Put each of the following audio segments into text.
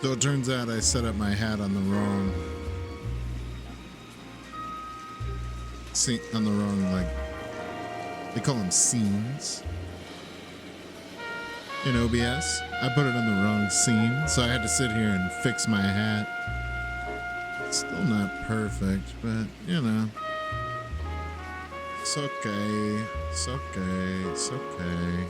So it turns out I set up my hat on the wrong like, they call them scenes in OBS. I put it on the wrong scene, so I had to sit here and fix my hat. It's still not perfect, but you know, it's okay. It's okay. It's okay.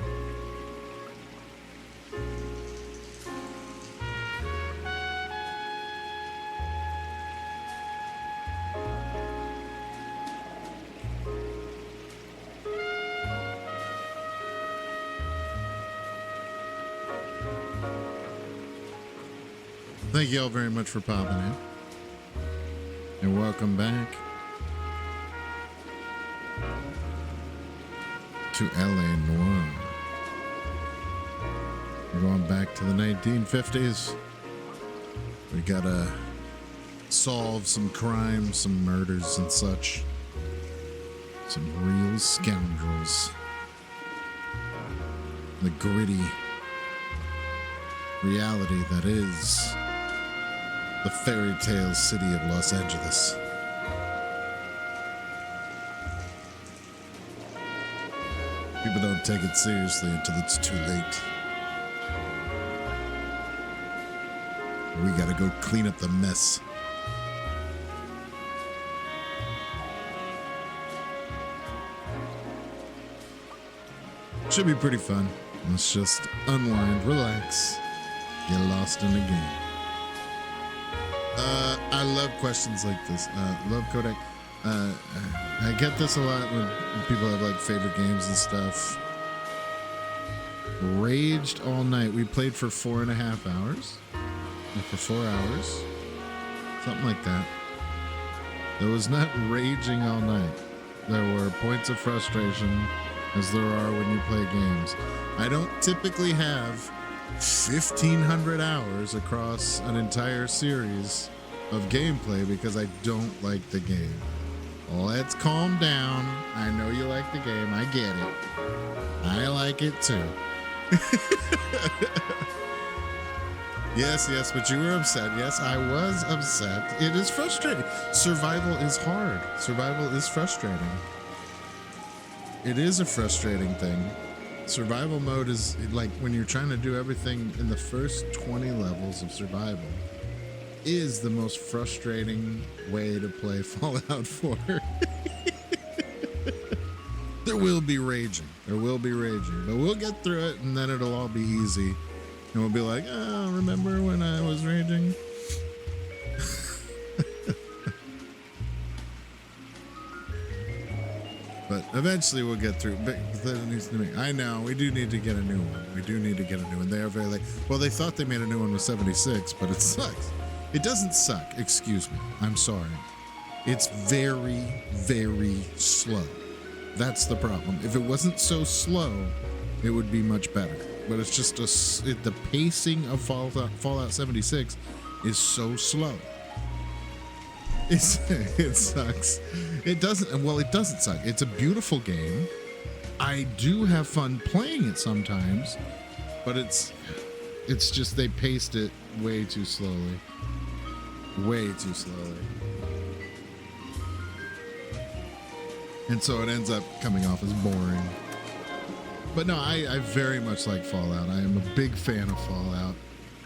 Thank you all very much for popping in. And welcome back. to LA Noire. We're going back to the 1950s. We gotta solve some crimes, some murders and such. Some real scoundrels. The gritty reality that is the fairy tale city of Los Angeles. People don't take it seriously until it's too late. We gotta go clean up the mess. Should be pretty fun. Let's just unwind, relax, get lost in the game. I love questions like this. Love Kodak. I get this a lot when people have like favorite games and stuff. Raged all night. We played for 4.5 hours. Or for 4 hours. Something like that. There was not raging all night. There were points of frustration, as there are when you play games. I don't typically have 1,500 hours across an entire series of gameplay because I don't like the game. Let's calm down. I know you like the game. I get it. I like it too. Yes, but you were upset. Yes, I was upset. It is frustrating. Survival is hard. Survival is frustrating. It is a frustrating thing. Survival mode is like when you're trying to do everything in the first 20 levels of survival is the most frustrating way to play Fallout 4. There will be raging. There will be raging. But we'll get through it and then it'll all be easy. And we'll be like, oh, remember when I was raging? But eventually we'll get through. I know, we do need to get a new one. We do need to get a new one. They are very late. Well, they thought they made a new one with 76, but it sucks. It doesn't suck. Excuse me. I'm sorry. It's very, very slow. That's the problem. If it wasn't so slow, it would be much better. But it's just the pacing of Fallout 76 is so slow. It sucks. It doesn't suck. It's a beautiful game. I do have fun playing it sometimes, but it's just they paced it way too slowly. Way too slowly. And so it ends up coming off as boring. But no, I very much like Fallout. I am a big fan of Fallout.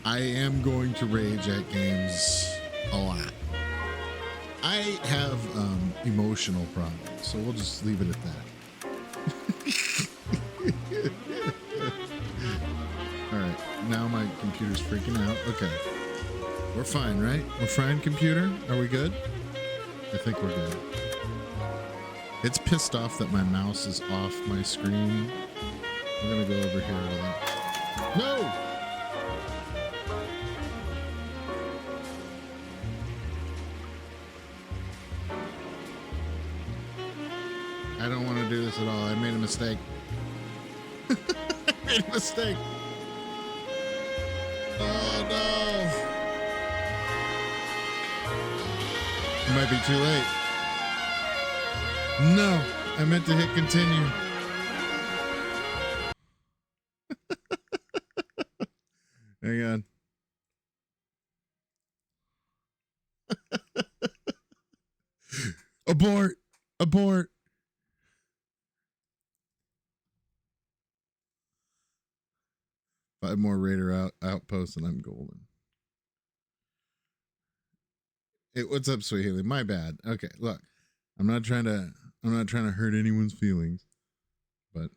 I am going to rage at games a lot. I have emotional problems, so we'll just leave it at that. All right, now my computer's freaking out. Okay, we're fine, right? We're fine, computer? Are we good? I think we're good. It's pissed off that my mouse is off my screen. We're gonna go over here to that. No! I don't want to do this at all. I made a mistake. I made a mistake. Oh no! It might be too late. No, I meant to hit continue. Hang on. Abort! Abort! Five more Raider outposts and I'm golden. Hey, what's up, Sweet Haley? My bad. Okay, look. I'm not trying to hurt anyone's feelings, but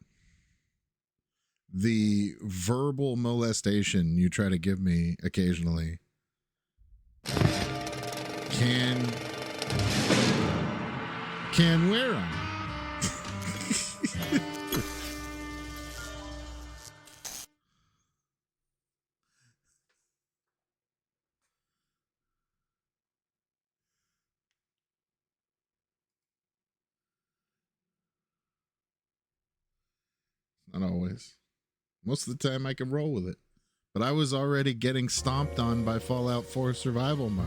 the verbal molestation you try to give me occasionally can wear on me. Not always. Most of the time I can roll with it. But I was already getting stomped on by Fallout 4 survival mode.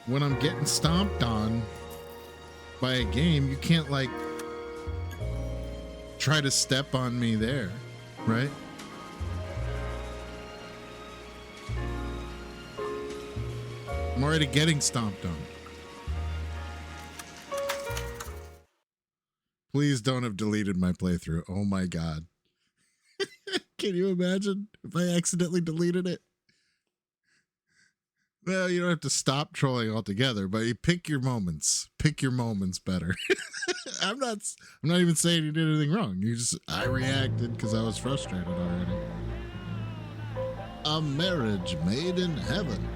When I'm getting stomped on by a game, you can't like try to step on me there, right? I'm already getting stomped on. Please don't have deleted my playthrough. Oh my God. Can you imagine if I accidentally deleted it? Well, you don't have to stop trolling altogether, but you pick your moments. Pick your moments better. I'm not even saying you did anything wrong. I reacted because I was frustrated already. A marriage made in heaven.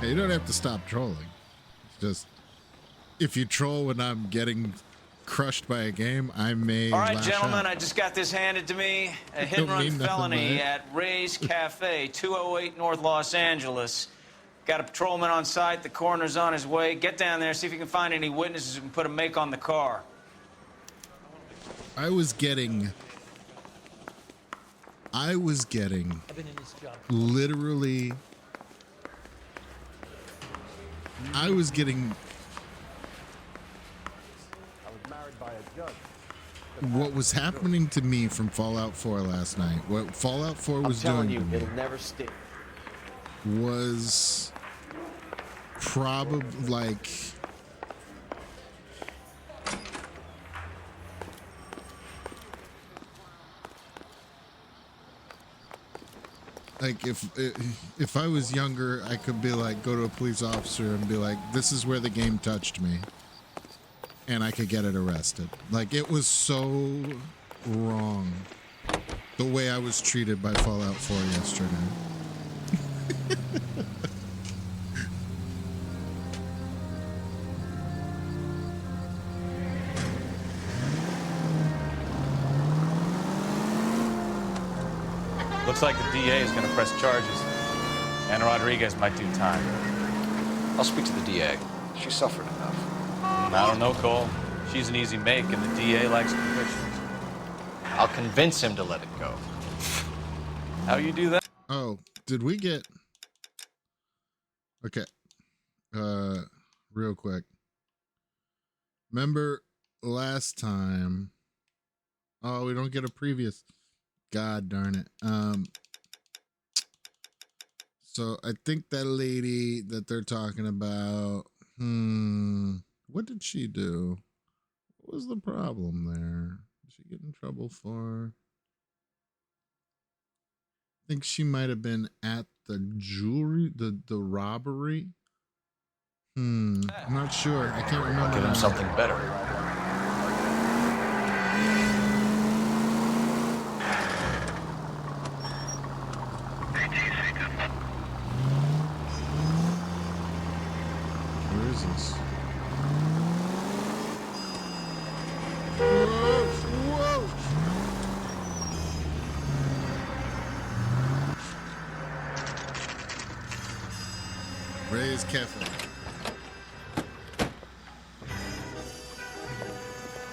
You don't have to stop trolling. It's just if you troll when I'm getting crushed by a game, I may. All right, gentlemen, I just got this handed to me. A hit and run felony at Ray's Cafe, 208 North Los Angeles. Got a patrolman on site. The coroner's on his way. Get down there, see if you can find any witnesses who can put a make on the car. I was getting literally. I was getting what was happening to me from Fallout 4 last night. What Fallout 4 was doing to me it'll never stick. Was probably like if I was younger, I could be like, go to a police officer and be like, this is where the game touched me, and I could get it arrested. Like, it was so wrong the way I was treated by Fallout 4 yesterday. Looks like the DA is going to press charges. Anna Rodriguez might do time. I'll speak to the DA. She suffered enough. I don't know, Cole. She's an easy make, and the DA likes convictions. I'll convince him to let it go. How you do that? Oh, did we get... Okay. Real quick. Remember last time... Oh, we don't get a previous... God darn it. So I think that lady that they're talking about, what did she do? What was the problem there? Did she get in trouble for? I think she might have been at the jewelry, the robbery. I'm not sure. I can't remember. Give him something better. Where is this? Whoa! Ray's Cafe.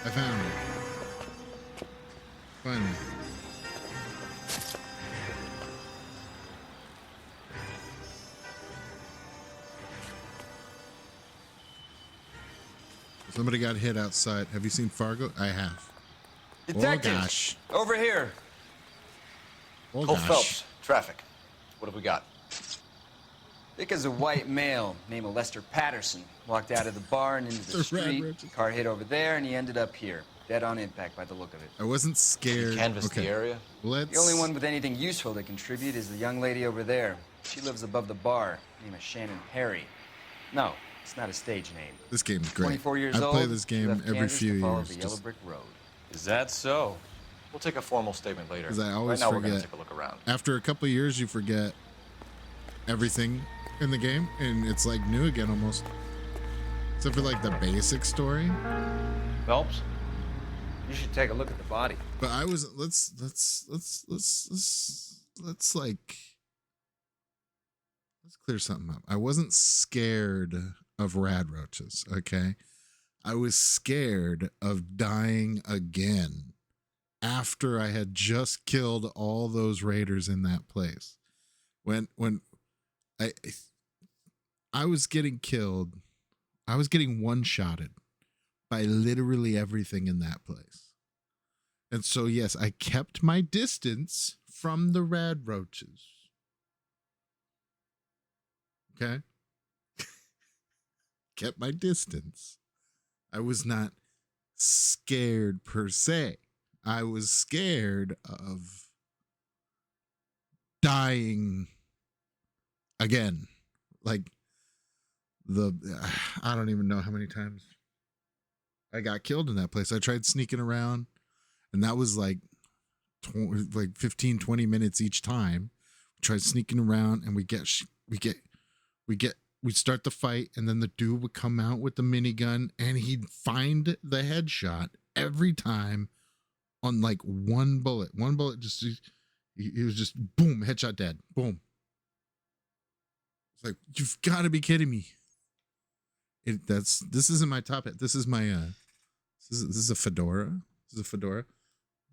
I found it. Finally. Somebody got hit outside. Have you seen Fargo? I have. Detective, oh gosh. over here. Oh Cole gosh. Phelps, traffic. What have we got? Thick as a white male named Lester Patterson walked out of the bar and into the street. Car hit over there, and he ended up here, dead on impact by the look of it. I wasn't scared. You canvassed the area? The only one with anything useful to contribute is the young lady over there. She lives above the bar. Name is Shannon Perry. No, it's not a stage name. This game's great. 24 years I old. play this game left every Kansas few to follow years. the Yellow Brick Road. Is that so? We'll take a formal statement later. Because I always right now, forget. we're going to take a look around. After a couple of years, you forget everything in the game, and it's like new again almost. Except for like the basic story. Phelps, you should take a look at the body. But I was let's let's clear something up. I wasn't scared of rad roaches, okay? I was scared of dying again after I had just killed all those raiders in that place. When I was getting killed, I was getting one-shotted by literally everything in that place. And so, yes, I kept my distance from the rad roaches. Okay? Kept my distance. I was not scared per se. I was scared of dying again. Like I don't even know how many times I got killed in that place. I tried sneaking around, and that was like 15, 20 minutes each time. We tried sneaking around, and we'd start the fight, and then the dude would come out with the minigun, and he'd find the headshot every time on like one bullet. One bullet, just he was just boom, headshot dead, boom. It's like, you've got to be kidding me. This isn't my top hat. This is my this is a fedora. This is a fedora.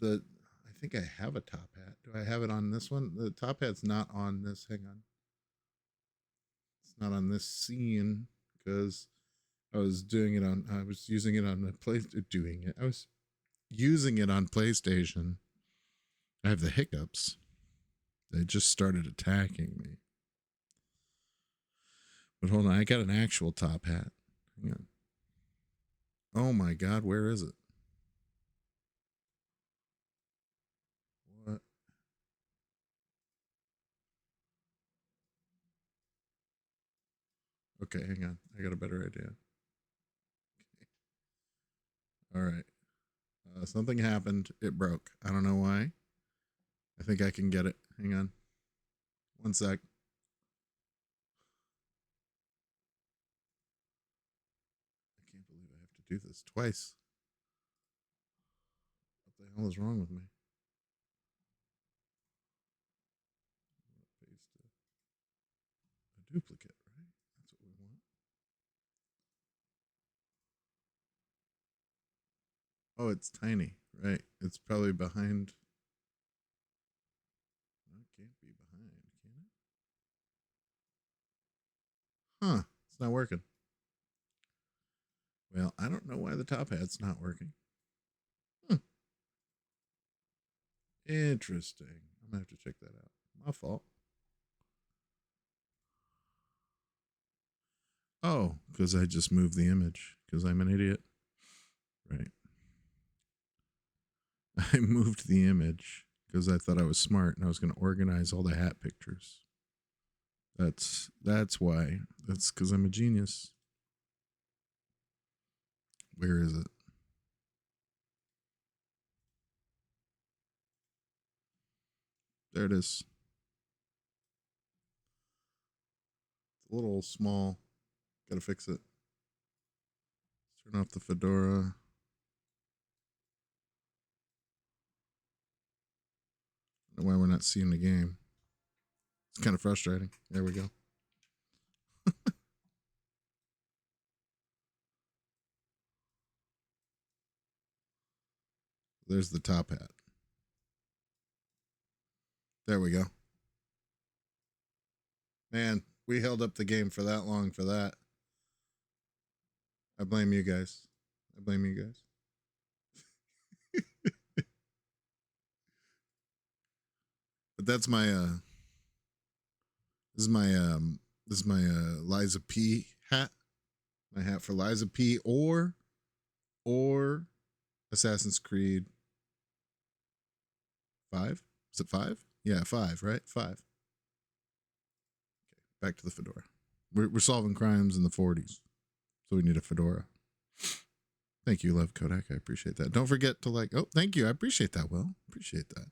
I think I have a top hat. Do I have it on this one? The top hat's not on this. Hang on. It's not on this scene because I was using it on I was using it on PlayStation. I have the hiccups. They just started attacking me. But hold on, I got an actual top hat. Hang on. Oh my God, where is it? What? Okay, hang on. I got a better idea. Okay. All right. Something happened. It broke. I don't know why. I think I can get it. Hang on. One sec. I can't believe I have to do this twice. What the hell is wrong with me? Paste a duplicate, right? That's what we want. Oh, it's tiny, right? It's probably behind. Well, it can't be behind, can it? Huh, it's not working. Well, I don't know why the top hat's not working. Interesting. I'm gonna have to check that out. My fault. Oh, because I just moved the image because I'm an idiot. Right. I moved the image because I thought I was smart and I was going to organize all the hat pictures. That's why. That's because I'm a genius. Where is it? There it is. It's a little small. Gotta fix it. Turn off the fedora. I don't know why we're not seeing the game. It's kind of frustrating. There we go. There's the top hat. There we go. Man, we held up the game for that long for that. I blame you guys. I blame you guys. But that's my this is my Liza P hat. My hat for Liza P or Assassin's Creed 5. Is it 5? Yeah, 5, right? 5. Okay, back to the fedora. We're solving crimes in the 40s. So we need a fedora. Thank you, Love Kodak. I appreciate that. Don't forget to like. Oh, thank you. I appreciate that, Will. Appreciate that.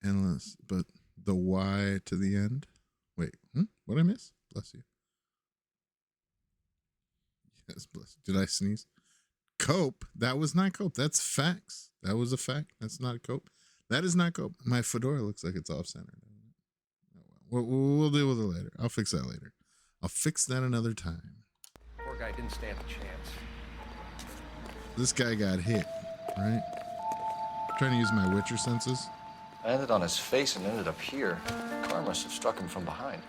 Endless, but the Y to the end. Wait, what did I miss? Bless you. Yes, bless you. Did I sneeze? Cope? That was not cope. That's facts. That was a fact. That's not cope. That is not go. My fedora looks like it's off center. We'll deal with it later. I'll fix that later. I'll fix that another time. Poor guy didn't stand a chance. This guy got hit, right? I'm trying to use my Witcher senses. I landed on his face and ended up here. The car must have struck him from behind.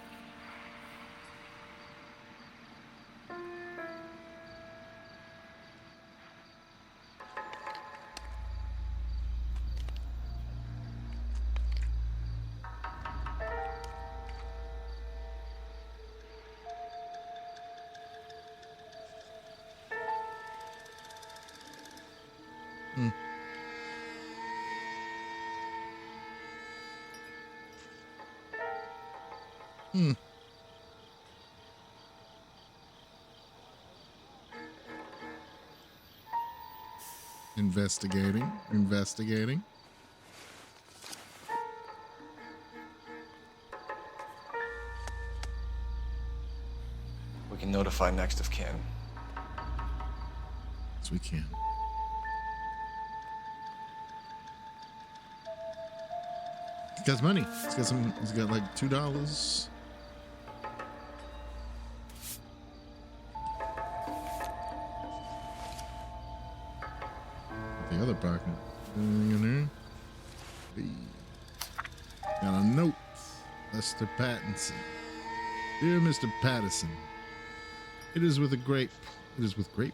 Investigating. We can notify next of kin. Yes, we can. He got money. He's got like $2. The other pocket. Anything in there? Got a note. Lester Pattinson. Dear Mr. Patterson, it is with great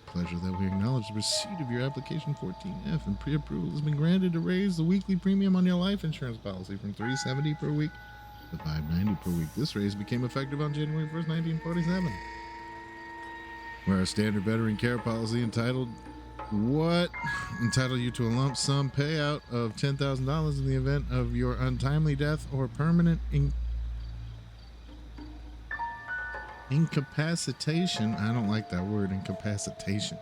pleasure that we acknowledge the receipt of your application 14F, and pre-approval has been granted to raise the weekly premium on your life insurance policy from $370 per week to $590 per week. This raise became effective on January 1st, 1947. Where our standard veteran care policy entitled you to a lump sum payout of $10,000 in the event of your untimely death or permanent incapacitation. I don't like that word, incapacitation.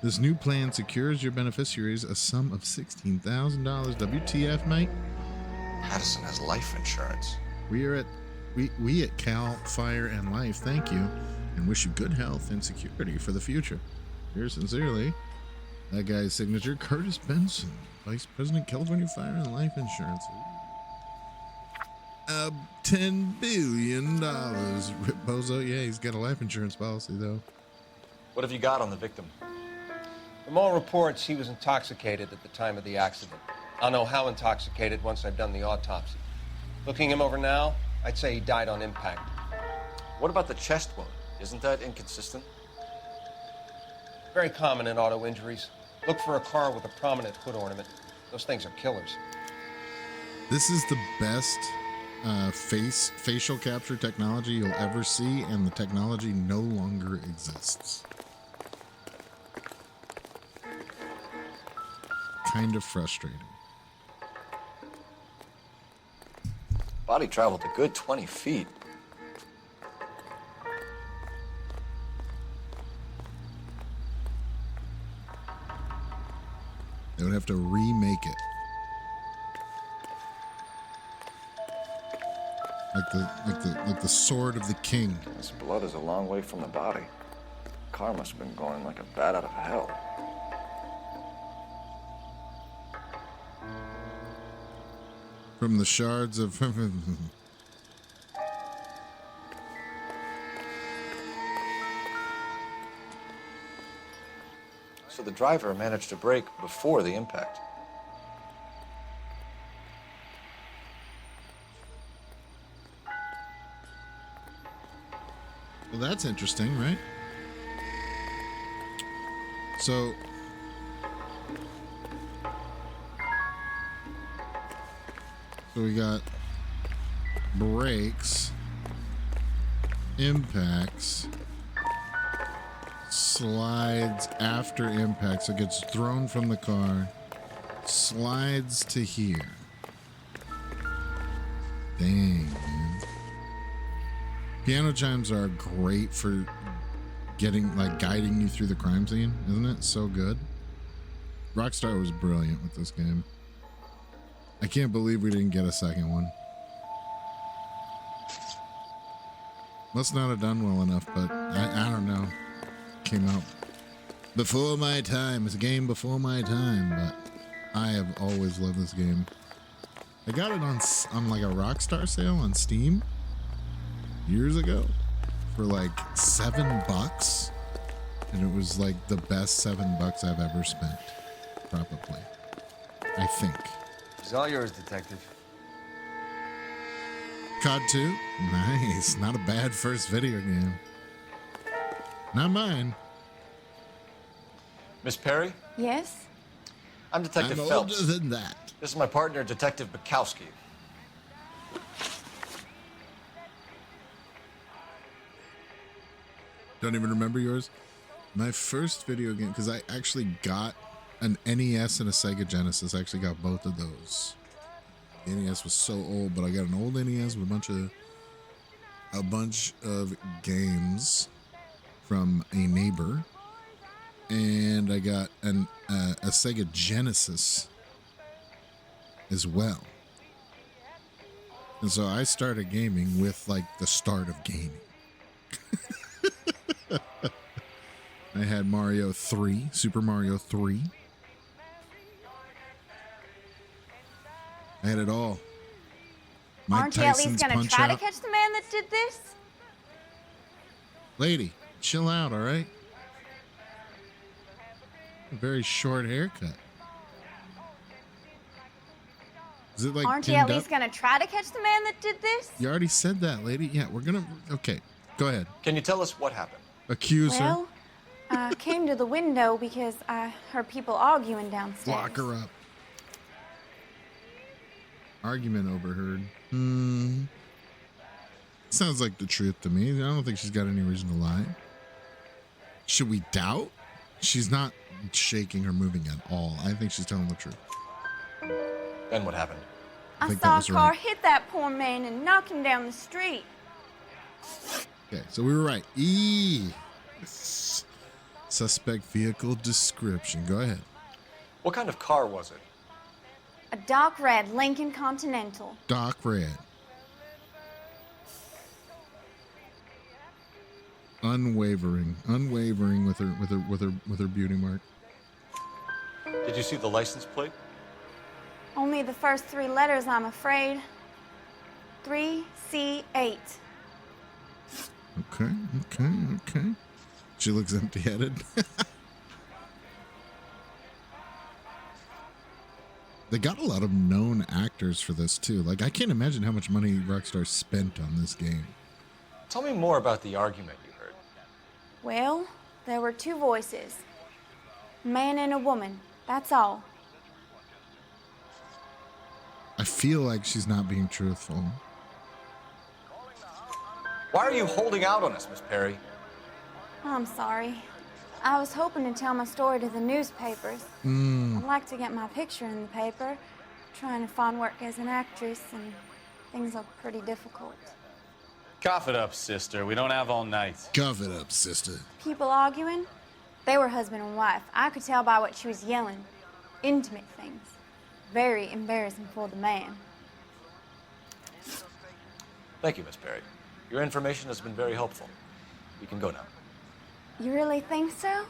This new plan secures your beneficiaries a sum of $16,000. WTF, mate? Patterson has life insurance. We at Cal Fire and Life thank you and wish you good health and security for the future. Yours sincerely. That guy's signature, Curtis Benson, Vice President, California Fire and Life Insurance. $10 billion. Rip Bozo. Yeah, he's got a life insurance policy, though. What have you got on the victim? From all reports, he was intoxicated at the time of the accident. I'll know how intoxicated once I've done the autopsy. Looking him over now, I'd say he died on impact. What about the chest wound? Isn't that inconsistent? Very common in auto injuries. Look for a car with a prominent hood ornament. Those things are killers. This is the best facial capture technology you'll ever see, and the technology no longer exists. Kind of frustrating. Body traveled a good 20 feet. They would have to remake it. Like the sword of the king. This blood is a long way from the body. Car must have been going like a bat out of hell. From the shards of So the driver managed to brake before the impact. Well, that's interesting, right? So we got brakes, impacts, slides after impact, so it gets thrown from the car, slides to here. Dang, man. Piano chimes are great for guiding you through the crime scene, isn't it? So good. Rockstar was brilliant with this game. I can't believe we didn't get a second one. Must not have done well enough, but I don't know. Came out before my time. It's a game before my time, but I have always loved this game. I got it on like a Rockstar sale on Steam years ago for like $7, and it was like the best $7 I've ever spent, probably. I think. It's all yours, Detective. COD 2, nice. Not a bad first video game. Not mine. Miss Perry? Yes? I'm Detective I'm Phelps. older than that. This is my partner, Detective Bukowski. Don't even remember yours. My first video game, because I actually got an NES and a Sega Genesis. I actually got both of those. The NES was so old, but I got an old NES with a bunch of games from a neighbor, and I got a Sega Genesis as well. And so I started gaming with like the start of gaming. I had Mario 3, Super Mario 3. I had it all. Mike Aren't you at least Tyson's gonna Punch try Out. to catch the man that did this? Lady, chill out, all right? A very short haircut. Is it like Aren't you at pinned up? least gonna try to catch the man that did this? You already said that, lady. Yeah, we're gonna. Okay, go ahead. Can you tell us what happened? Accuse her. Well, I came to the window because I heard people arguing downstairs. Lock her up. Argument overheard. Sounds like the truth to me. I don't think she's got any reason to lie. Should we doubt? She's not shaking or moving at all. I think she's telling the truth. Then what happened? I think saw that a was car right. hit that poor man and knock him down the street. Okay, so we were right. Suspect vehicle description. Go ahead. What kind of car was it? A dark red Lincoln Continental. Doc Red. Unwavering with her beauty mark. Did you see the license plate? Only the first 3 letters, I'm afraid. 3C8. Okay. She looks empty-headed. They got a lot of known actors for this too. Like, I can't imagine how much money Rockstar spent on this game. Tell me more about the argument you heard. Well, there were 2 voices. A man and a woman. That's all. I feel like she's not being truthful. Why are you holding out on us, Miss Perry? I'm sorry. I was hoping to tell my story to the newspapers. I'd like to get my picture in the paper. Trying to find work as an actress, and things look pretty difficult. Cough it up, sister. We don't have all night. Cough it up, sister. People arguing? They were husband and wife. I could tell by what she was yelling. Intimate things. Very embarrassing for the man. Thank you, Miss Perry. Your information has been very helpful. We can go now. You really think so?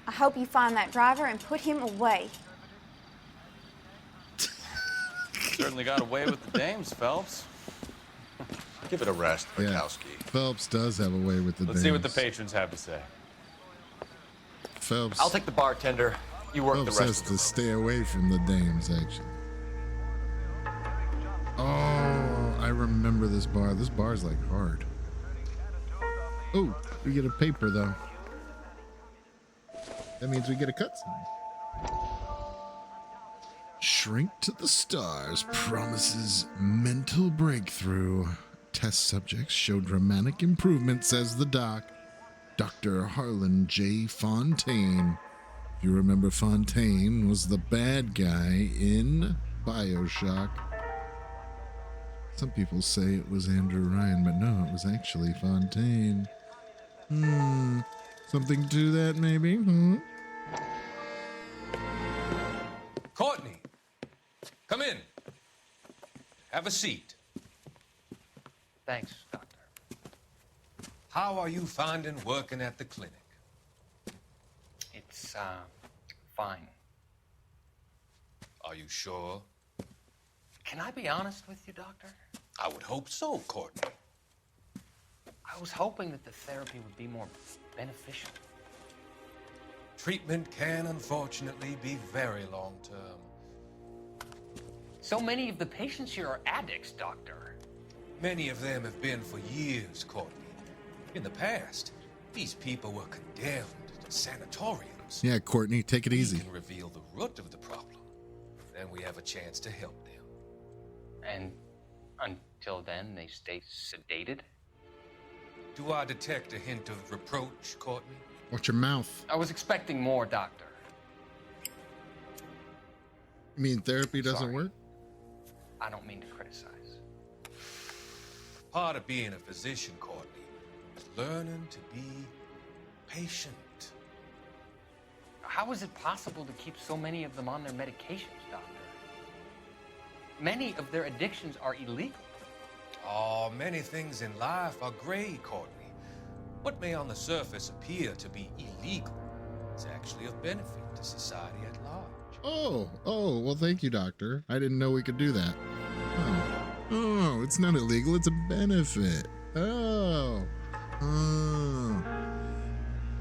I hope you find that driver and put him away. Certainly got away with the dames, Phelps. Give it a rest, Yeah. Bukowski. Phelps does have a way with the Let's see what the dames. patrons have to say. Phelps. I'll take the bartender. You work Phelps the has rest of to the stay away from the dames, actually. Oh, I remember this bar. This bar's like hard. Oh, we get a paper though. That means we get a cutscene. Shrink to the stars promises mental breakthrough. Test subjects show dramatic improvement, says the doc. Dr. Harlan J. Fontaine. If you remember, Fontaine was the bad guy in BioShock. Some people say it was Andrew Ryan, but no, it was actually Fontaine. Something to that, maybe? Courtney, come in. Have a seat. Thanks, Doctor. How are you finding working at the clinic? It's, fine. Are you sure? Can I be honest with you, Doctor? I would hope so, Courtney. I was hoping that the therapy would be more beneficial. Treatment can unfortunately be very long-term. So many of the patients here are addicts, Doctor. Many of them have been for years, Courtney. In the past, these people were condemned to sanatoriums. Yeah, Courtney, take it easy. We can reveal the root of the problem. Then we have a chance to help them. And until then, they stay sedated? Do I detect a hint of reproach, Courtney? Watch your mouth. I was expecting more, Doctor. You mean therapy doesn't Sorry. work? I don't mean to criticize. Part of being a physician, Courtney, is learning to be patient. How is it possible to keep so many of them on their medications, Doctor? Many of their addictions are illegal. Oh, many things in life are gray, Courtney. What may on the surface appear to be illegal is actually of benefit to society at large. Oh, well, thank you, doctor. I didn't know we could do that. Oh, it's not illegal. It's a benefit. Oh.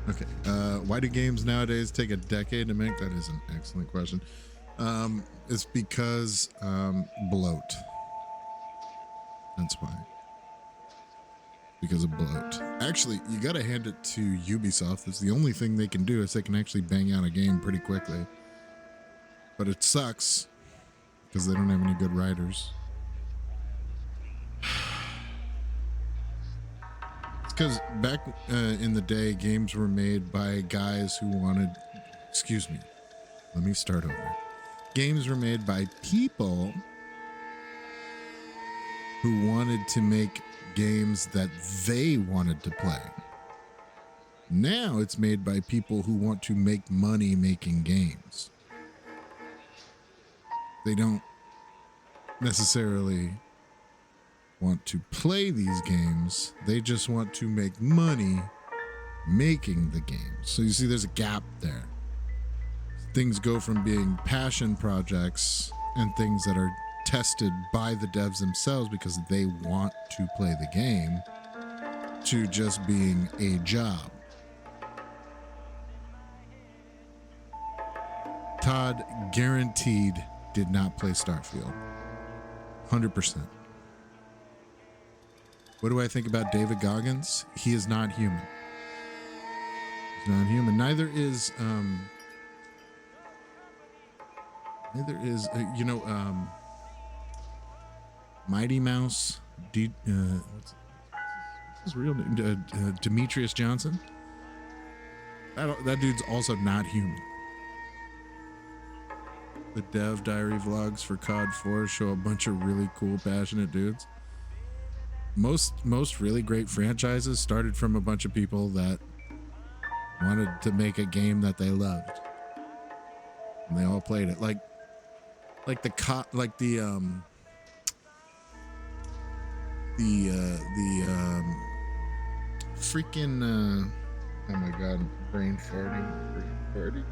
Okay. Why do games nowadays take a decade to make? That is an excellent question. It's because bloat. That's why. Because of bloat. Actually, you gotta hand it to Ubisoft. It's the only thing they can do is they can actually bang out a game pretty quickly. But it sucks because they don't have any good writers. It's because back in the day, games were made by guys who wanted... Excuse me. Let me start over. Games were made by people who wanted to make games that they wanted to play. Now it's made by people who want to make money making games. They don't necessarily want to play these games. They just want to make money making the games. So you see there's a gap there. Things go from being passion projects and things that are tested by the devs themselves because they want to play the game to just being a job. Todd guaranteed did not play Starfield. 100%. What do I think about David Goggins? He is not human. He's not human. Neither is Mighty Mouse, what's his real name? Demetrius Johnson. That dude's also not human. The dev diary vlogs for COD 4 show a bunch of really cool, passionate dudes. Most really great franchises started from a bunch of people that wanted to make a game that they loved, and they all played it. Like the freaking oh my god, brain farting.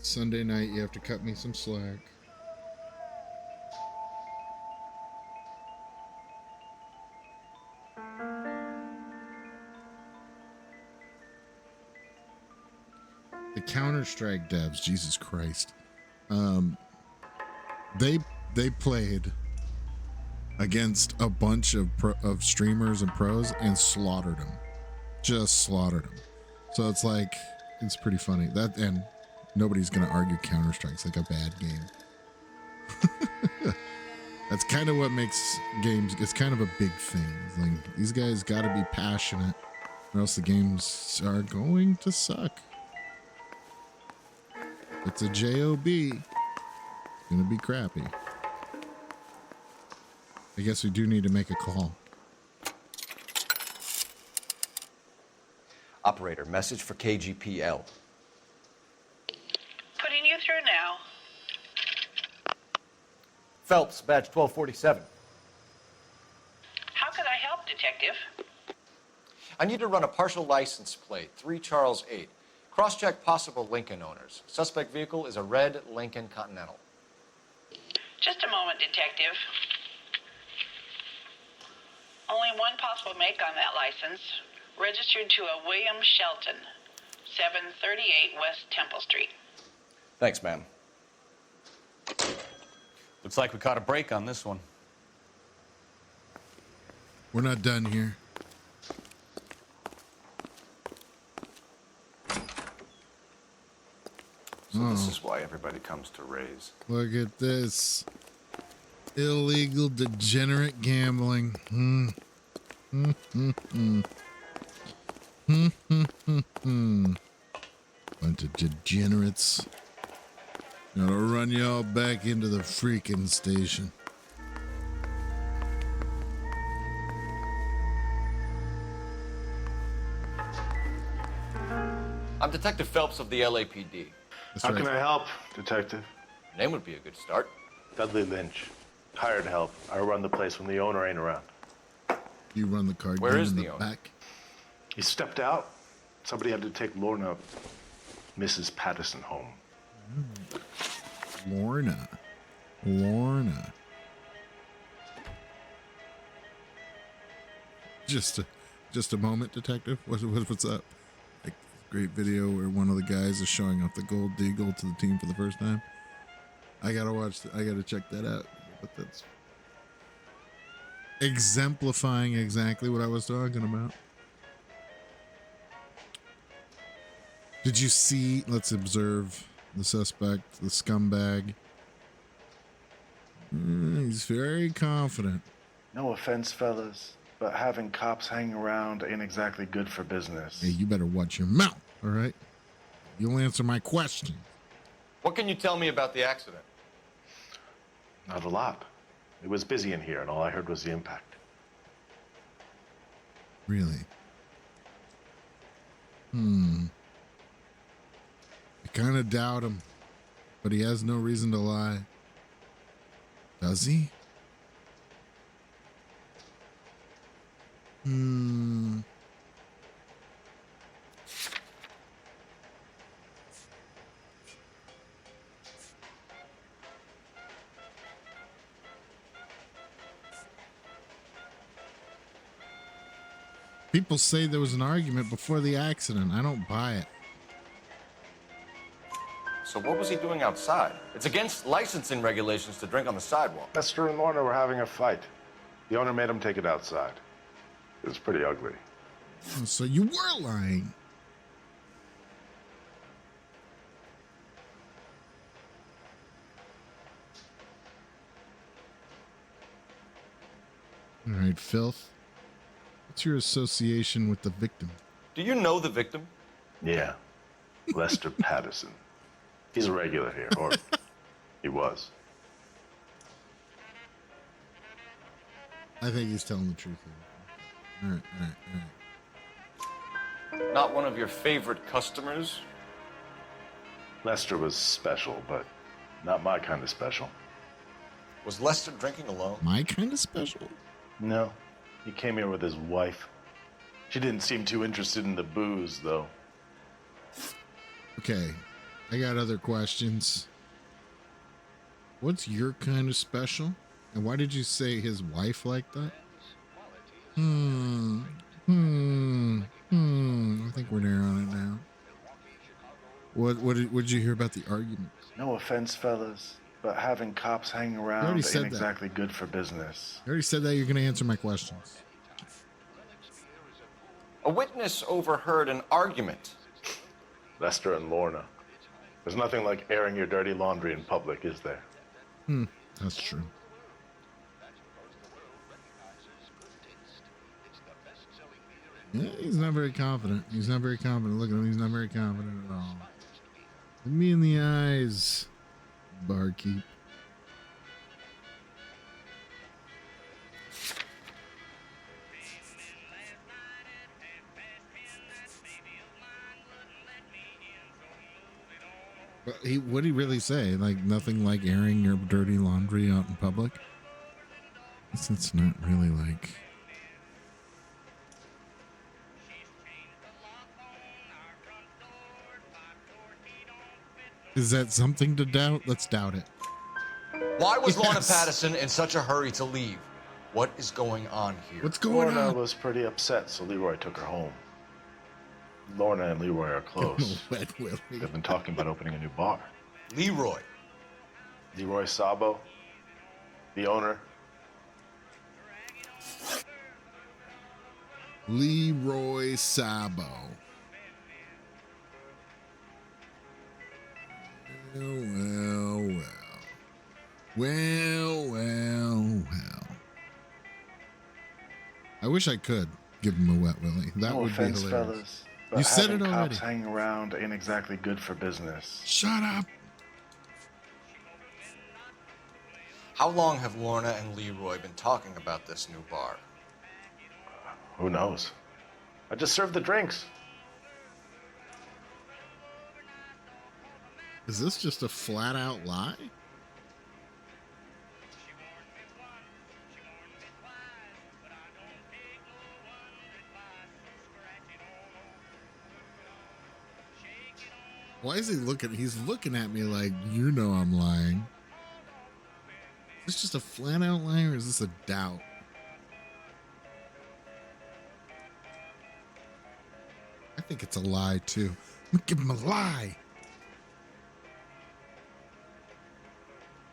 Sunday night, you have to cut me some slack. The Counter-Strike devs, Jesus Christ. They played against a bunch of streamers and pros and slaughtered them. Just slaughtered them. So it's like, it's pretty funny. That, and nobody's going to argue Counter-Strike's like a bad game. That's kind of what makes games, it's kind of a big thing. It's like, these guys got to be passionate or else the games are going to suck. It's a JOB. It's going to be crappy. I guess we do need to make a call. Operator, message for KGPL. Putting you through now. Phelps, badge 1247. How can I help, Detective? I need to run a partial license plate, 3 Charles 8. Cross-check possible Lincoln owners. Suspect vehicle is a red Lincoln Continental. Just a moment, Detective. Only one possible make on that license. Registered to a William Shelton, 738 West Temple Street. Thanks, ma'am. Looks like we caught a break on this one. We're not done here. So this is why everybody comes to Ray's. Look at this. Illegal, degenerate gambling. Bunch of degenerates. Gotta run y'all back into the freaking station. I'm Detective Phelps of the LAPD. How can I help, Detective? Your name would be a good start. Dudley Lynch. Hired help. I run the place when the owner ain't around. You run the card Where game is in the the owner? back. He stepped out. Somebody had to take Lorna, Mrs. Patterson, home. Lorna. Just a moment, Detective. What's up? Like, great video where one of the guys is showing off the gold deagle to the team for the first time. I gotta check that out. But that's exemplifying exactly what I was talking about. Did you see? Let's observe the suspect, the scumbag. He's very confident. No offense, fellas, but having cops hang around ain't exactly good for business. Hey, you better watch your mouth, all right? You'll answer my question. What can you tell me about the accident? Not a lot. It was busy in here, and all I heard was the impact. Really? I kind of doubt him, but he has no reason to lie. Does he? People say there was an argument before the accident. I don't buy it. So what was he doing outside? It's against licensing regulations to drink on the sidewalk. Lester and Lorna were having a fight. The owner made him take it outside. It was pretty ugly. Oh, so you were lying. All right, Filth. What's your association with the victim? Do you know the victim? Yeah. Lester Patterson. He's a regular here, or he was. I think he's telling the truth here. All right. Not one of your favorite customers? Lester was special, but not my kind of special. Was Lester drinking alone? My kind of special? No. He came here with his wife. She didn't seem too interested in the booze, though. Okay. I got other questions. What's your kind of special? And why did you say his wife like that? I think we're there on it now. What did you hear about the argument? No offense, fellas, but having cops hang around ain't exactly good for business. You already said that. You're going to answer my questions. A witness overheard an argument. Lester and Lorna. There's nothing like airing your dirty laundry in public, is there? That's true. Yeah, he's not very confident. Look at him. He's not very confident at all. Look me in the eyes, barkeep. What did he really say? Like, nothing like airing your dirty laundry out in public? It's not really like... Is that something to doubt? Let's doubt it. Why was Lorna Yes. Patterson in such a hurry to leave? What is going on here? What's going Lorna on? was pretty upset, so Leroy took her home. Lorna and Leroy are close. Wet Willie. They've been talking about opening a new bar. Leroy. Leroy Sabo, the owner. Leroy Sabo. Well. I wish I could give him a wet willy. That No would offense, be hilarious. fellas, but You said having it already. cops hanging around ain't exactly good for business. Shut up. How long have Lorna and Leroy been talking about this new bar? Who knows? I just served the drinks. Is this just a flat out lie? Why is he looking? He's looking at me like, you know I'm lying. Is this just a flat out lie or is this a doubt? I think it's a lie too. I'm gonna give him a lie.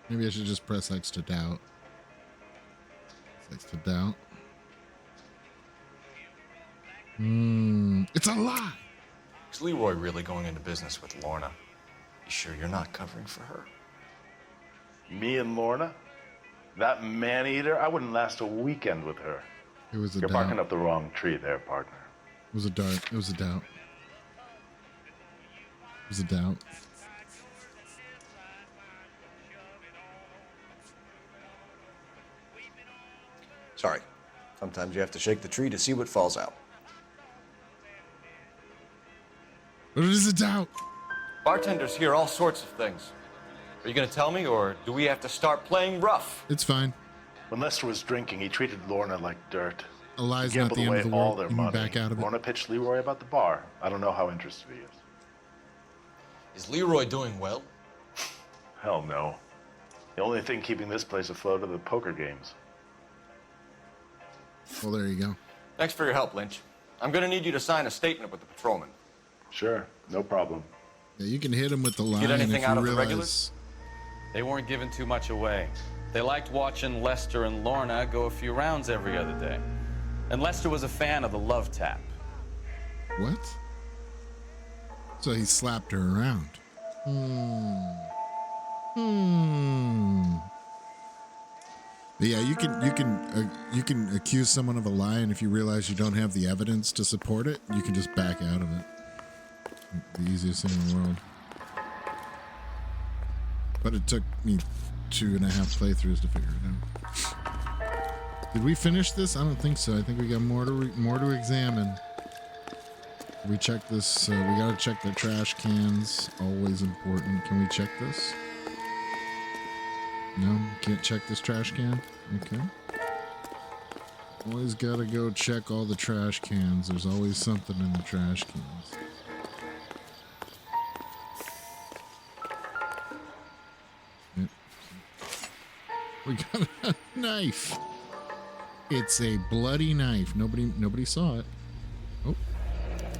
Maybe I should just press X to doubt. X to doubt. It's a lie. Is Leroy really going into business with Lorna? You sure you're not covering for her? Me and Lorna? That man-eater? I wouldn't last a weekend with her. It was a You're doubt. barking up the wrong tree there, partner. It was a dart. It was a doubt. It was a doubt. Sorry. Sometimes you have to shake the tree to see what falls out. But it is a doubt. Bartenders hear all sorts of things. Are you going to tell me, or do we have to start playing rough? It's fine. When Lester was drinking, he treated Lorna like dirt. A lie's He not the gambled end of away the all world. their You can money. back out of it. Lorna pitched Leroy about the bar. I don't know how interested he is. Is Leroy doing well? Hell no. The only thing keeping this place afloat are the poker games. Well, there you go. Thanks for your help, Lynch. I'm going to need you to sign a statement with the patrolman. Sure, no problem. Yeah, you can hit him with the line. Get anything if you out of the realize... regulars? They weren't giving too much away. They liked watching Lester and Lorna go a few rounds every other day. And Lester was a fan of the love tap. What? So he slapped her around. But yeah, you can accuse someone of a lie, and if you realize you don't have the evidence to support it, you can just back out of it. The easiest thing in the world. But it took me 2.5 playthroughs to figure it out. Did we finish this? I don't think so. I think we got more to examine. We check this. We gotta check the trash cans. Always important. Can we check this? No, can't check this trash can. Okay. Always gotta go check all the trash cans. There's always something in the trash cans. Yep. We got a knife. It's a bloody knife. Nobody saw it. Oh.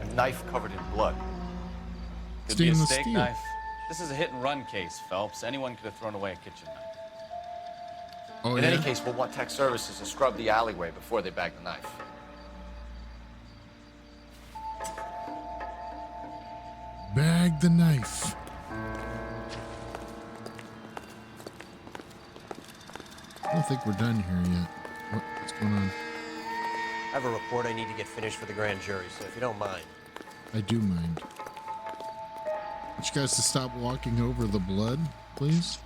A knife covered in blood. Could be a Stainless steak steel. knife. This is a hit and run case, Phelps. Anyone could have thrown away a kitchen knife. Oh, In yeah? any case, we'll want tech services to scrub the alleyway before they bag the knife. Bag the knife. I don't think we're done here yet. What's going on? I have a report I need to get finished for the grand jury, so if you don't mind. I do mind. Want you guys to stop walking over the blood, please?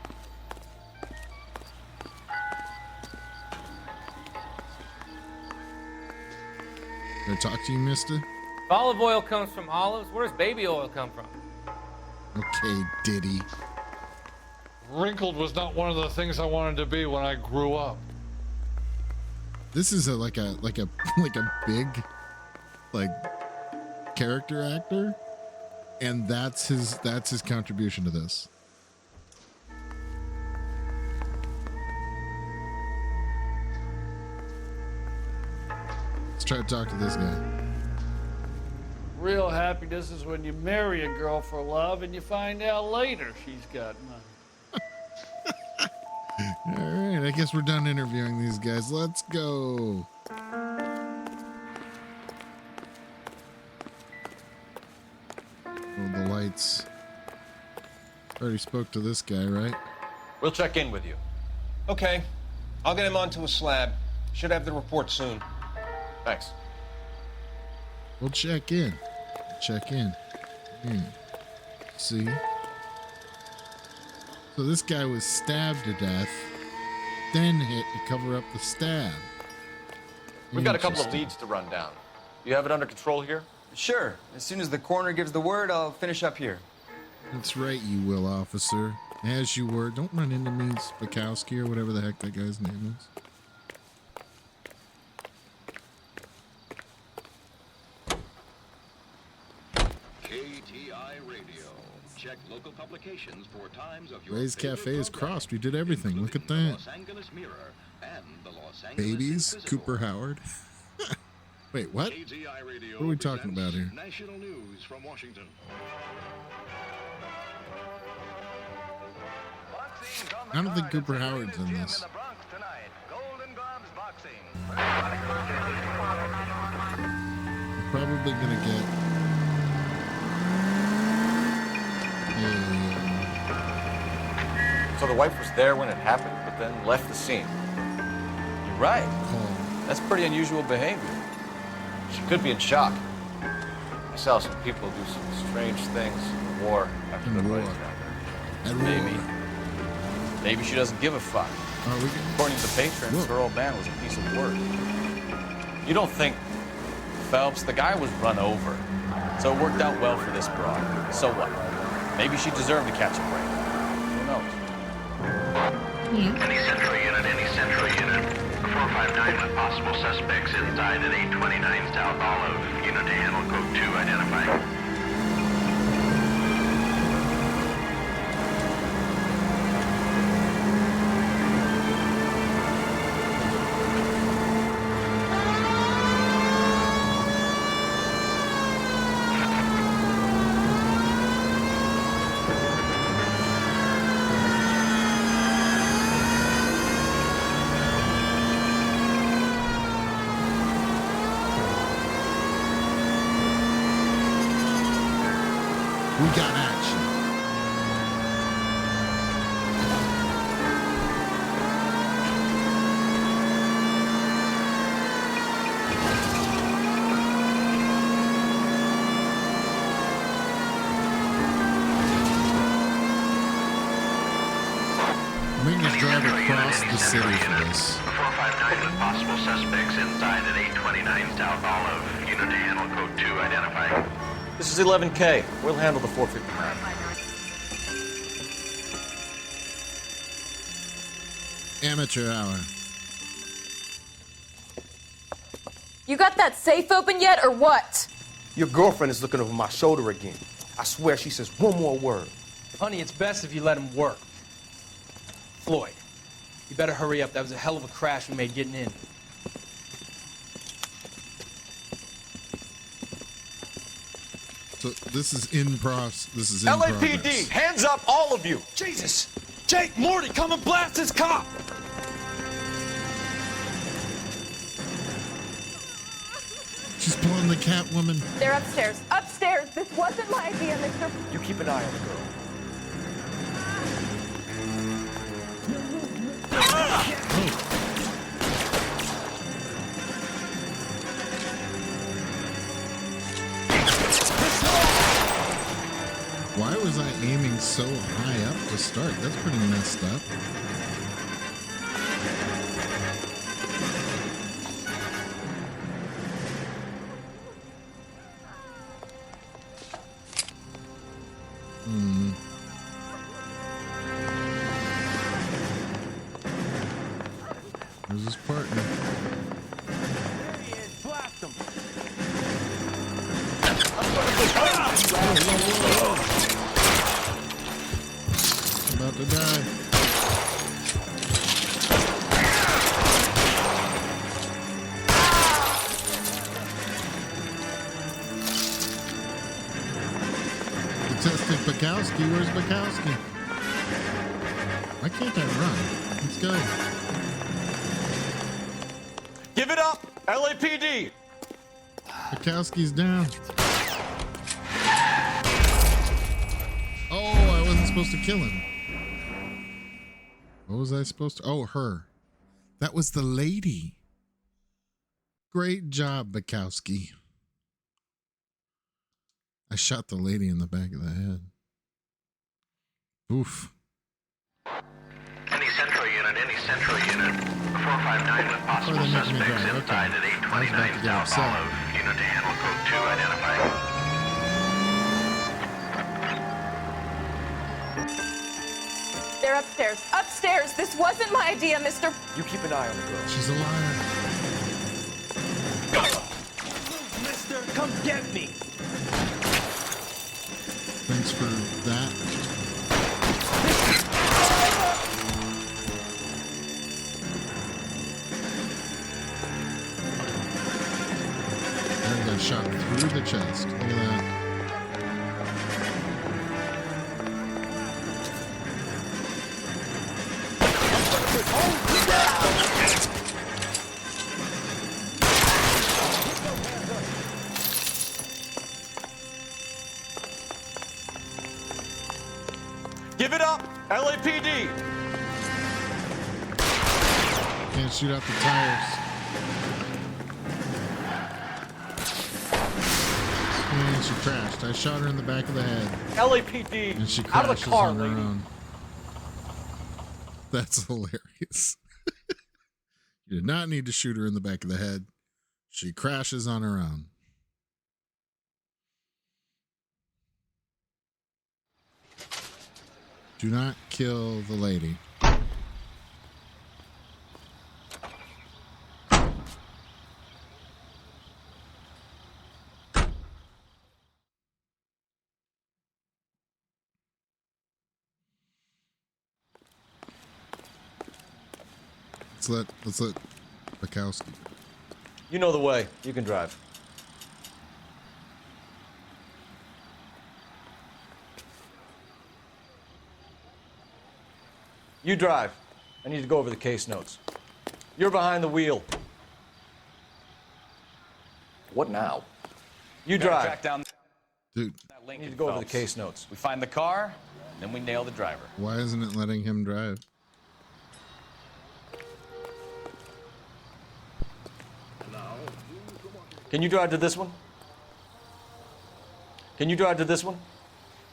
Can I talk to you, mister? If olive oil comes from olives, where does baby oil come from? Okay, Diddy. Wrinkled was not one of the things I wanted to be when I grew up. This is like a big, like, character actor. And that's his contribution to this. Let's try to talk to this guy. Real happiness is when you marry a girl for love and you find out later she's got money. All right, I guess we're done interviewing these guys. Let's go. Oh, the lights. Already spoke to this guy, right? We'll check in with you. Okay. I'll get him onto a slab. Should have the report soon. Thanks. We'll check in. Check in. See? So this guy was stabbed to death, then hit to cover up the stab. We've got a couple of leads to run down. You have it under control here? Sure. As soon as the coroner gives the word, I'll finish up here. That's right, you will, officer. As you were. Don't run into me, Spakowski, or whatever the heck that guy's name is. Check local publications for times of your Ray's Cafe is crossed. We did everything. Look at that. Babies? Cooper Howard? Wait, what? What are we talking about here? National news from Washington. I don't think Cooper Howard's in this. We're probably gonna get So the wife was there when it happened, but then left the scene. You're right. That's pretty unusual behavior. She could be in shock. I saw some people do some strange things in the war after the wedding down there. Maybe she doesn't give a fuck. According to the patrons, her old man was a piece of work. You don't think, Phelps, the guy was run over. So it worked out well for this broad. So what? Maybe she deserved to catch a break. Who knows? Any central unit, 459 with possible suspects inside at 829 South Olive. Unit to handle code 2 identified. We got action. Making us drive across the city for this. 459 with possible suspects inside at 829 South Olive. Unit to handle code 2 identified. This is 11K. We'll handle the 459. Amateur hour. You got that safe open yet, or what? Your girlfriend is looking over my shoulder again. I swear she says one more word. Honey, it's best if you let him work. Floyd, you better hurry up. That was a hell of a crash we made getting in. So this is in progress. LAPD, hands up, all of you! Jesus! Jake, Morty, come and blast this cop! She's pulling the Catwoman. They're upstairs. Upstairs! This wasn't my idea, Mr. You keep an eye on the girl. Why was I aiming so high up to start? That's pretty messed up. Where's his partner? There he is. Blast him. I'm about to die. Detective Bukowski, where's Bukowski? Why can't I run? Let's go. Give it up, LAPD. Bukowski's down. Oh, I wasn't supposed to kill him. What was I supposed to? Oh, her. That was the lady. Great job, Bukowski. I shot the lady in the back of the head. Oof. Any central unit, 459 with possible suspects inside at 829 South Olive. Unit to handle code 2 identified. They're upstairs. Upstairs! This wasn't my idea, mister. You keep an eye on the girl. She's a liar. Mister, come get me! Thanks for that. I got shot through the chest. Look at that. Give it up, LAPD. Can't shoot out the tires. And she crashed. I shot her in the back of the head. LAPD. And she Out of crashes the car, on her lady. own. That's hilarious. You did not need to shoot her in the back of the head. She crashes on her own. Do not kill the lady. Let's let Bukowski. You know the way. You can drive. You drive. I need to go over the case notes. You're behind the wheel. What now? You Gotta drive. track down Dude, that link. I need to go over the case notes. We find the car, then we nail the driver. why isn't it letting him drive? Can you drive to this one? Can you drive to this one?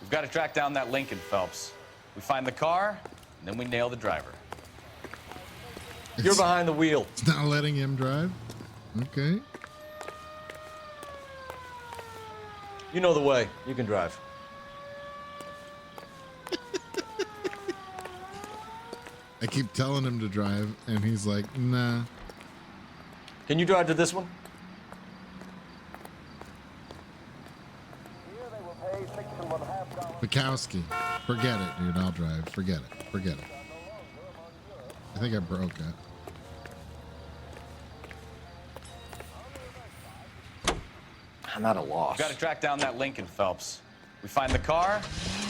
We've got to track down that Lincoln, Phelps. We find the car, and then we nail the driver. You're behind the wheel. It's not letting him drive? Okay. You know the way. You can drive. I keep telling him to drive, and he's like, nah. Can you drive to this one? Bukowski. Forget it, dude. I'll drive. Forget it. Forget it. I think I broke it. I'm at a loss. We've got to track down that Lincoln, Phelps. We find the car,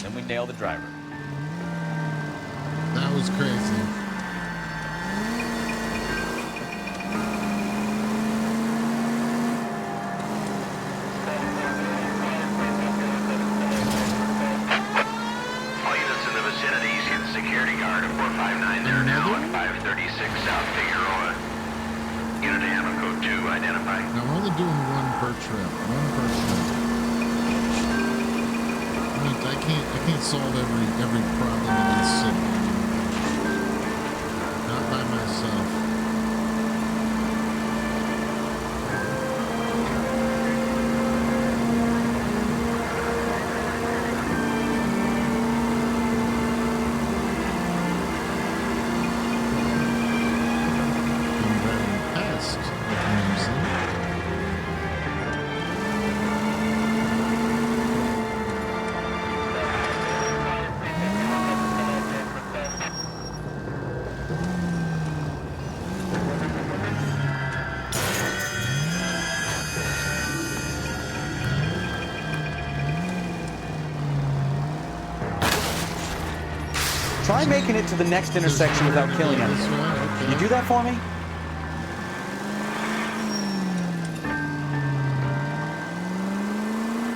then we nail the driver. That was crazy. All units in the vicinity, see the security guard at 459 now at 536 South Figueroa. Unit to handle code 2 identified. Now I'm only doing one per trip. One per trip. I can't solve every problem in this city. Not by myself. I'm driving past the Try making it to the next intersection without killing anything. Can you do that for me?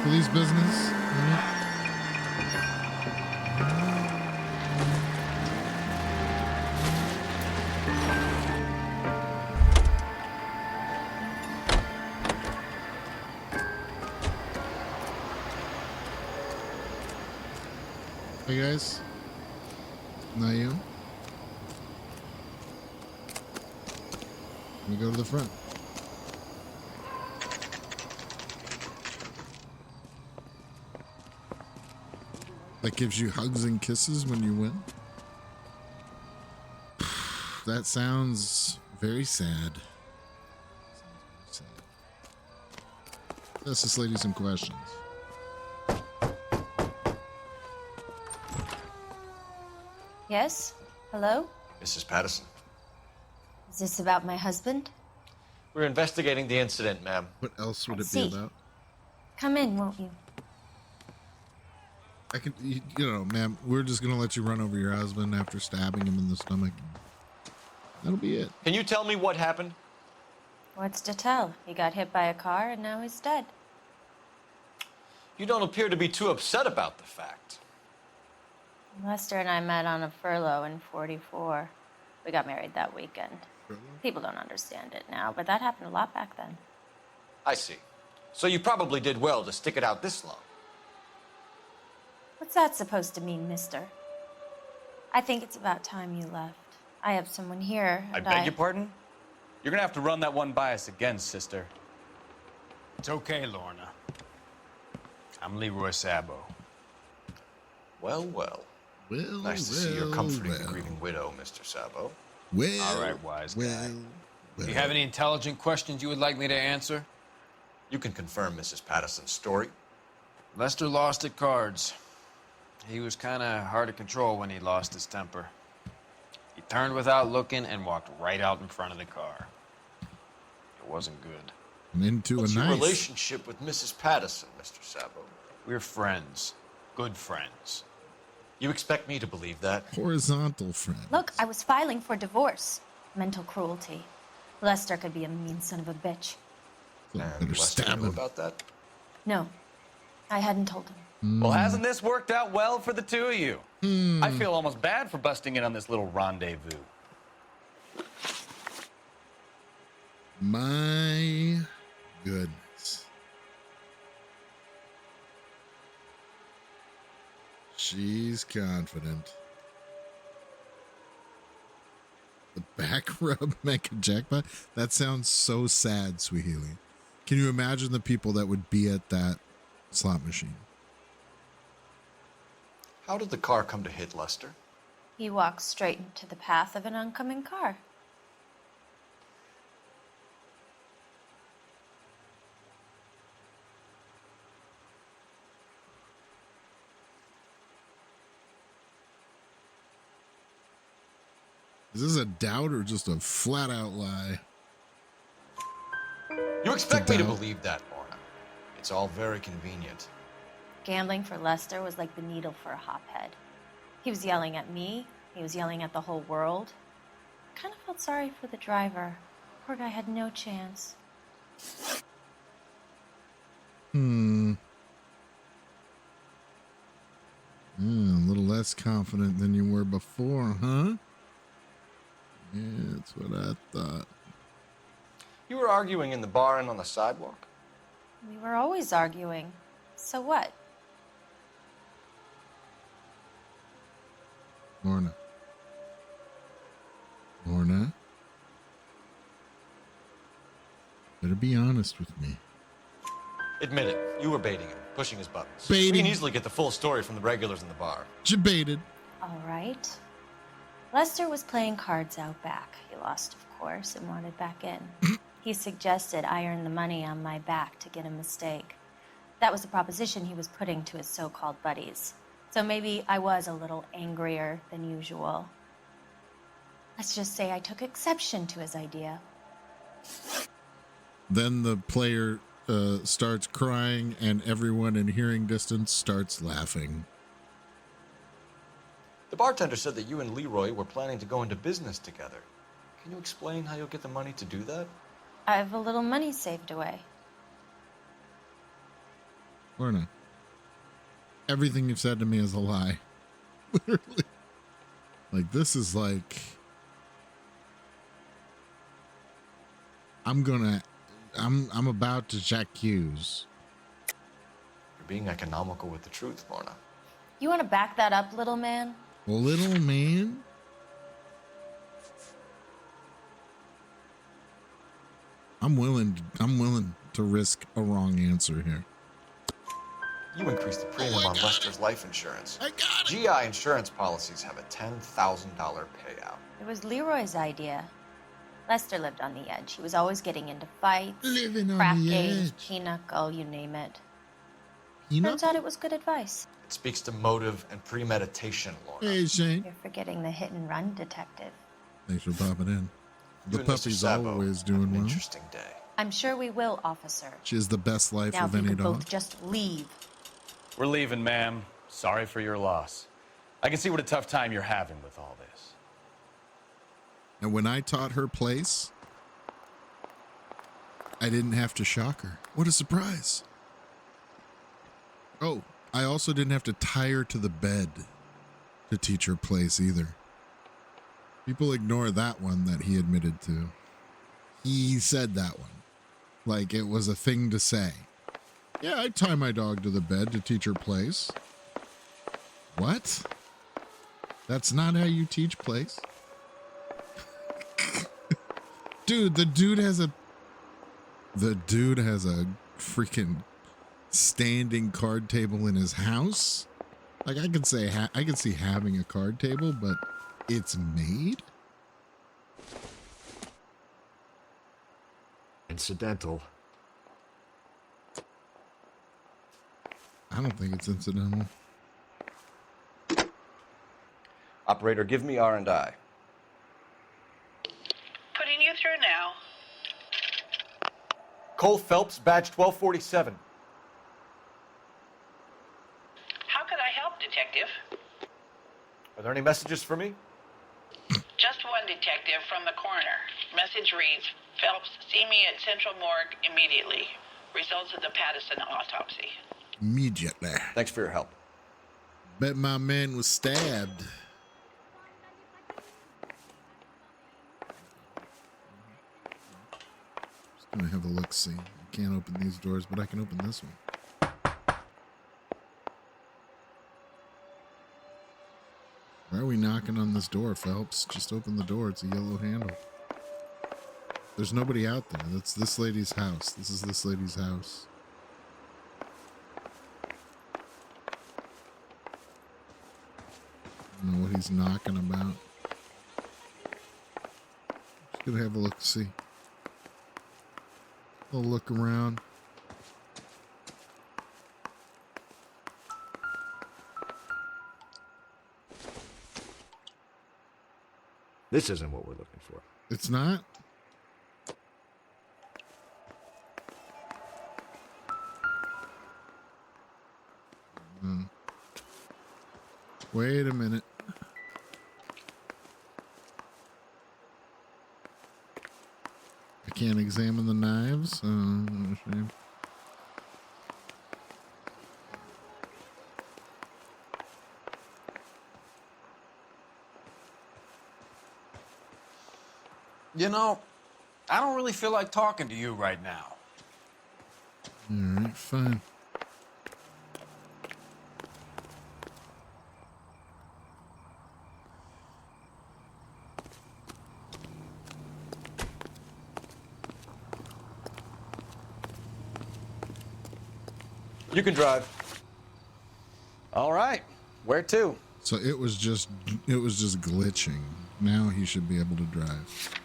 Police business. Hey guys, not you. Let me go to the front. That gives you hugs and kisses when you win. That sounds very sad. Ask this lady some questions. Yes? Hello? Mrs. Patterson. Is this about my husband? We're investigating the incident, ma'am. What else would I it be see. about? Come in, won't you? I can, you know, ma'am, we're just going to let you run over your husband after stabbing him in the stomach. That'll be it. Can you tell me what happened? What's to tell? He got hit by a car and now he's dead. You don't appear to be too upset about the fact. Lester and I met on a furlough in '44. We got married that weekend. People don't understand it now, but that happened a lot back then. I see. So you probably did well to stick it out this long. What's that supposed to mean, mister? I think it's about time you left. I have someone here, I and beg your pardon? You're gonna have to run that one by us again, sister. It's okay, Lorna. I'm Leroy Sabo. Well, well. Well, nice to see you're comforting the grieving widow, Mr. Sabo. Well, all right, wise guy. Do you have any intelligent questions you would like me to answer? You can confirm Mrs. Patterson's story. Lester lost at cards. He was kind of hard to control when he lost his temper. He turned without looking and walked right out in front of the car. It wasn't good. And into What's a your nice relationship with Mrs. Patterson, Mr. Sabo? We're friends. Good friends. You expect me to believe that? horizontal friend. Look, I was filing for divorce. Mental cruelty. Lester could be a mean son of a bitch. And Lester knew about that? No, I hadn't told him. Well, hasn't this worked out well for the two of you? I feel almost bad for busting in on this little rendezvous. My goodness. She's confident. The back rub make a jackpot? That sounds so sad, Swahili. Can you imagine the people that would be at that slot machine? How did the car come to hit Lester? He walked straight into the path of an oncoming car. Is this a doubt or just a flat out lie? You expect me to believe that, Lorna. It's all very convenient. Gambling for Lester was like the needle for a hophead. He was yelling at me. He was yelling at the whole world. I kind of felt sorry for the driver. Poor guy had no chance. A little less confident than you were before, huh? Yeah, that's what I thought. You were arguing in the bar and on the sidewalk? We were always arguing. So what? Lorna. Lorna? Better be honest with me. Admit it. You were baiting him, pushing his buttons. Baiting. We can easily get the full story from the regulars in the bar. Baited. All right. Lester was playing cards out back. He lost, of course, and wanted back in. He suggested I earn the money on my back to get a mistake. That was the proposition he was putting to his so-called buddies. So maybe I was a little angrier than usual. Let's just say I took exception to his idea. Then the player starts crying and everyone in hearing distance starts laughing. The bartender said that you and Leroy were planning to go into business together. Can you explain how you'll get the money to do that? I have a little money saved away. Lorna, everything you've said to me is a lie. Literally. Like, this is like... I'm about to check cues. You're being economical with the truth, Lorna. You want to back that up, little man? Little man? I'm willing to risk a wrong answer here. You increased the premium on Lester's life insurance. I got it. GI insurance policies have a $10,000 payout. It was Leroy's idea. Lester lived on the edge. He was always getting into fights, crap games, pinochle, you name it. Turns out it was good advice. It speaks to motive and premeditation, Lorna. Hey, Shane. You're forgetting the hit and run detective. Thanks for popping in. The You and Mr. puppy's Sabo always doing well. Interesting day. I'm sure we will, officer. She has the best life Now of if you any could dog. both just leave. We're leaving, ma'am. Sorry for your loss. I can see what a tough time you're having with all this. And when I taught her place, I didn't have to shock her. What a surprise. Oh, I also didn't have to tie her to the bed to teach her place either. People ignore that one that he admitted to. He said that one. Like it was a thing to say. Yeah, I tie my dog to the bed to teach her place. What? That's not how you teach place. Dude, the dude has a freaking standing card table in his house. Like I could say, I could see having a card table, but it's made. Incidental. I don't think it's incidental. Operator, give me R&I. Putting you through now. Cole Phelps, badge 1247. How could I help, Detective? Are there any messages for me? Just one detective from the coroner. Message reads, Phelps, see me at Central Morgue immediately. Results of the Patterson autopsy. Immediately. Thanks for your help. Bet my man was stabbed. Just gonna have a look see. I can't open these doors, but I can open this one. Why are we knocking on this door, Phelps? Just open the door. It's a yellow handle. There's nobody out there. That's this lady's house. This is this lady's house. I don't know what he's knocking about. Just gonna have a look see. A look around. This isn't what we're looking for. It's not? Wait a minute. I can't examine the knives. Shame. You know, I don't really feel like talking to you right now. All right, fine. You can drive. All right. Where to? So it was just glitching. Now he should be able to drive.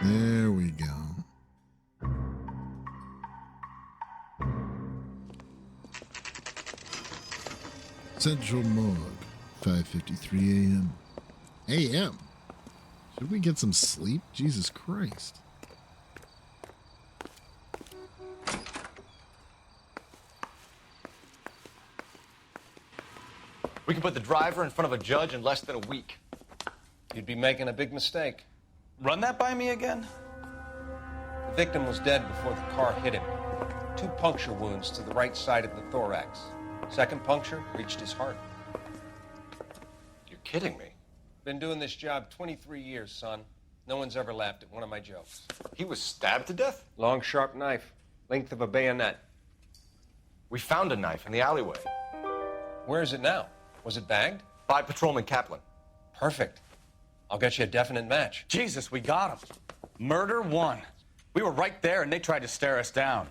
There we go. Central Morgue. 5:53 a.m. a.m. Should we get some sleep? Jesus Christ. We can put the driver in front of a judge in less than a week. You'd be making a big mistake. Run that by me again? The victim was dead before the car hit him. 2 puncture wounds to the right side of the thorax. Second puncture reached his heart. You're kidding me. Been doing this job 23 years, son. No one's ever laughed at one of my jokes. He was stabbed to death? Long, sharp knife. Length of a bayonet. We found a knife in the alleyway. Where is it now? Was it bagged? By Patrolman Kaplan. Perfect. I'll get you a definite match. Jesus, we got him. Murder 1. We were right there and they tried to stare us down.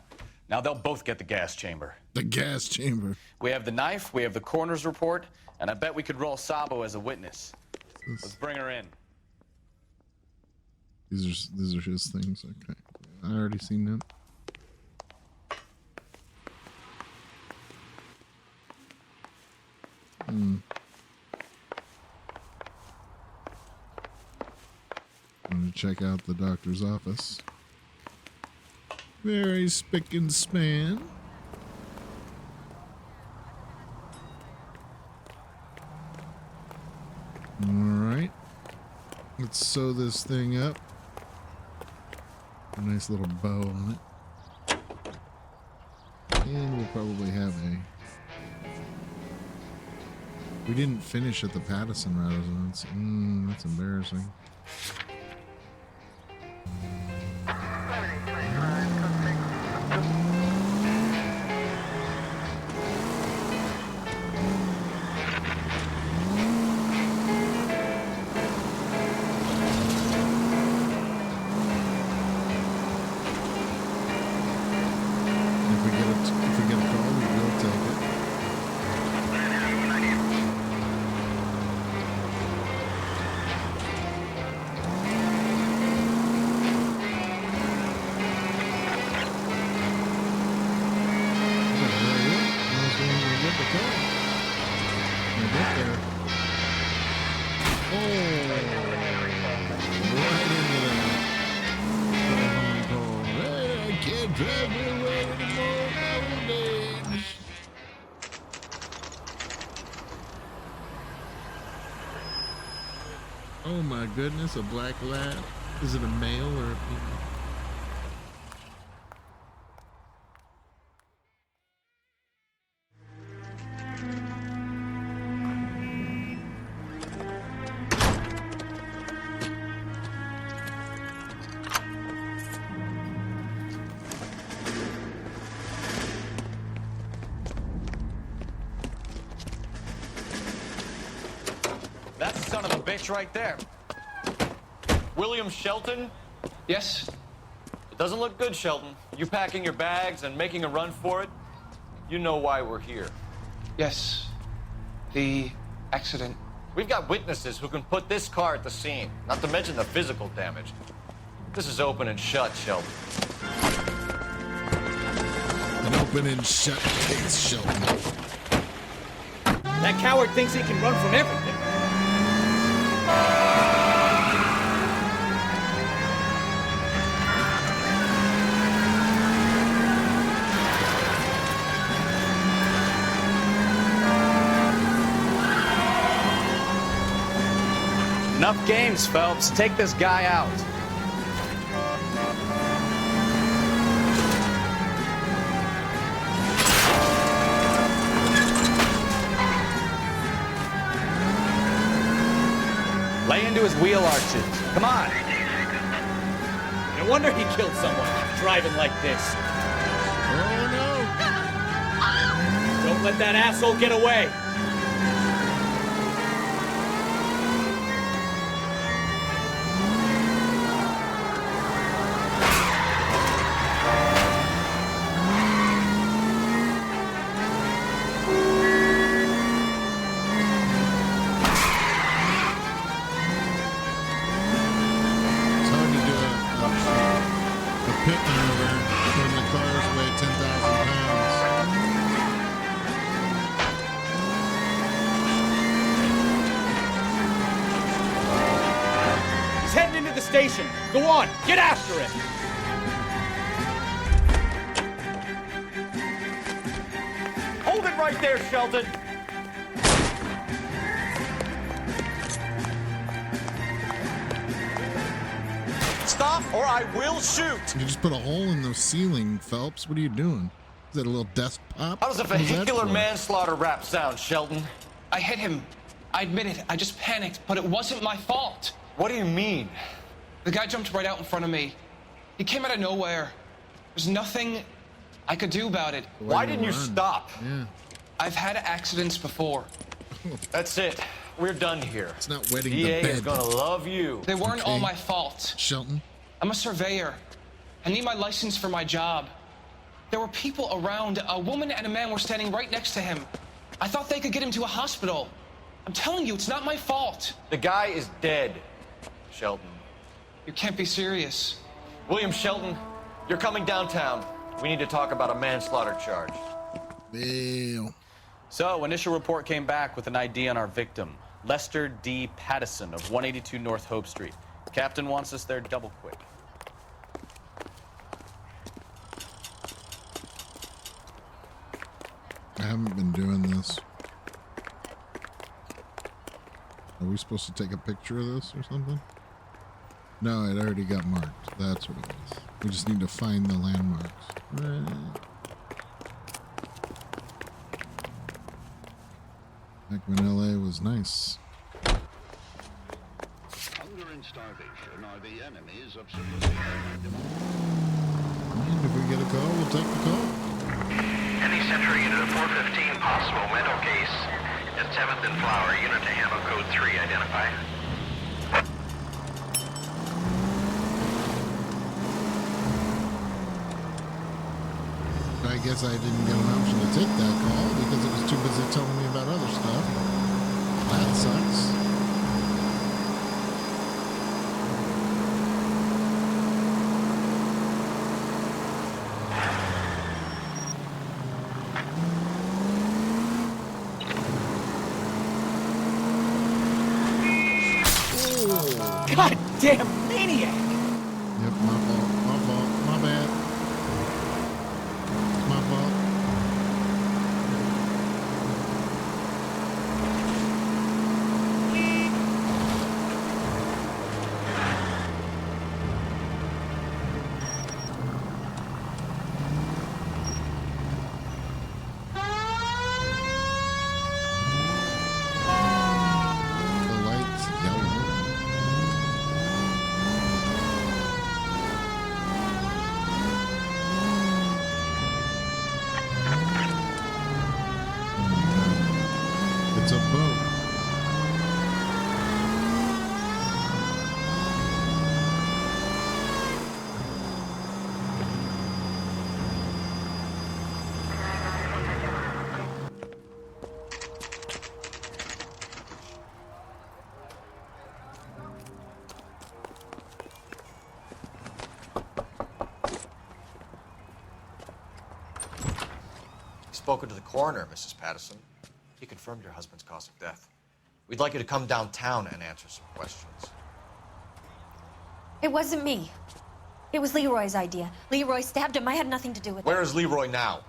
Now they'll both get the gas chamber. The gas chamber. We have the knife, we have the coroner's report, and I bet we could roll Sabo as a witness. Let's bring her in. These are his things. Okay. I already seen them. I'm gonna check out the doctor's office. Very spick and span. All right. Let's sew this thing up. A nice little bow on it. And we'll probably have a... We didn't finish at the Patterson residence. That's embarrassing. Oh my goodness, a black lab. Is it a male or a female? That's the son of a bitch right there. William Shelton? Yes? It doesn't look good, Shelton. You packing your bags and making a run for it? You know why we're here. Yes. The accident. We've got witnesses who can put this car at the scene, not to mention the physical damage. This is open and shut, Shelton. An open and shut case, Shelton. That coward thinks he can run from everything. Enough games, Phelps. Take this guy out. Lay into his wheel arches. Come on. No wonder he killed someone driving like this. Oh no! Don't let that asshole get away. station. Go on, get after it. Hold it right there, Sheldon. Stop or I will shoot. You just put a hole in the ceiling, Phelps. What are you doing? Is that a little desk pop? How does a vehicular manslaughter rap sound, Sheldon? I hit him. I admit it. I just panicked, but it wasn't my fault. What do you mean? The guy jumped right out in front of me. He came out of nowhere. There's nothing I could do about it. Why didn't you stop? Yeah. I've had accidents before. That's it. We're done here. It's not wetting DA the bed. is gonna love you. They weren't all my fault. Shelton. I'm a surveyor. I need my license for my job. There were people around. A woman and a man were standing right next to him. I thought they could get him to a hospital. I'm telling you, it's not my fault. The guy is dead, Shelton. You can't be serious. William Shelton, you're coming downtown. We need to talk about a manslaughter charge. Damn. So, initial report came back with an ID on our victim, Lester D. Pattison of 182 North Hope Street. Captain wants us there double quick. I haven't been doing this. Are we supposed to take a picture of this or something? No, it already got marked. That's what it was. We just need to find the landmarks. Back when LA was nice. Hunger and starvation are the enemies of civilization. And if we get a call, we'll take the call. Any Central unit of 415 possible mental case at 7th and Flower, unit to handle code 3 identified. I guess I didn't get an option to take that call because it was too busy telling me about other stuff. That sucks. Goddamn maniac! Yep, my fault. My fault. My bad. It's my fault. The light's yellow. It's a boat. Spoken to the coroner, Mrs. Pattison. He confirmed your husband's cause of death. We'd like you to come downtown and answer some questions. It wasn't me. It was Leroy's idea. Leroy stabbed him. I had nothing to do with it. Where is Leroy now?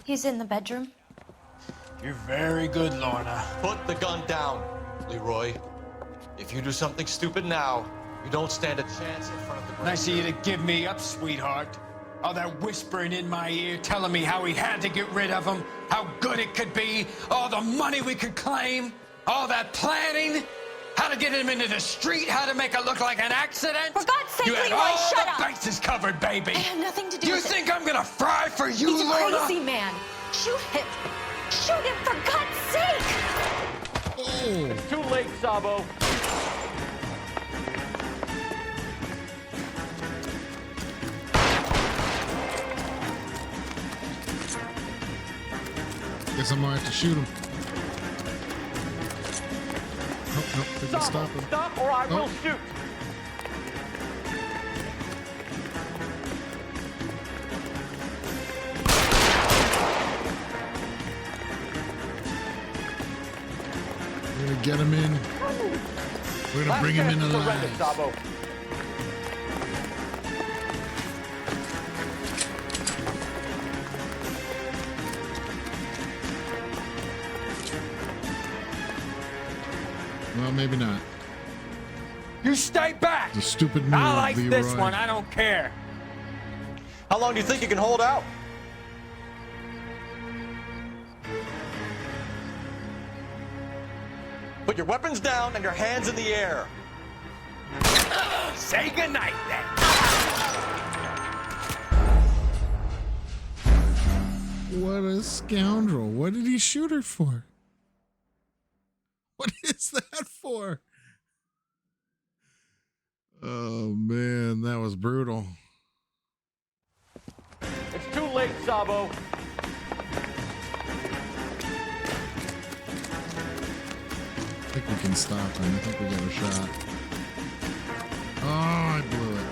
He's in the bedroom. You're very good, Lorna. Put the gun down, Leroy. If you do something stupid now, you don't stand a chance in front of the grand Nice of you to give me up, sweetheart. All that whispering in my ear, telling me how we had to get rid of him, how good it could be, all the money we could claim, all that planning, how to get him into the street, how to make it look like an accident. For God's sake, you had Leroy, all shut the up. bases covered, baby. I had nothing to do You with it. think I'm gonna fry for you, He's a Lorna? crazy man. Shoot him. Shoot him, for God's sake. It's too late, Sabo. Guess I'm gonna have to shoot him. Oh, no, they can stop him. Stop or I will shoot. We're gonna get him in. We're gonna bring him in alive. Sabo. maybe not. You stay back. The stupid move, I like Leroy. this one. I don't care. How long do you think you can hold out? Put your weapons down and your hands in the air. Say goodnight then. What a scoundrel. What did he shoot her for? What is that for? Oh, man, that was brutal. It's too late, Sabo. I think we can stop him. I think we got a shot. Oh, I blew it.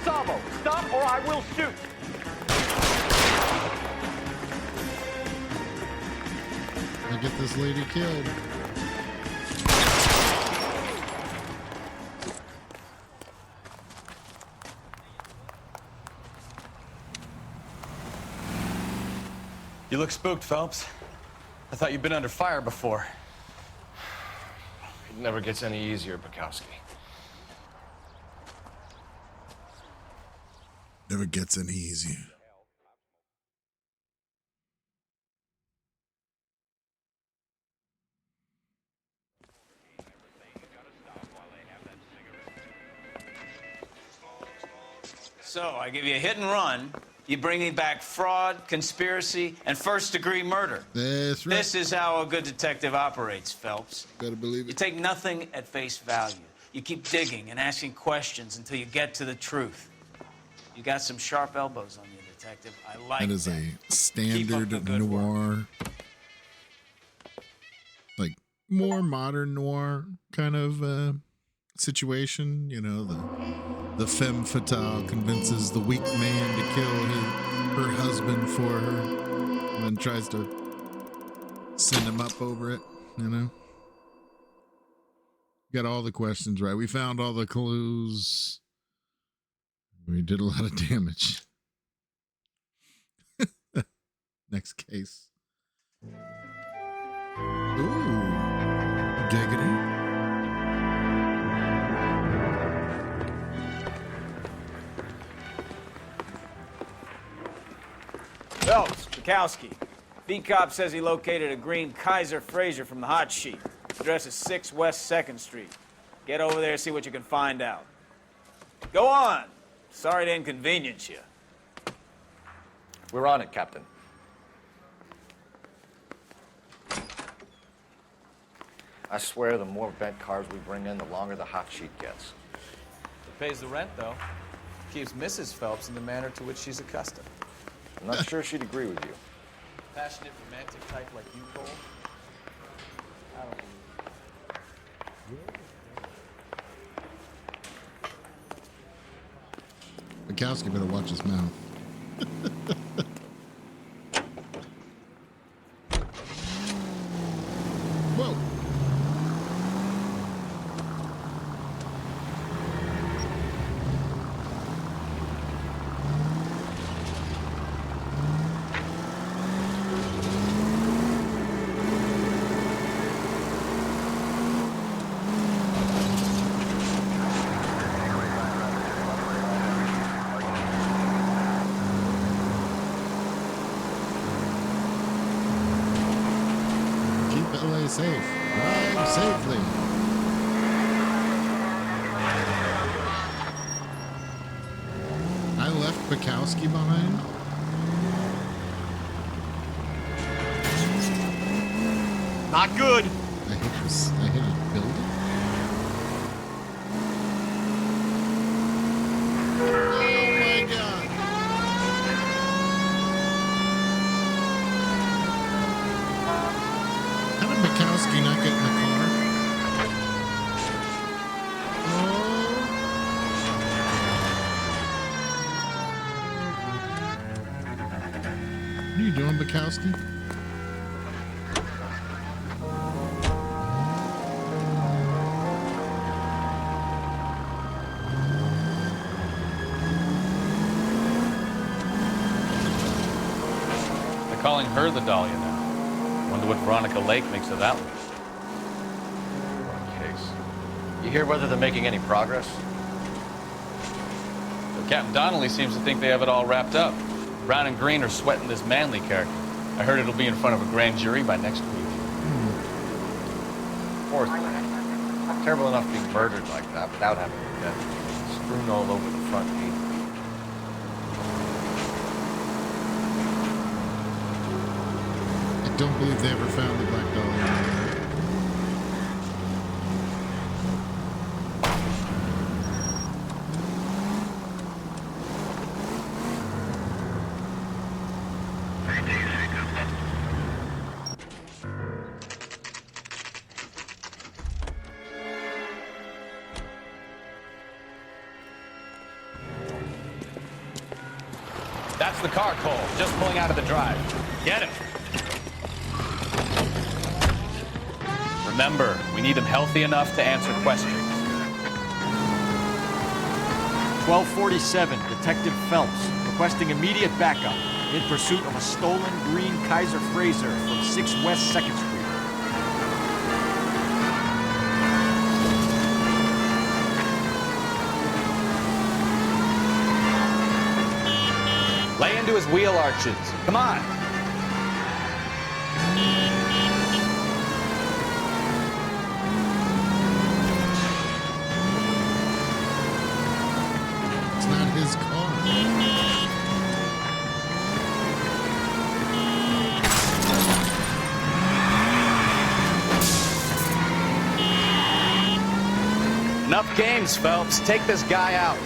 Sabo, stop or I will shoot. I get this lady killed. You look spooked, Phelps. I thought you'd been under fire before. It never gets any easier, Bukowski. Never gets any easier. So I give you a hit and run. You bring me back fraud, conspiracy, and first-degree murder. That's right. This is how a good detective operates, Phelps. Better believe it. You take nothing at face value. You keep digging and asking questions until you get to the truth. You got some sharp elbows on you, detective. I like that. That is a standard noir, like more modern noir kind of situation. You know, the femme fatale convinces the weak man to kill her husband for her, and then tries to send him up over it. You know, got all the questions right. We found all the clues. We did a lot of damage. Next case. Ooh, diggity. Phelps, Bukowski. V-Cop says he located a green Kaiser Fraser from the hot sheet. Address is 6 West 2nd Street. Get over there, see what you can find out. Go on. Sorry to inconvenience you. We're on it, Captain. I swear the more bent cars we bring in, the longer the hot sheet gets. It pays the rent, though. Keeps Mrs. Phelps in the manner to which she's accustomed. I'm not sure she'd agree with you. Passionate, romantic type like you, Cole? I don't believe it. Bukowski better watch his mouth. Whoa. Safe. Drive safely. I left Bukowski behind. Not good. I hit a building. Oh my God. How did Bukowski not get in the car? What are you doing, Bukowski? calling her the Dahlia now. Wonder what Veronica Lake makes of that one. What a case. You hear whether they're making any progress? Well, Captain Donnelly seems to think they have it all wrapped up. Brown and Green are sweating this Manley character. I heard it'll be in front of a grand jury by next week. Poor thing. Terrible enough being murdered like that without having a death. Strewn all over the front seat. I don't believe they ever found the Black Dahlia. That's the car, Cole. Just pulling out of the drive. Get him. Remember, we need him healthy enough to answer questions. 1247, Detective Phelps, requesting immediate backup in pursuit of a stolen green Kaiser Frazer from 6 West 2nd Street. Lay into his wheel arches. Come on. It's not his car. Enough games, Phelps. Take this guy out.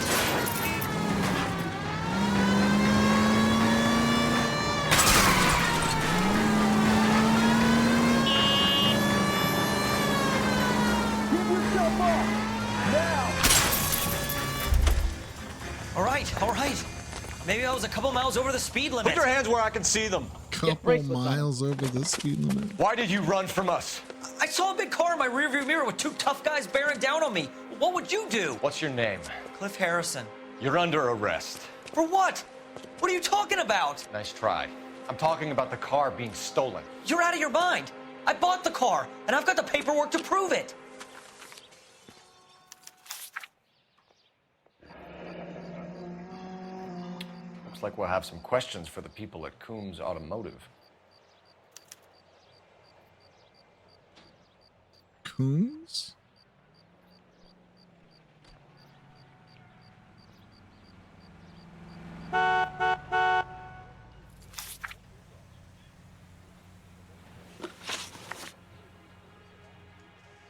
All right. Maybe I was a couple miles over the speed limit. Put your hands where I can see them. Couple miles over the speed limit. Why did you run from us? I saw a big car in my rearview mirror with 2 tough guys bearing down on me. What would you do? What's your name? Cliff Harrison. You're under arrest. For what? What are you talking about? Nice try. I'm talking about the car being stolen. You're out of your mind. I bought the car, and I've got the paperwork to prove it. Looks like we'll have some questions for the people at Coombs Automotive. Coombs?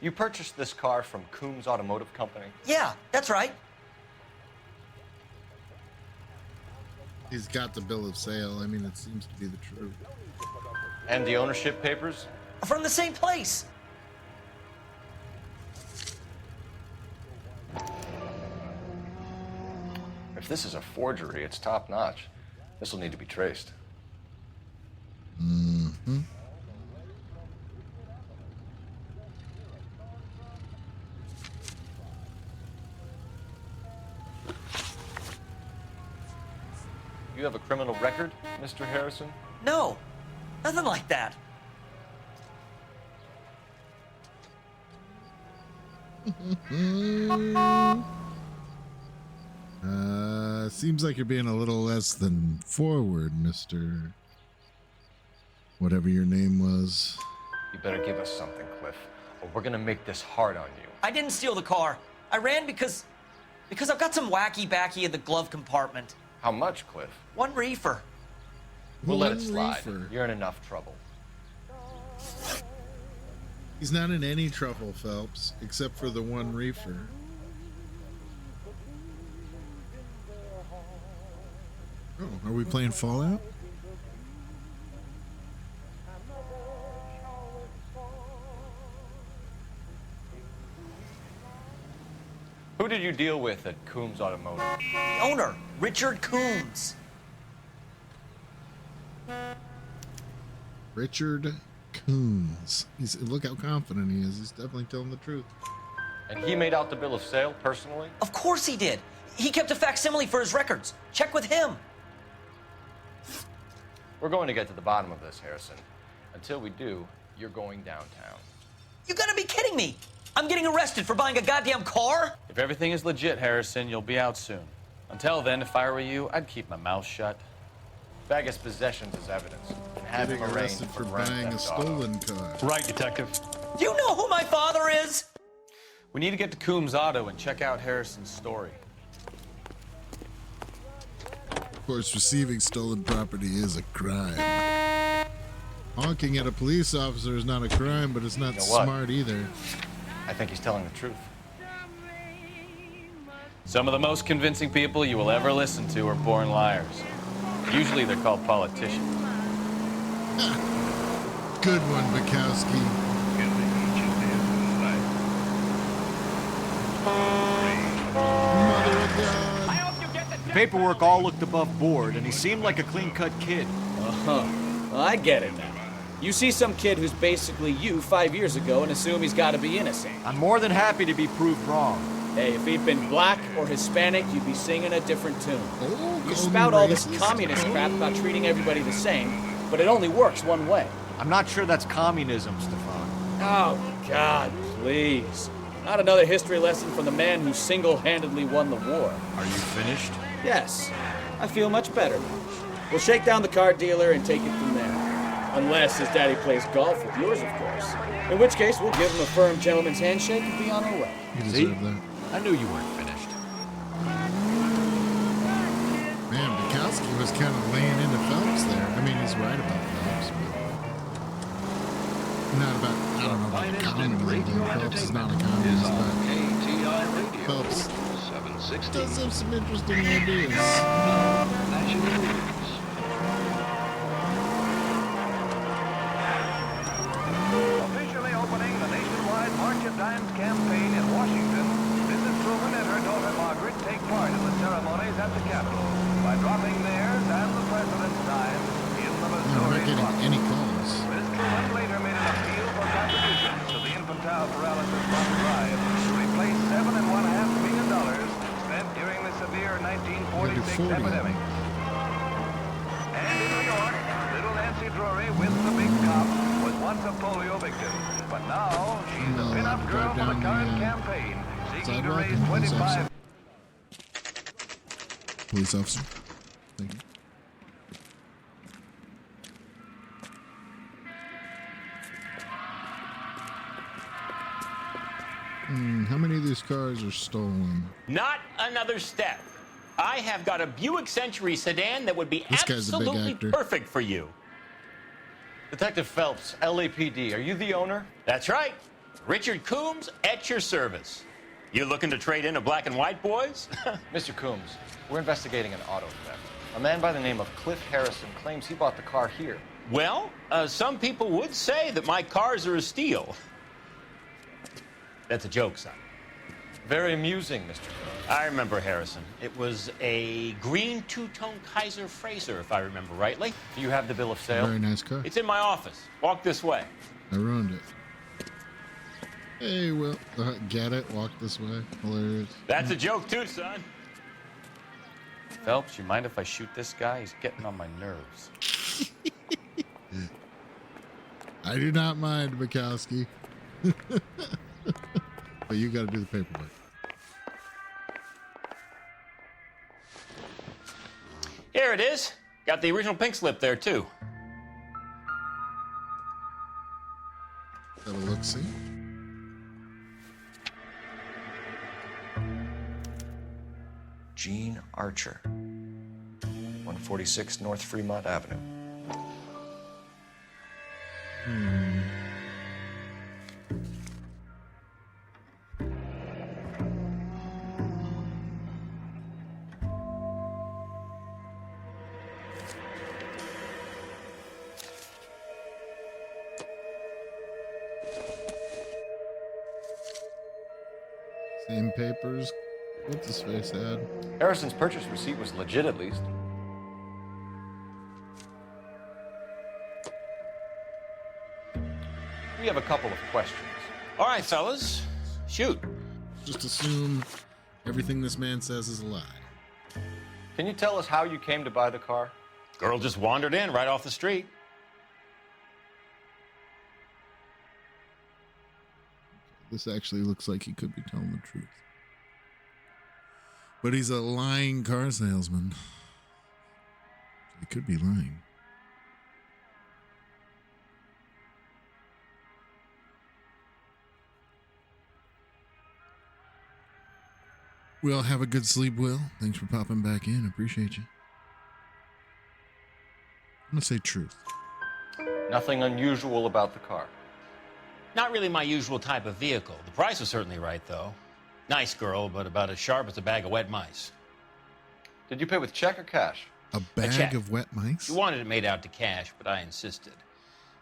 You purchased this car from Coombs Automotive Company? Yeah, that's right. He's got the bill of sale. I mean, it seems to be the truth. And the ownership papers? From the same place. If this is a forgery, it's top-notch. This will need to be traced. Mm-hmm. You have a criminal record, Mr. Harrison? No, nothing like that. Seems like you're being a little less than forward, Mr. Whatever your name was. You better give us something, Cliff, or we're gonna make this hard on you. I didn't steal the car. I ran because I've got some wacky-backy in the glove compartment. How much, Cliff? 1 reefer. We'll let it slide. You're in enough trouble. He's not in any trouble, Phelps, except for the 1 reefer. Oh, are we playing Fallout? Who did you deal with at Coombs Automotive? The owner, Richard Coombs. Richard Coombs. Look how confident he is. He's definitely telling the truth. And he made out the bill of sale personally? Of course he did. He kept a facsimile for his records. Check with him. We're going to get to the bottom of this, Harrison. Until we do, you're going downtown. You gotta be kidding me! I'm getting arrested for buying a goddamn car? If everything is legit, Harrison, you'll be out soon. Until then, if I were you, I'd keep my mouth shut. Vegas possessions is evidence. And have him Getting arraigned arrested for grand buying a theft auto. stolen car. Right, Detective. Do you know who my father is? We need to get to Coombs Auto and check out Harrison's story. Of course, receiving stolen property is a crime. Honking at a police officer is not a crime, but it's not You know what? smart either. I think he's telling the truth. Some of the most convincing people you will ever listen to are born liars. Usually they're called politicians. Good one, Bukowski. Mother of God. The paperwork all looked above board, and he seemed like a clean-cut kid. Uh-huh. Well, I get it now. You see some kid who's basically you 5 years ago and assume he's got to be innocent. I'm more than happy to be proved wrong. Hey, if he'd been black or Hispanic, you'd be singing a different tune. Oh, You spout all this communist crap about treating everybody the same, but it only works one way. I'm not sure that's communism, Stefan. Oh, God, please. Not another history lesson from the man who single-handedly won the war. Are you finished? Yes. I feel much better now. We'll shake down the car dealer and take it from there. Unless his daddy plays golf with yours, of course. In which case, we'll give him a firm gentleman's handshake and be on our way. You deserve that. I knew you weren't finished. Man, Bukowski was kind of laying into Phelps there. I mean, he's right about Phelps, but not about, I don't know about communism. Phelps is not a communist, but Phelps does have some interesting ideas. Officially opening the nationwide March of Dimes campaign in Washington, Mrs. Truman and her daughter Margaret take part in the ceremonies at the Capitol by dropping theirs and the president's sign in the I'm Missouri not getting box. any calls. Ms. Truman later made an appeal for contributions to the infantile paralysis fund drive to replace $7.5 million spent during the severe 1946 epidemic. And in New York, little Nancy Drury with the big cop was once a polio victim, but now she's a pin-up girl for the current campaign, seeking to raise 25. Police officer. Thank you. How many of these cars are stolen? Not another step. I have got a Buick Century sedan that would be This guy's a big absolutely actor. perfect for you. Detective Phelps, LAPD, are you the owner? That's right. Richard Coombs at your service. You looking to trade in a black and white, boys? Mr. Coombs, we're investigating an auto theft. A man by the name of Cliff Harrison claims he bought the car here. Well, some people would say that my cars are a steal. That's a joke, son. Very amusing, Mr. Coombs. I remember Harrison. It was a green two-tone Kaiser Frazer, if I remember rightly. Do you have the bill of sale? Very nice car. It's in my office. Walk this way. I ruined it. Hey, Will. Get it? Walk this way. Hilarious. That's a joke, too, son. Phelps, you mind if I shoot this guy? He's getting on my nerves. I do not mind, Bukowski. But you got to do the paperwork. Here it is. Got the original pink slip there, too. Got a look-see. Gene Archer, 146 North Fremont Avenue. Same papers. What's his face had? Harrison's purchase receipt was legit, at least. We have a couple of questions. All right, fellas. Shoot. Just assume everything this man says is a lie. Can you tell us how you came to buy the car? Girl just wandered in right off the street. This actually looks like he could be telling the truth. But he's a lying car salesman. He could be lying. Well, have a good sleep, Will. Thanks for popping back in. Appreciate you. I'm going to say truth. Nothing unusual about the car. Not really my usual type of vehicle. The price was certainly right, though. Nice girl, but about as sharp as a bag of wet mice. Did you pay with check or cash? A bag of wet mice? You wanted it made out to cash, but I insisted.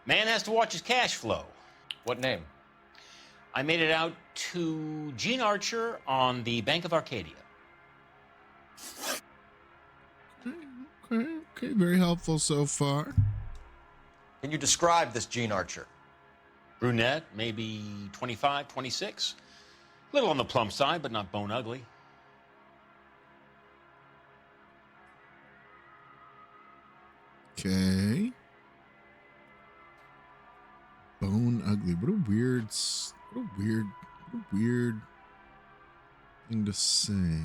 Man has to watch his cash flow. What name? I made it out to Gene Archer on the Bank of Arcadia. Okay, very helpful so far. Can you describe this Gene Archer? Brunette, maybe 25, 26. Little on the plump side, but not bone ugly. Okay. Bone ugly. What a weird thing to say.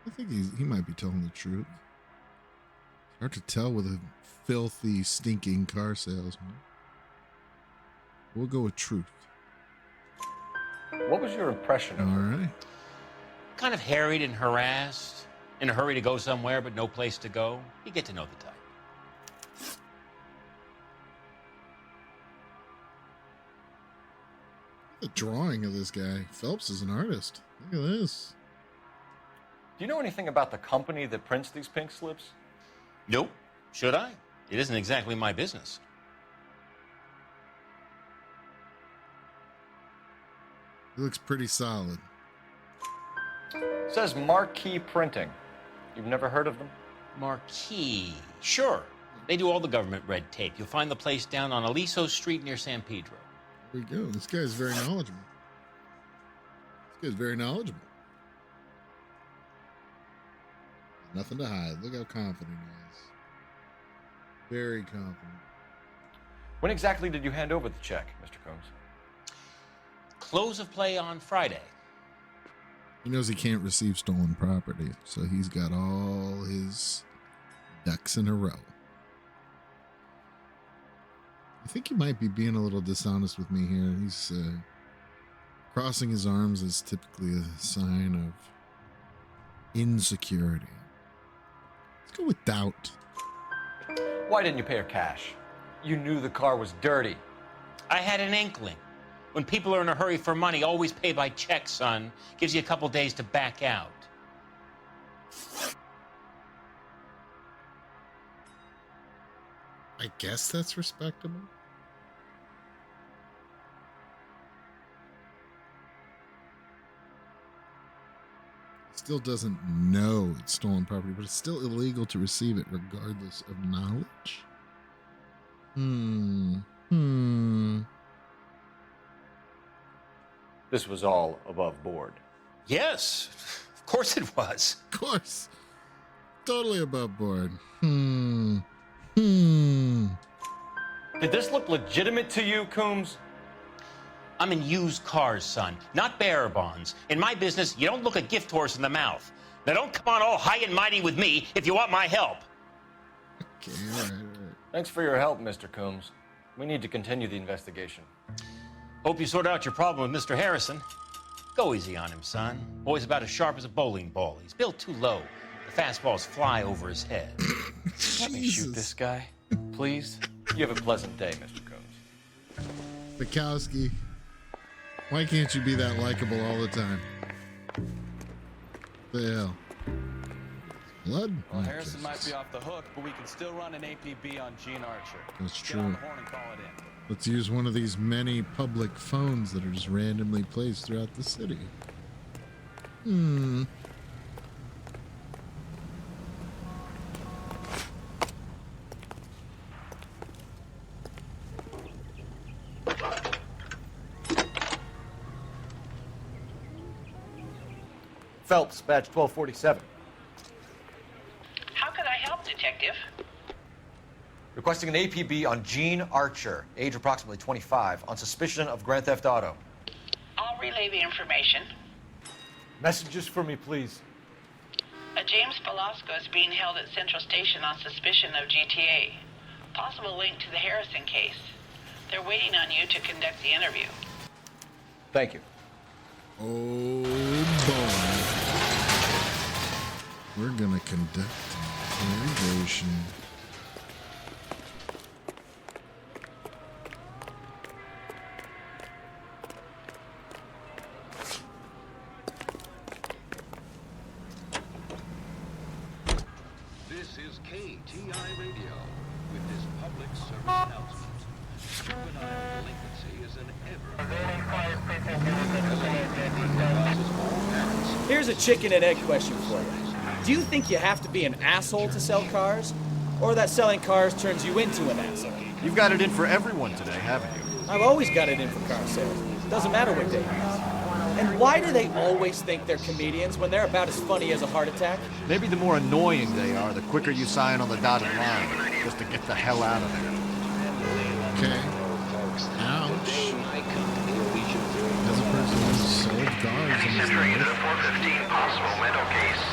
I think he might be telling the truth. It's hard to tell with a filthy, stinking car salesman. We'll go with truth. What was your impression of her? All right. Kind of harried and harassed. In a hurry to go somewhere, but no place to go. You get to know the type. The drawing of this guy. Phelps is an artist. Look at this. Do you know anything about the company that prints these pink slips? Nope. Should I? It isn't exactly my business. He looks pretty solid. It says Marquee Printing. You've never heard of them? Marquee. Sure. They do all the government red tape. You'll find the place down on Aliso Street near San Pedro. There we go. This guy's very knowledgeable. Nothing to hide. Look how confident he is. Very confident. When exactly did you hand over the check, Mr. Combs? Close of play on Friday. He knows he can't receive stolen property, so he's got all his ducks in a row. I think he might be being a little dishonest with me here. He's crossing his arms is typically a sign of insecurity. Let's go with doubt. Why didn't you pay her cash? You knew the car was dirty. I had an inkling. When people are in a hurry for money, always pay by check, son. Gives you a couple days to back out. I guess that's respectable. Still doesn't know it's stolen property, but it's still illegal to receive it regardless of knowledge. This was all above board. Yes, of course it was. Of course. Totally above board. Did this look legitimate to you, Coombs? I'm in used cars, son, not bearer bonds. In my business, you don't look a gift horse in the mouth. Now don't come on all high and mighty with me if you want my help. Okay, all right. Thanks for your help, Mr. Coombs. We need to continue the investigation. Hope you sort out your problem with Mr. Harrison. Go easy on him, son. Boy's about as sharp as a bowling ball. He's built too low. The fastballs fly over his head. Let me shoot this guy, please. You have a pleasant day, Mr. Coombs. Bukowski. Why can't you be that likable all the time? The hell? Blood? Well, Harrison might be off the hook, but we can still run an APB on Gene Archer. That's Get on true. the horn and call it in. Let's use one of these many public phones that are just randomly placed throughout the city. Phelps, badge 1247. Requesting an APB on Gene Archer, age approximately 25, on suspicion of Grand Theft Auto. I'll relay the information. Messages for me, please. A James Velasco is being held at Central Station on suspicion of GTA. Possible link to the Harrison case. They're waiting on you to conduct the interview. Thank you. Oh boy. We're gonna conduct an interrogation. This is KTI Radio with this public service announcement. Juvenile delinquency is an ever. Here's a chicken and egg question for you. Do you think you have to be an asshole to sell cars? Or that selling cars turns you into an asshole? You've got it in for everyone today, haven't you? I've always got it in for car sales. Doesn't matter what day it is. And why do they always think they're comedians when they're about as funny as a heart attack? Maybe the more annoying they are, the quicker you sign on the dotted line, just to get the hell out of there. Okay. Ouch. As a person who's sold cars in his Entering into the life. 415 possible mental case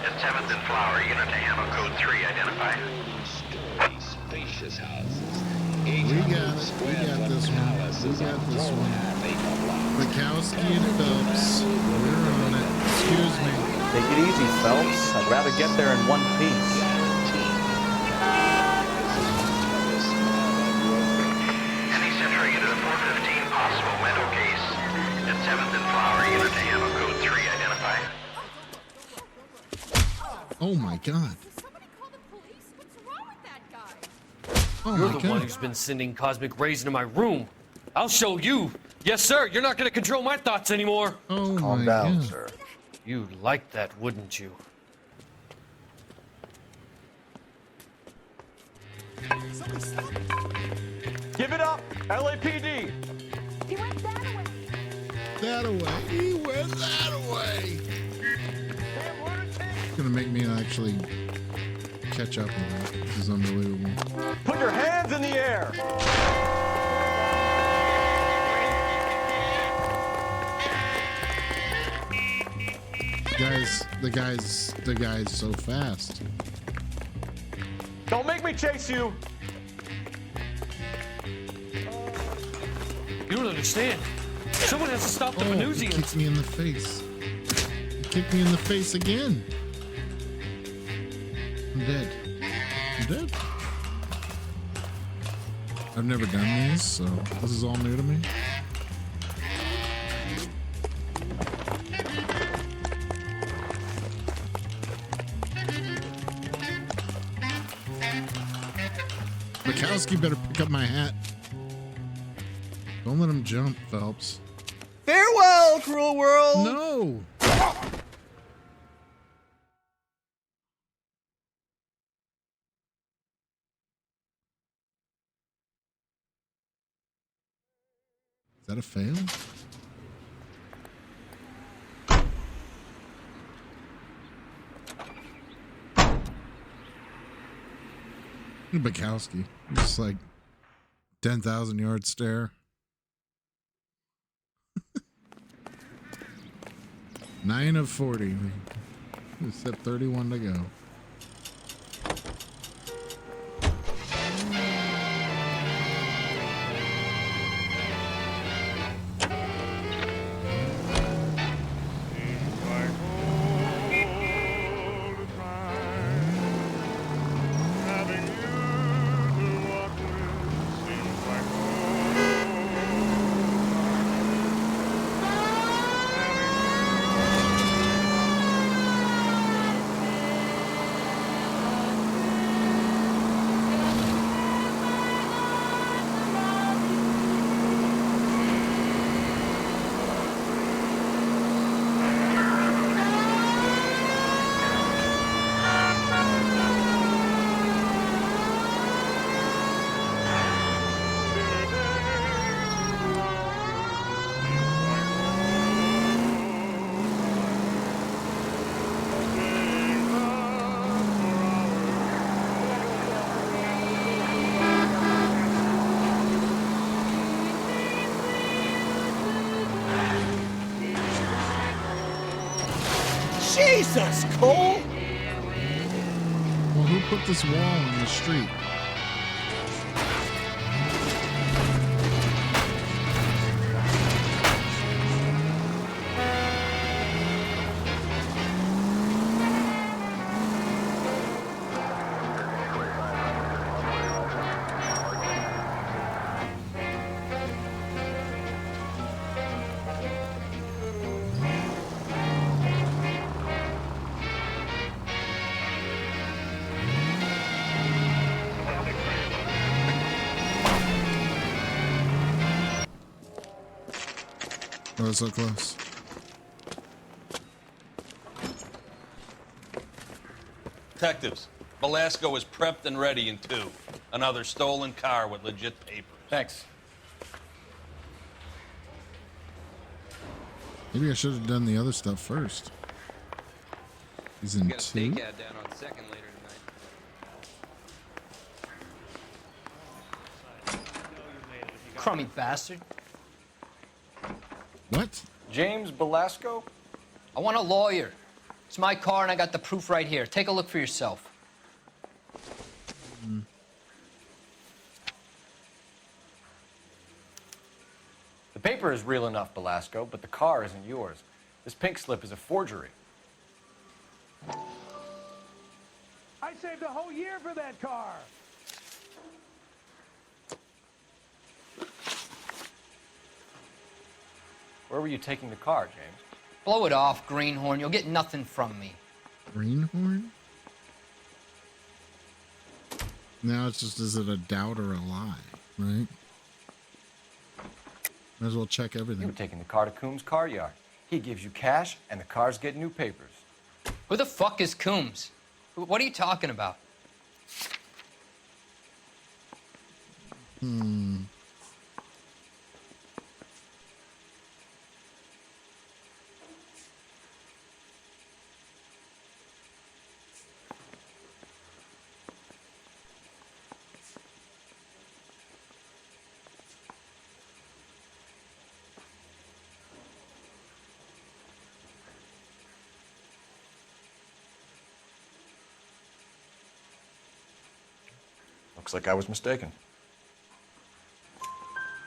at 7th and Flower, unit to handle code 3, identify. Spacious houses. We got it. We got this one. We got this one. Bukowski and Phelps. We're on it. Excuse me. Take it easy, Phelps. I'd rather get there in one piece. And he's entering into the 415 possible mental case at 7th and Flower, unit to handle code 3, identify. Oh my god. Oh You're my the god. one who's been sending cosmic rays into my room. I'll show you. Yes, sir. You're not going to control my thoughts anymore. Oh Calm my down, god. sir. You'd like that, wouldn't you? Give it up, LAPD! He went that way. That away. He went that away. It's gonna make me actually catch up on that. This is unbelievable. Put your hands in the air! The guy's so fast. Don't make me chase you! You don't understand. Someone has to stop the He Venusians. kicked me in the face. He kicked me in the face again. I'm dead. I'm dead. I've never done these, so this is all new to me. Bukowski better pick up my hat. Don't let him jump, Phelps. Farewell, cruel world! No! Is that a fail? Bukowski. Just like 10,000 yard stare. 9 of 40. We set 31 to go. Jesus, Cole! Well, who put this wall in the street? Oh, so close. Detectives, Velasco is prepped and ready in 2. Another stolen car with legit papers. Thanks. Maybe I should have done the other stuff first. He's in 2. Got a stakeout down on 2nd later tonight. Crummy bastard. What? James Velasco? I want a lawyer. It's my car and I got the proof right here. Take a look for yourself. The paper is real enough, Velasco, but the car isn't yours. This pink slip is a forgery. I saved a whole year for that car. Where were you taking the car, James? Blow it off, greenhorn. You'll get nothing from me. Greenhorn? Now it's just, is it a doubt or a lie, right? Might as well check everything. You were taking the car to Coombs' car yard. He gives you cash, and the cars get new papers. Who the fuck is Coombs? What are you talking about? Looks like I was mistaken.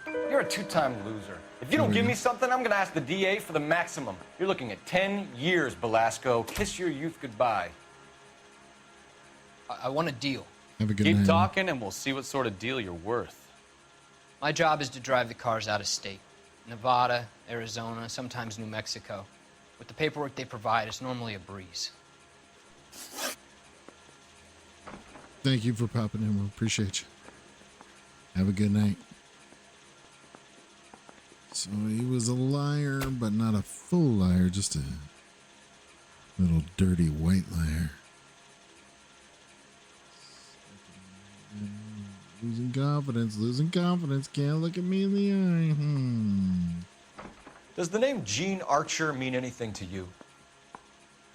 You're a 2-time loser. If you don't give me something, I'm gonna ask the DA for the maximum. You're looking at 10 years, Velasco. Kiss your youth goodbye. I want a deal. Have a good Keep night. talking and we'll see what sort of deal you're worth. My job is to drive the cars out of state. Nevada, Arizona, sometimes New Mexico. With the paperwork they provide, it's normally a breeze. Thank you for popping in. We appreciate you. Have a good night. So he was a liar, but not a full liar, just a little dirty white liar. Losing confidence, can't look at me in the eye. Does the name Gene Archer mean anything to you?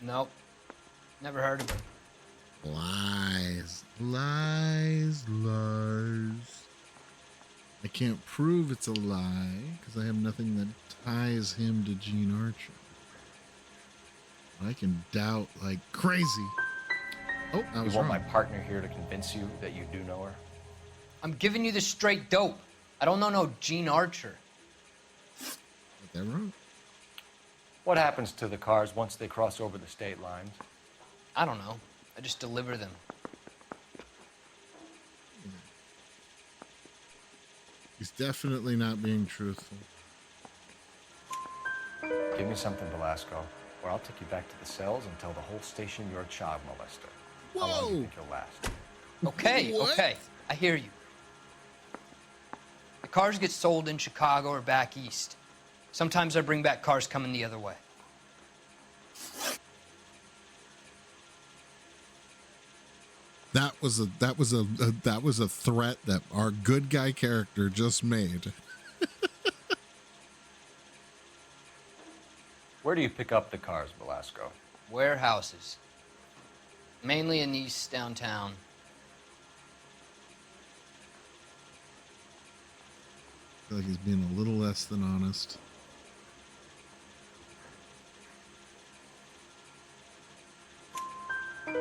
Nope. Never heard of him. Lies. I can't prove it's a lie because I have nothing that ties him to Gene Archer. I can doubt like crazy. Oh, I was You want wrong. my partner here to convince you that you do know her? I'm giving you the straight dope. I don't know no Gene Archer. Got that wrong. What happens to the cars once they cross over the state lines? I don't know. I just deliver them. He's definitely not being truthful. Give me something, Velasco, or I'll take you back to the cells and tell the whole station you're a child molester. How long do you think you'll last? Okay, okay. I hear you. The cars get sold in Chicago or back east. Sometimes I bring back cars coming the other way. That was a threat that our good guy character just made. Where do you pick up the cars, Velasco? Warehouses. Mainly in East downtown. I feel like he's being a little less than honest.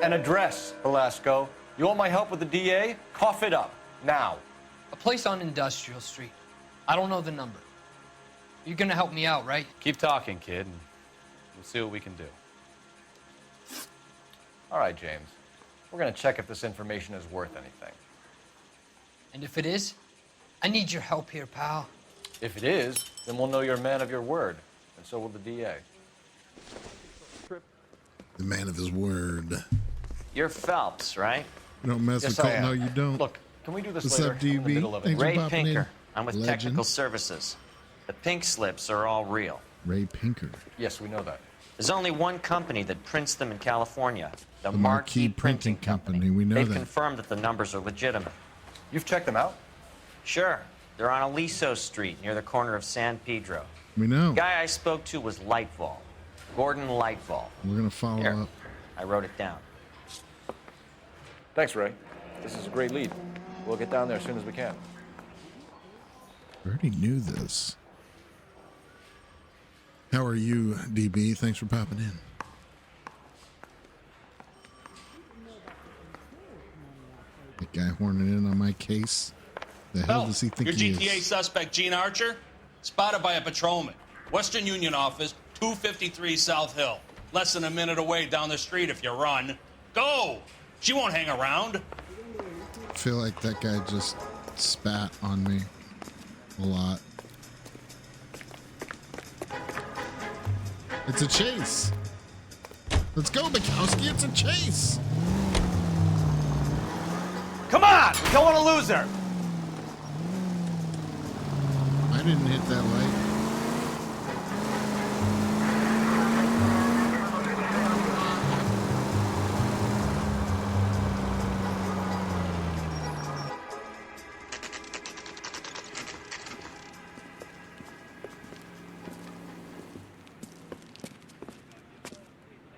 An address, Velasco. You want my help with the DA? Cough it up, now. A place on Industrial Street. I don't know the number. You're gonna help me out, right? Keep talking, kid, and we'll see what we can do. All right, James. We're gonna check if this information is worth anything. And if it is, I need your help here, pal. If it is, then we'll know you're a man of your word, and so will the DA. The man of his word. You're Phelps, right? You don't mess with Colt. No, you don't. Look, can we do this What's later? up, I'm in the DB? middle of it. Thanks for Ray popping in. Pinker. I'm with Legend. Technical Services. The pink slips are all real. Ray Pinker. Yes, we know that. There's only one company that prints them in California. The Marquee Printing Company. We know They've that. confirmed that the numbers are legitimate. You've checked them out? Sure. They're on Aliso Street, near the corner of San Pedro. We know. The guy I spoke to was Lightfall. Gordon Lightfall. We're going to follow Here, up. I wrote it down. Thanks, Ray. This is a great lead. We'll get down there as soon as we can. I already knew this. How are you, DB? Thanks for popping in. That guy horning in on my case. The hell does he think your he GTA is? suspect, Gene Archer, spotted by a patrolman. Western Union office, 253 South Hill. Less than a minute away down the street if you run. Go! She won't hang around. I feel like that guy just spat on me a lot. It's a chase. Let's go, Mikowski. It's a chase. Come on! We don't want to lose her! I didn't hit that light.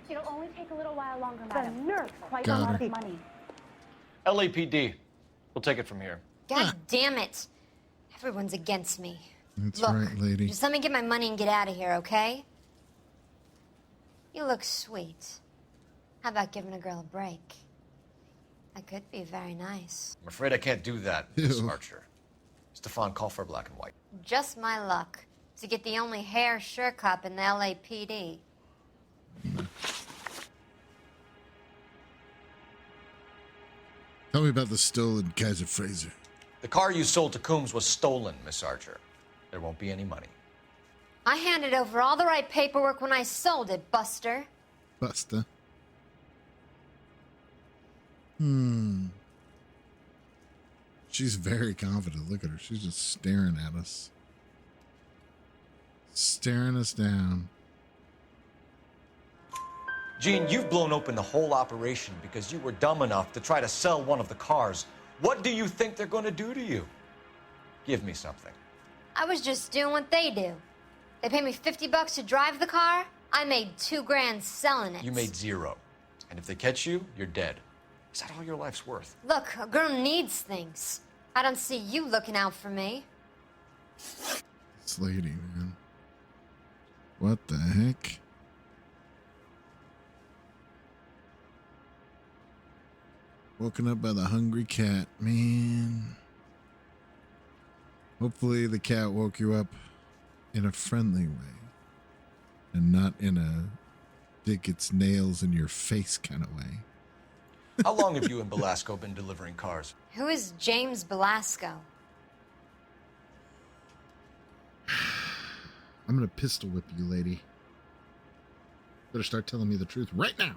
It'll only take a little while longer, madam. The nerve, quite a Got lot her. of money. LAPD. We'll take it from here. God damn it. Everyone's against me. That's Look, right, lady. just let me get my money and get out of here, okay? You look sweet. How about giving a girl a break? That could be very nice. I'm afraid I can't do that, Miss Archer. Stefan, call for black and white. Just my luck to get the only hair sure cop in the LAPD. Tell me about the stolen Kaiser Fraser. The car you sold to Coombs was stolen, Miss Archer. There won't be any money. I handed over all the right paperwork when I sold it, Buster. Buster. She's very confident. Look at her. She's just staring at us. Staring us down. Gene, you've blown open the whole operation because you were dumb enough to try to sell one of the cars. What do you think they're going to do to you? Give me something. I was just doing what they do. They paid me $50 to drive the car. I made $2 grand selling it. You made zero. And if they catch you, you're dead. Is that all your life's worth? Look, a girl needs things. I don't see you looking out for me. This lady, man. What the heck? Woken up by the hungry cat, man. Hopefully the cat woke you up in a friendly way and not in a dig its nails in your face kind of way. How long have you and Belasco been delivering cars? Who is James Belasco? I'm gonna pistol whip you, lady. Better start telling me the truth right now.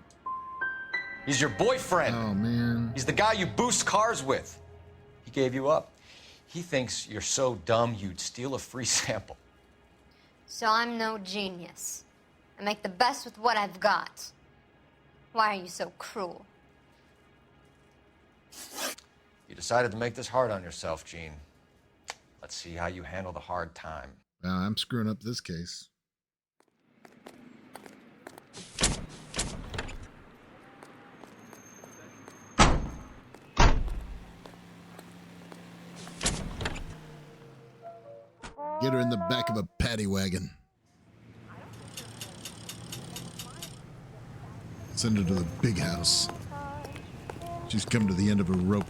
He's your boyfriend. Oh, man. He's the guy you boost cars with. He gave you up. He thinks you're so dumb you'd steal a free sample. So I'm no genius. I make the best with what I've got. Why are you so cruel? You decided to make this hard on yourself, Gene. Let's see how you handle the hard time. I'm screwing up this case. Get her in the back of a paddy wagon. Send her to the big house. She's come to the end of a rope.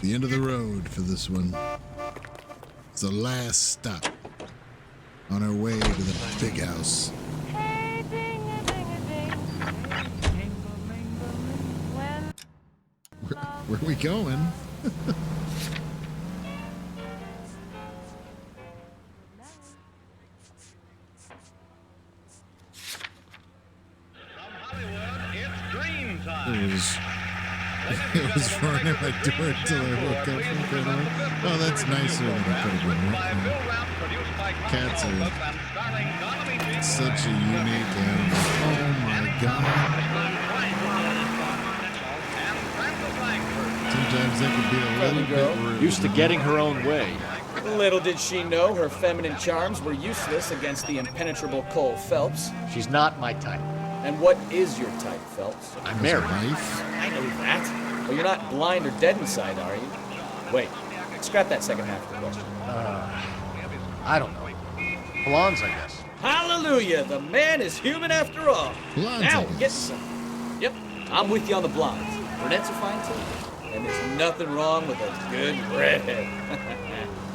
The end of the road for this one. It's the last stop on our way to the big house. Where are we going? It was roaring at my door until I woke up from Kone. Oh, that's nicer than it could have been. Right? Cats are such a unique animal. Oh my god. Sometimes they could be a little bit rude. Used to getting her own way. Little did she know her feminine charms were useless against the impenetrable Cole Phelps. She's not my type. And what is your type, Phelps? I'm married. I know that. Well, you're not blind or dead inside, are you? Wait, scrap that second half of the question. I don't know. Blondes, I guess. Hallelujah! The man is human after all. Blondes, now we're getting some. Yep, I'm with you on the blondes. Brunettes are fine too. And there's nothing wrong with a good redhead.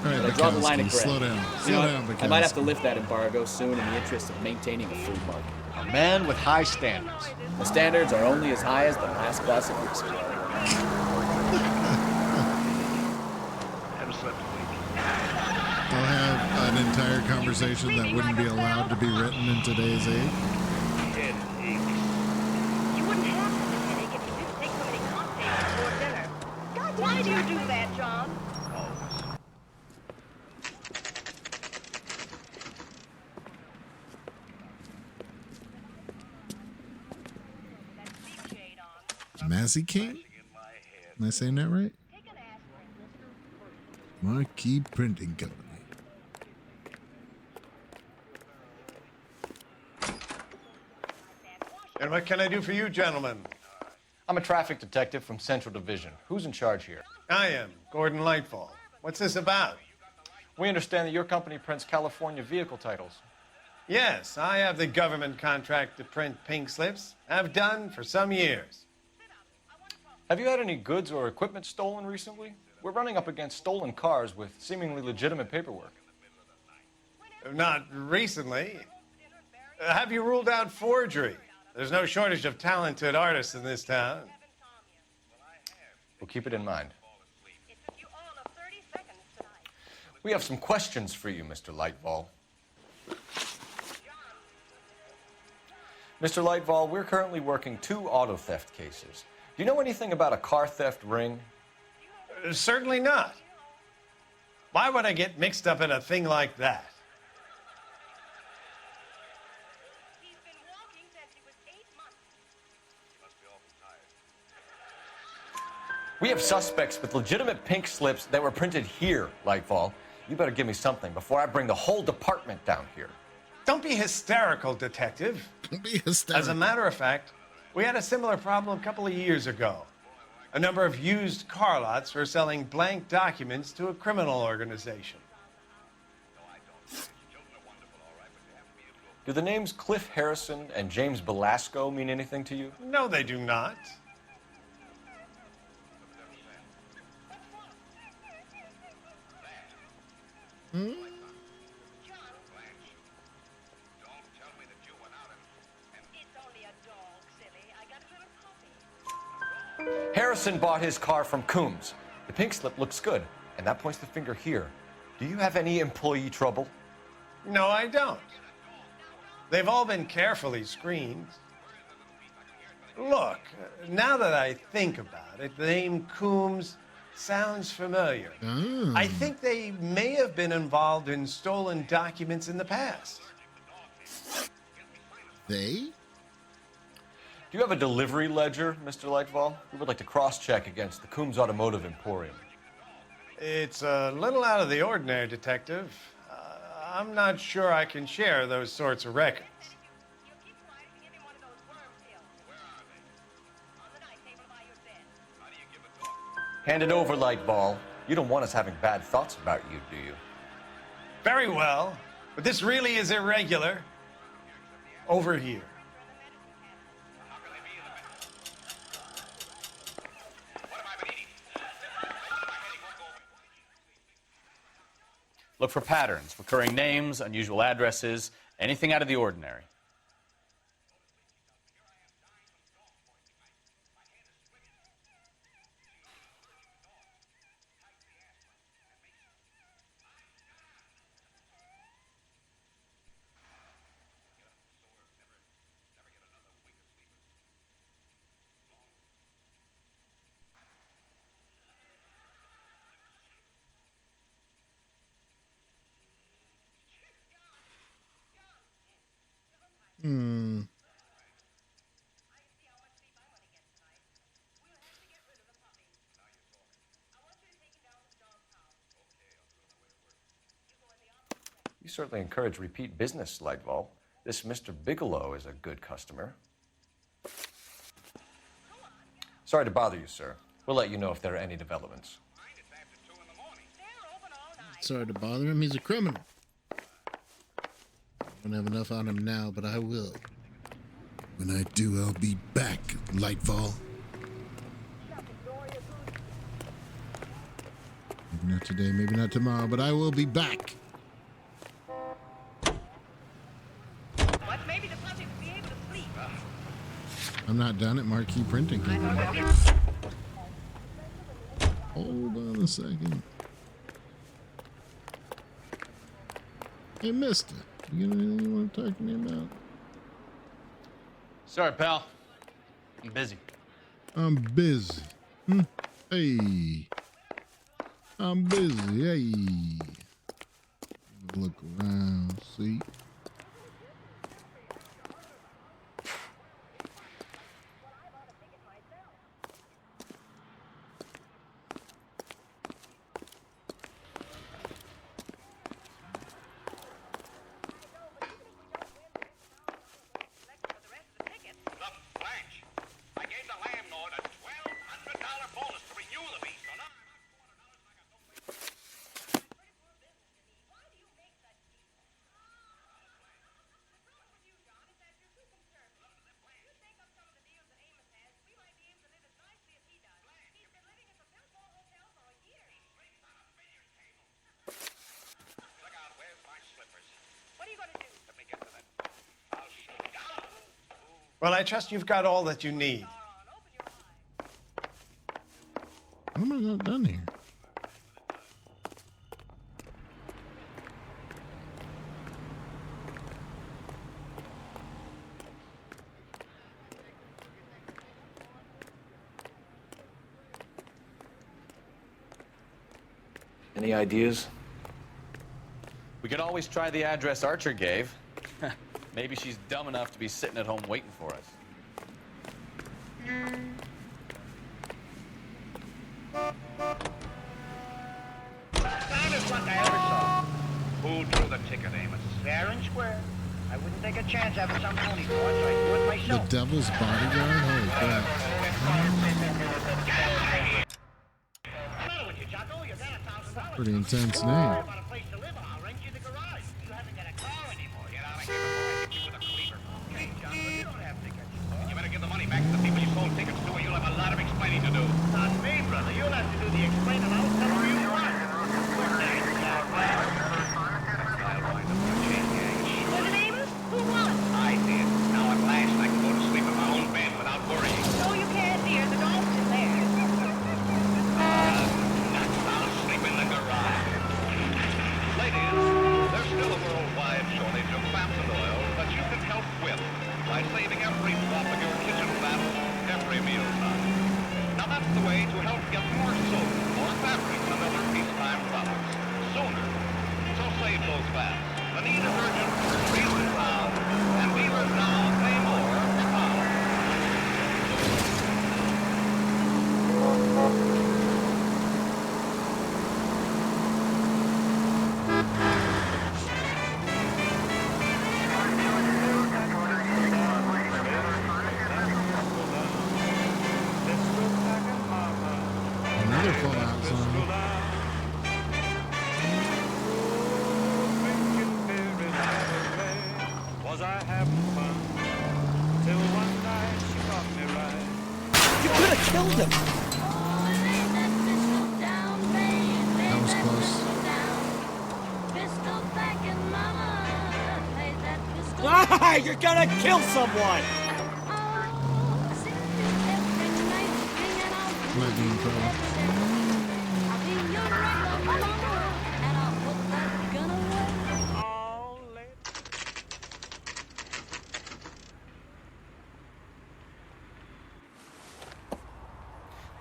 All right, I draw the line at gray. slow down. You know Slow down, what? I might have to lift that embargo soon in the interest of maintaining a food market. A man with high standards. The standards are only as high as the last glass of whiskey. I'll have an entire conversation that wouldn't be allowed to be written in today's age. You wouldn't have such a headache if you didn't take so many cocktails before dinner. God, why do you do that, John? Massey King? Am I saying that right? Marquee Printing Company. And what can I do for you, gentlemen? I'm a traffic detective from Central Division. Who's in charge here? I am, Gordon Lightfall. What's this about? We understand that your company prints California vehicle titles. Yes, I have the government contract to print pink slips. I've done for some years. Have you had any goods or equipment stolen recently? We're running up against stolen cars with seemingly legitimate paperwork. Not recently. Have you ruled out forgery? There's no shortage of talented artists in this town. We'll keep it in mind. We have some questions for you, Mr. Lightfall. Mr. Lightfall, we're currently working 2 auto theft cases. Do you know anything about a car theft ring? Certainly not. Why would I get mixed up in a thing like that? We have suspects with legitimate pink slips that were printed here, Lightfall. You better give me something before I bring the whole department down here. Don't be hysterical, Detective. Don't be hysterical. As a matter of fact, we had a similar problem a couple of years ago. A number of used car lots were selling blank documents to a criminal organization. Do the names Cliff Harrison and James Belasco mean anything to you? No, they do not. Harrison bought his car from Coombs. The pink slip looks good, and that points the finger here. Do you have any employee trouble? No, I don't. They've all been carefully screened. Look, now that I think about it, the name Coombs sounds familiar. I think they may have been involved in stolen documents in the past. They? Do you have a delivery ledger, Mr. Lightfall? We would like to cross-check against the Coombs Automotive Emporium. It's a little out of the ordinary, Detective. I'm not sure I can share those sorts of records. Hand it over, Lightball. You don't want us having bad thoughts about you, do you? Very well, but this really is irregular. Over here. Look for patterns, recurring names, unusual addresses, anything out of the ordinary. You certainly encourage repeat business, Lightval. This Mr. Bigelow is a good customer. Sorry to bother you, sir. We'll let you know if there are any developments. Sorry to bother him. He's a criminal. I don't have enough on him now, but I will. When I do, I'll be back, Lightfall. Maybe not today, maybe not tomorrow, but I will be back. I'm not done at Marquee Printing. Hold on a second. Hey, mister. You got anything you want to talk to me about? Sorry, pal. I'm busy. I'm busy. Hey. I'm busy. Hey. Look around. See? Well, I trust you've got all that you need. Why am I not done here? Any ideas? We could always try the address Archer gave. Maybe she's dumb enough to be sitting at home waiting for us. Finest luck I ever saw. Who drew the ticket, Amos? Fair and square. I wouldn't take a chance having some phony for it, so I do it myself. The Devil's Bodyguard? Holy crap. Pretty intense name. Back to the people you sold tickets to, or you'll have a lot of explaining to do. Not me, brother. You'll have to do the explaining. I'll tell you what. Was it Amos? Who won? I did. Now at last I can go to sleep in my own bed without worrying. No, you can't, dear. The dog's in there. Nuts. I'll sleep in the garage. Ladies, there's still a worldwide shortage of fats and oil that you can help with by saving every drop of your kitchen fat every mealtime. Now that's the way to help get more soap, more fabrics, and other peacetime products sooner. So save those fats. The need is urgent, reason found, and dealers now pay more per pound. Another Fallout song. Was I having fun? Till one night she caught me right. You could have killed him. That was close. die! You're gonna kill someone! Might be in trouble.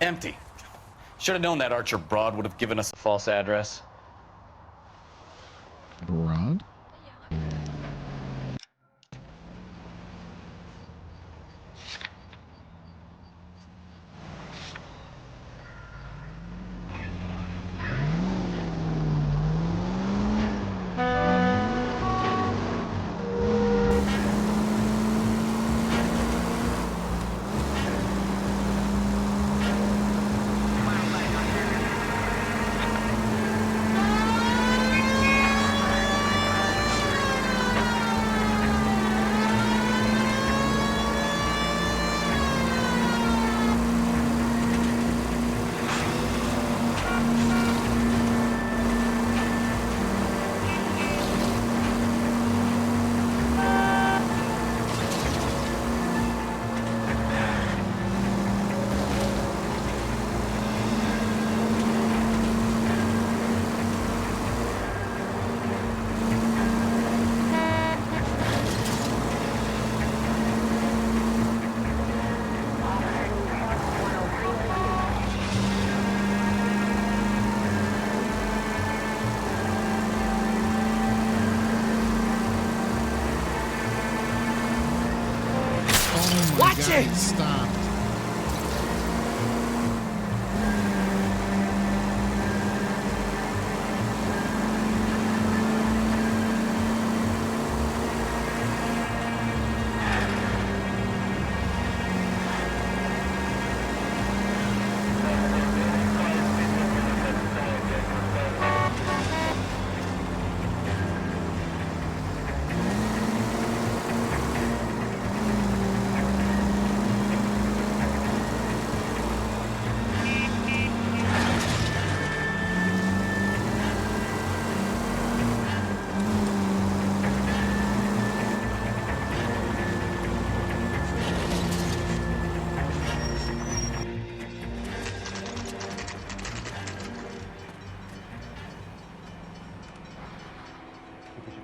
Empty. Should have known that Archer broad would have given us a false address. Broad? Watch it! Stop.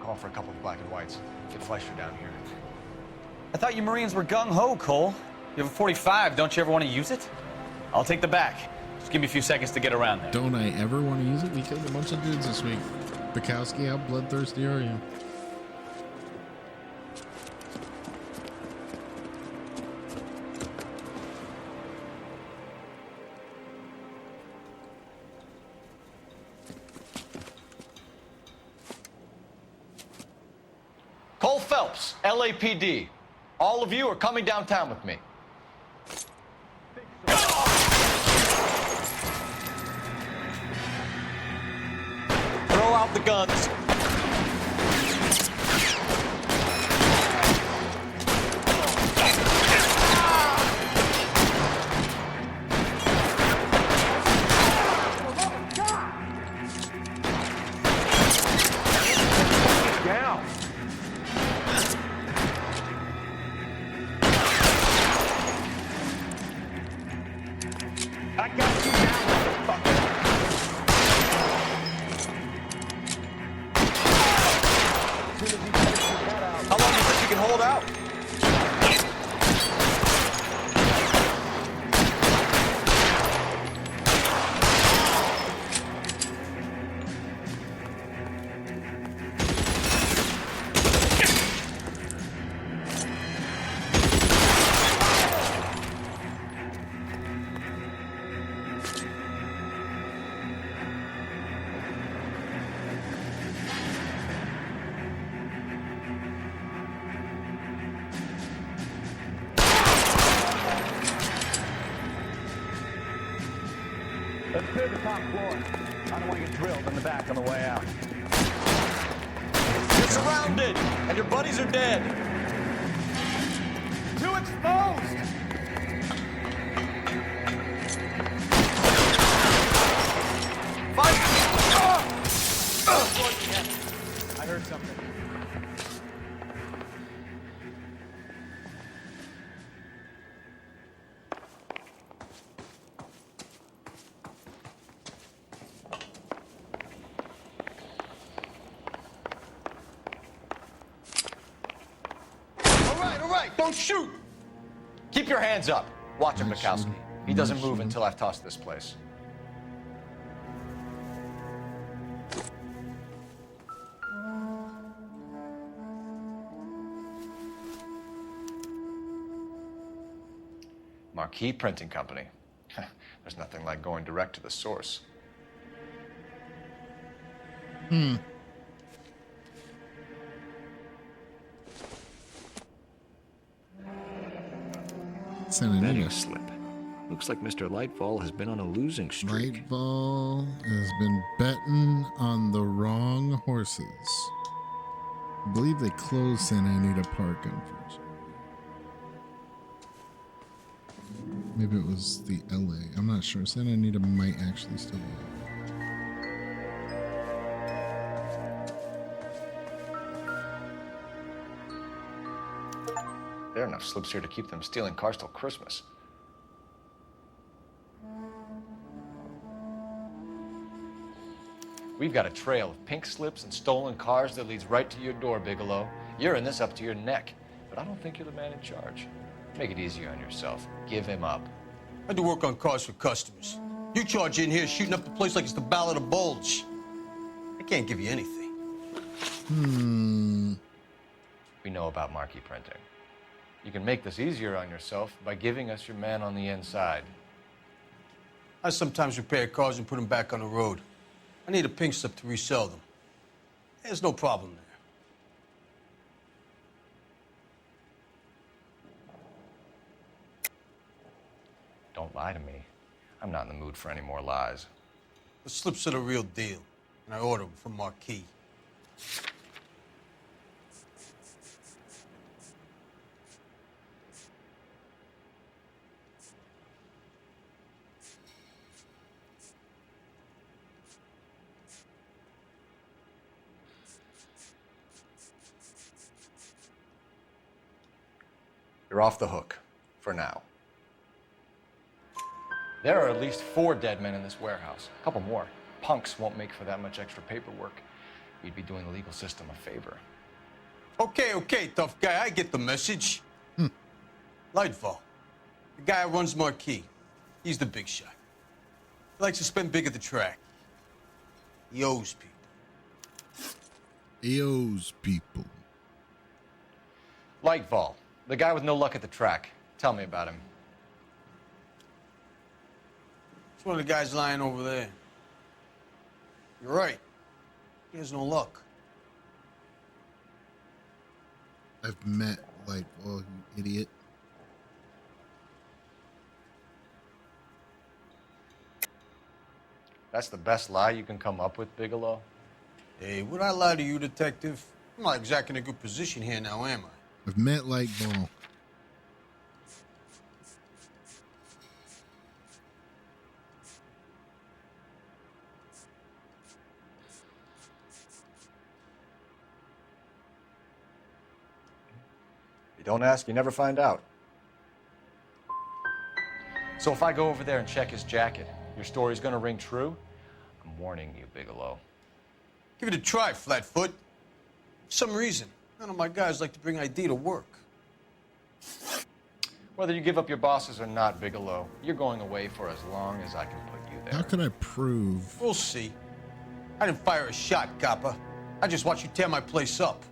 Call for a couple of black and whites. Get Fleischer down here. I thought you Marines were gung-ho, Cole. You have a 45, don't you ever want to use it? I'll take the back. Just give me a few seconds to get around there. Don't I ever want to use it? We killed a bunch of dudes this week. Bukowski, how bloodthirsty are you? Cole Phelps, LAPD. All of you are coming downtown with me. Throw out the guns. Let's clear the top floor. I don't want to get drilled in the back on the way out. You're surrounded, and your buddies are dead. Too exposed! Fight! I heard something. Don't shoot! Keep your hands up. Watch him, Bukowski. He doesn't move until I've tossed this place. Marquee Printing Company. There's nothing like going direct to the source. Betting slip. Looks like Mr. Lightfall has been on a losing streak. Lightfall has been betting on the wrong horses. I believe they closed Santa Anita Park, unfortunately. Maybe it was the LA. I'm not sure. Santa Anita might actually still be. There are enough slips here to keep them stealing cars till Christmas. We've got a trail of pink slips and stolen cars that leads right to your door, Bigelow. You're in this up to your neck, but I don't think you're the man in charge. Make it easier on yourself. Give him up. I do work on cars for customers. You charge in here shooting up the place like it's the Ballad of Bulge. I can't give you anything. We know about marquee printing. You can make this easier on yourself by giving us your man on the inside. I sometimes repair cars and put them back on the road. I need a pink slip to resell them. There's no problem there. Don't lie to me. I'm not in the mood for any more lies. The slips are the real deal, and I ordered them from Marquis. You're off the hook, for now. There are at least 4 dead men in this warehouse. A couple more. Punks won't make for that much extra paperwork. We'd be doing the legal system a favor. Okay, tough guy. I get the message. Lightfall, the guy who runs Marquis. He's the big shot. He likes to spend big at the track. He owes people. He owes people. Lightfall, the guy with no luck at the track. Tell me about him. It's one of the guys lying over there. You're right. He has no luck. I've met Lightfall, you idiot. That's the best lie you can come up with, Bigelow? Hey, would I lie to you, detective? I'm not exactly in a good position here now, am I? I've met Lightfall. You don't ask, you never find out. So if I go over there and check his jacket, your story's gonna ring true? I'm warning you, Bigelow. Give it a try, Flatfoot. For some reason, none of my guys like to bring ID to work. Whether you give up your bosses or not, Bigelow, you're going away for as long as I can put you there. How can I prove? We'll see. I didn't fire a shot, copper. I just watched you tear my place up.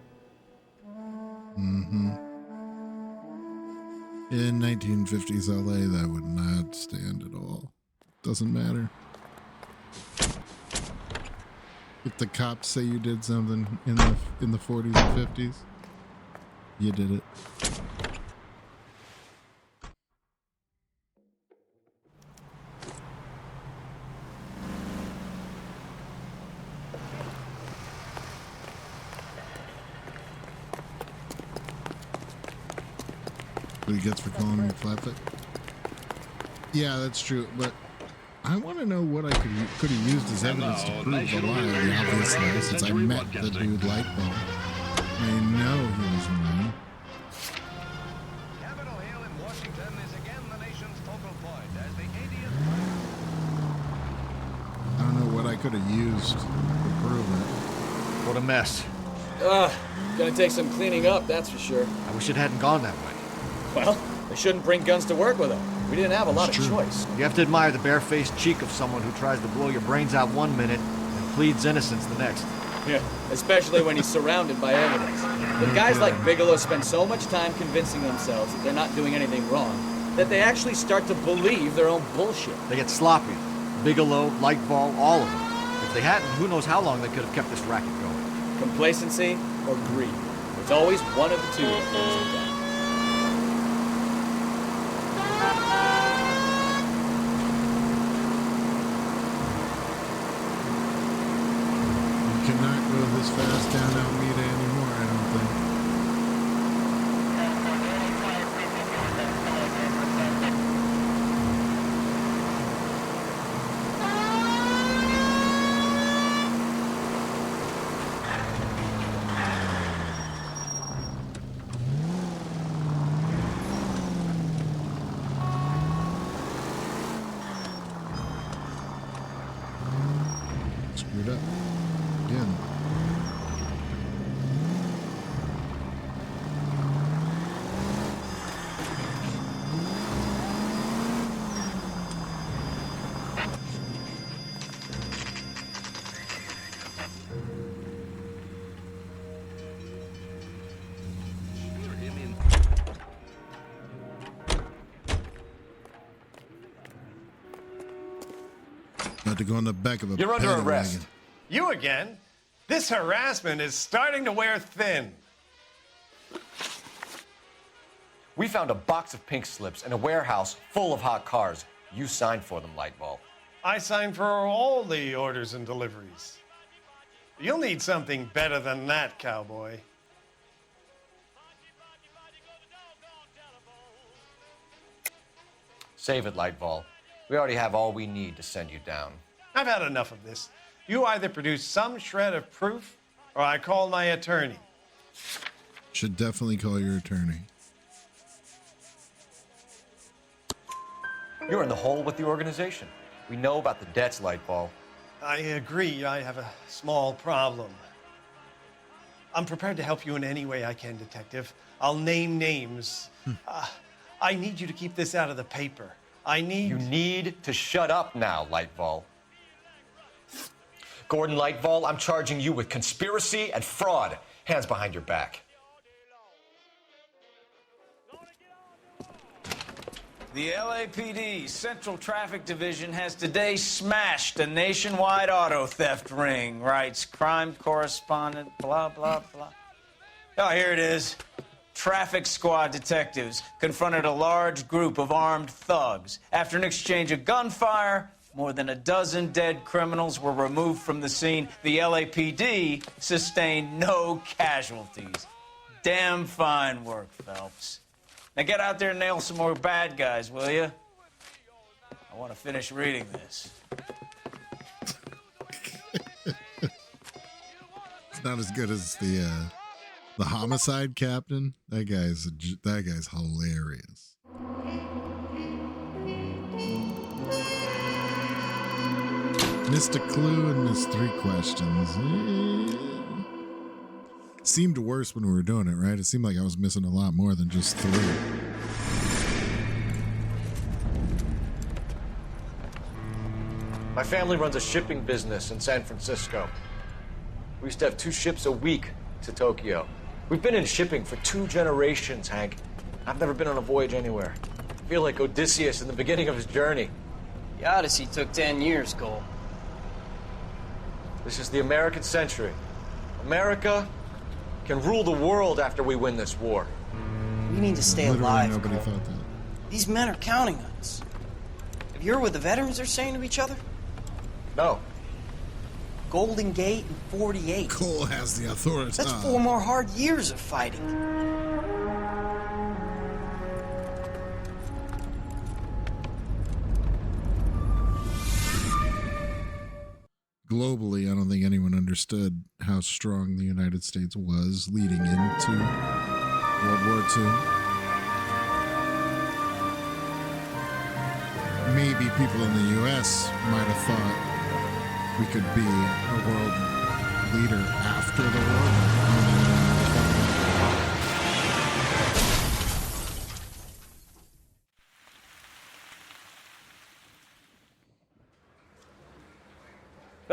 In 1950s LA, that would not stand at all. Doesn't matter. If the cops say you did something in the 40s and 50s, you did it. What he gets for calling me Flatfoot? Yeah, that's true, but I want to know what I could have used as evidence to prove the lie, the obvious lie, since I met the dude Lightbulb. I know he was mine. Capitol Hill in Washington is again the nation's focal point as the 80th... I don't know what I could have used to prove it. What a mess. Gonna take some cleaning up, that's for sure. I wish it hadn't gone that way. Well, they shouldn't bring guns to work with them. We didn't have a lot of choice. You have to admire the barefaced cheek of someone who tries to blow your brains out one minute and pleads innocence the next. Yeah, especially when he's surrounded by evidence. But guys like Bigelow spend so much time convincing themselves that they're not doing anything wrong that they actually start to believe their own bullshit. They get sloppy. Bigelow, Lightball, all of them. If they hadn't, who knows how long they could have kept this racket going. Complacency or greed. There's always one of the two that brings them down. You cannot go this fast down Alameda anymore, I don't think. Screwed up again. About to go on the back of a You're under paddy arrest. wagon. You again? This harassment is starting to wear thin. We found a box of pink slips in a warehouse full of hot cars. You signed for them, Lightball. I signed for all the orders and deliveries. You'll need something better than that, cowboy. Save it, Lightball. We already have all we need to send you down. I've had enough of this. You either produce some shred of proof, or I call my attorney. Should definitely call your attorney. You're in the hole with the organization. We know about the debts, Lightball. I agree, I have a small problem. I'm prepared to help you in any way I can, Detective. I'll name names. I need you to keep this out of the paper. You need to shut up now, Lightball. Gordon Lightball, I'm charging you with conspiracy and fraud. Hands behind your back. The LAPD Central Traffic Division has today smashed a nationwide auto theft ring, writes crime correspondent, blah, blah, blah. Oh, here it is. Traffic squad detectives confronted a large group of armed thugs. After an exchange of gunfire, more than a dozen dead criminals were removed from the scene. The LAPD sustained no casualties. Damn fine work, Phelps. Now get out there and nail some more bad guys, will you? I want to finish reading this. It's not as good as the homicide captain. That guy's hilarious. Missed a clue and missed 3 questions. Seemed worse when we were doing it, right? It seemed like I was missing a lot more than just 3. My family runs a shipping business in San Francisco. We used to have 2 ships a week to Tokyo. We've been in shipping for 2 generations, Hank. I've never been on a voyage anywhere. I feel like Odysseus in the beginning of his journey. The Odyssey took 10 years, Cole. This is the American century. America can rule the world after we win this war. We need to stay Literally alive, nobody Cole. thought that. These men are counting on us. Have you heard what the veterans are saying to each other? No. Golden Gate and 48. Cole has the authority. That's 4 more hard years of fighting. Globally, I don't think anyone understood how strong the United States was leading into World War II. Maybe people in the U.S. might have thought we could be a world leader after the war.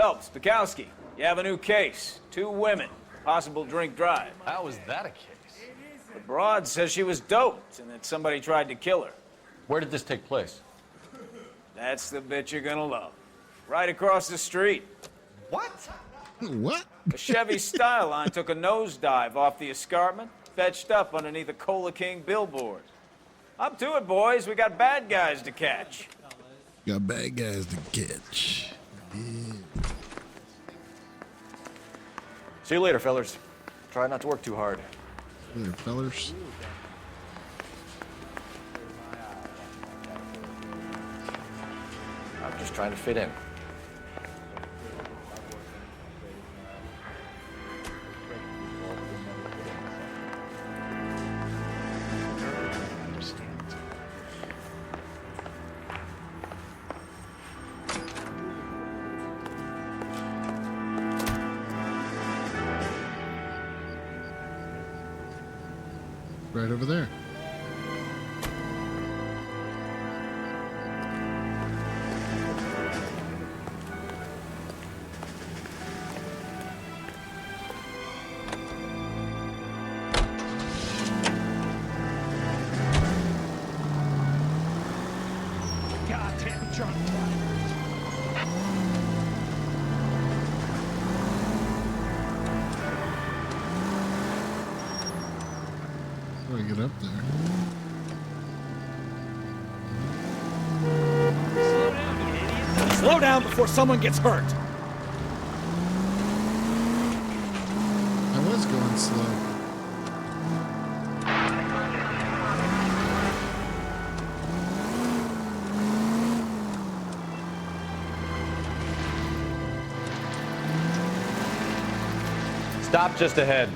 Phelps, Bukowski, you have a new case. 2 women, possible drink drive. How is that a case? The broad says she was doped and that somebody tried to kill her. Where did this take place? That's the bit you're gonna love. Right across the street. What? What? A Chevy Styline took a nosedive off the escarpment, fetched up underneath a Cola King billboard. Up to it, boys. We got bad guys to catch. Got bad guys to catch. Yeah. See you later, fellers. Try not to work too hard. Later, fellers. I'm just trying to fit in. Right over there. Goddamn drunk How do I get up there? Slow down before someone gets hurt. I was going slow. Stop just ahead.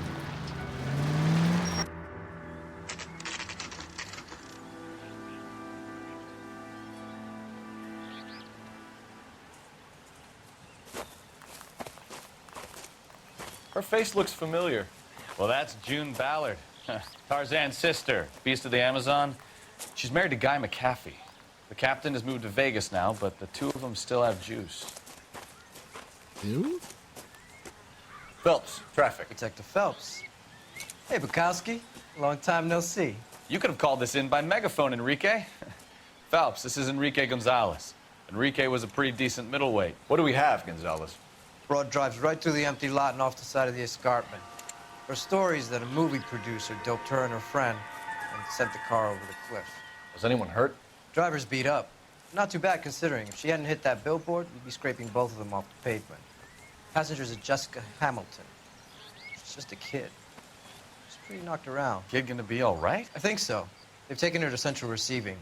Her face looks familiar. Well, that's June Ballard, Tarzan's sister, beast of the Amazon. She's married to Guy McAfee. The captain has moved to Vegas now, but the 2 of them still have juice. You? Phelps, traffic. Detective Phelps. Hey, Bukowski. Long time no see. You could have called this in by megaphone, Enrique. Phelps, this is Enrique Gonzalez. Enrique was a pretty decent middleweight. What do we have, Gonzalez? Broad drives right through the empty lot and off the side of the escarpment. Her story is that a movie producer doped her and her friend and sent the car over the cliff. Was anyone hurt? Driver's beat up. Not too bad considering. If she hadn't hit that billboard, we'd be scraping both of them off the pavement. Passenger's a Jessica Hamilton. She's just a kid. She's pretty knocked around. Kid gonna be all right? I think so. They've taken her to central receiving.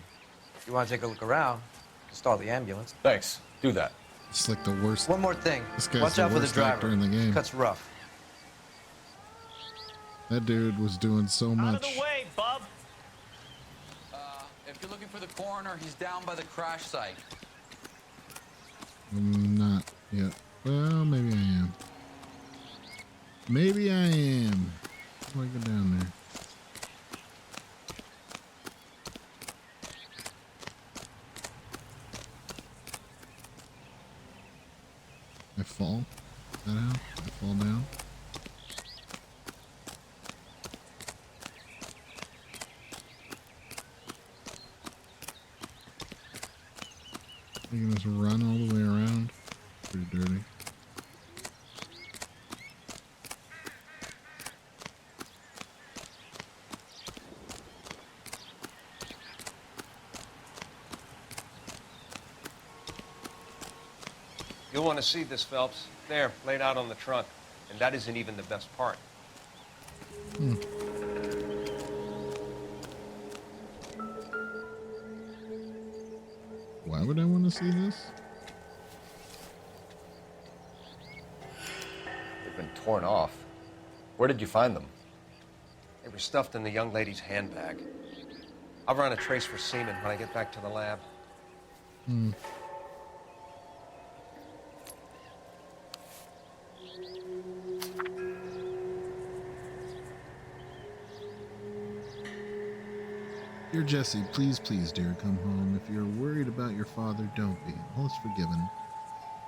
If you want to take a look around, you can stall the ambulance. Thanks. Do that. It's like the worst. One more thing. This guy's Watch the out for the worst actor driver. in the game. Cuts rough. That dude was doing so much. Out of the way, bub. If you're looking for the coroner, he's down by the crash site. Not yet. Well, maybe I am. Maybe I am. How do I go down there? I fall? Is that how? I fall down? You can just run all the way around? Pretty dirty. You'll want to see this, Phelps. There, laid out on the trunk. And that isn't even the best part. Why would I want to see this? They've been torn off. Where did you find them? They were stuffed in the young lady's handbag. I'll run a trace for semen when I get back to the lab. Dear Jesse, please, please, dear, come home. If you're worried about your father, don't be. All is forgiven.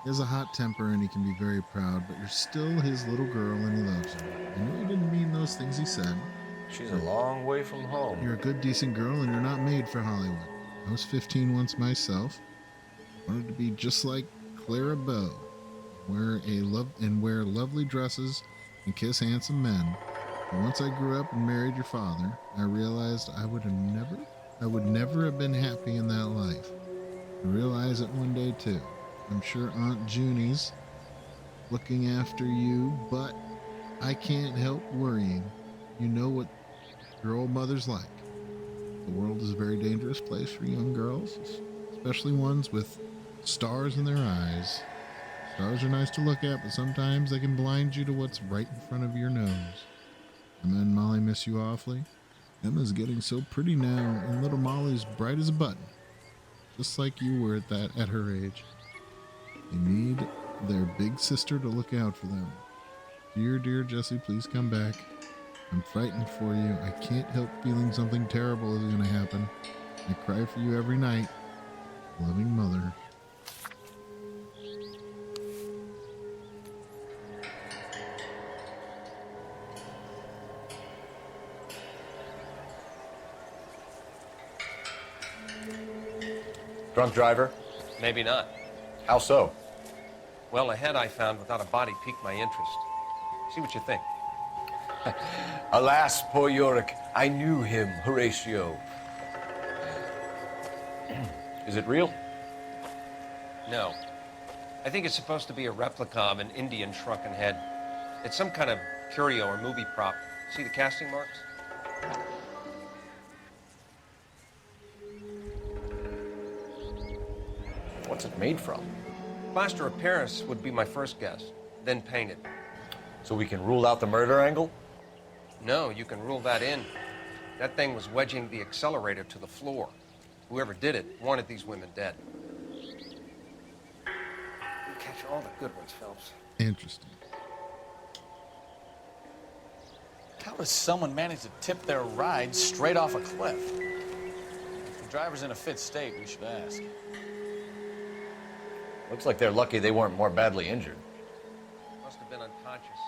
He has a hot temper and he can be very proud, but you're still his little girl and he loves you. I know he didn't mean those things he said. She's a long way from home. You're a good, decent girl and you're not made for Hollywood. I was 15 once myself. Wanted to be just like Clara Bow. Wear lovely dresses and kiss handsome men. But once I grew up and married your father, I realized I would never have been happy in that life. I realized it one day too. I'm sure Aunt Junie's looking after you, but I can't help worrying. You know what your old mother's like. The world is a very dangerous place for young girls, especially ones with stars in their eyes. Stars are nice to look at, but sometimes they can blind you to what's right in front of your nose. Emma and Molly miss you awfully. Emma's getting so pretty now, and little Molly's bright as a button, just like you were at her age. They need their big sister to look out for them. Dear, dear Jesse, please come back. I'm frightened for you. I can't help feeling something terrible is going to happen. I cry for you every night. Loving Mother. Drunk driver? Maybe not. How so? Well, a head I found without a body piqued my interest. See what you think. Alas, poor Yorick, I knew him, Horatio. Is it real? No. I think it's supposed to be a replica of an Indian shrunken head. It's some kind of curio or movie prop. See the casting marks? What's it made from? Plaster of Paris would be my first guess, then painted. So we can rule out the murder angle? No, you can rule that in. That thing was wedging the accelerator to the floor. Whoever did it wanted these women dead. Catch all the good ones, Phelps. Interesting. How does someone manage to tip their ride straight off a cliff? If the driver's in a fit state, we should ask. Looks like they're lucky they weren't more badly injured. Must have been unconscious.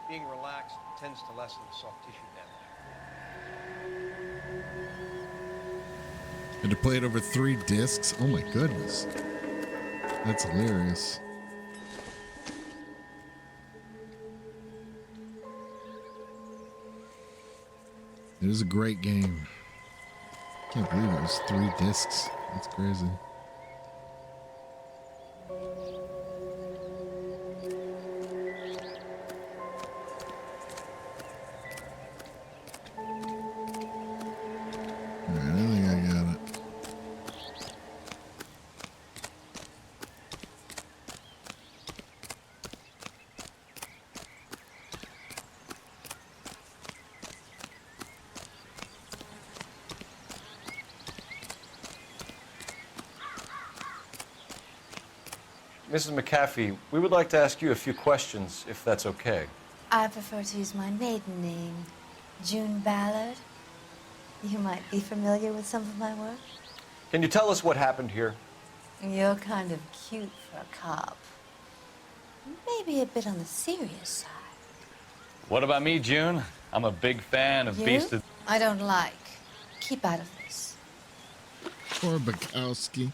Being relaxed tends to lessen the soft tissue damage. Had to play it over 3 discs? Oh my goodness. That's hilarious. It is a great game. Can't believe it was 3 discs. That's crazy. Mrs. McAfee, we would like to ask you a few questions, if that's okay. I prefer to use my maiden name, June Ballard. You might be familiar with some of my work. Can you tell us what happened here? You're kind of cute for a cop. Maybe a bit on the serious side. What about me, June? I'm a big fan of You? Beast of... I don't like. Keep out of this. Poor Bukowski.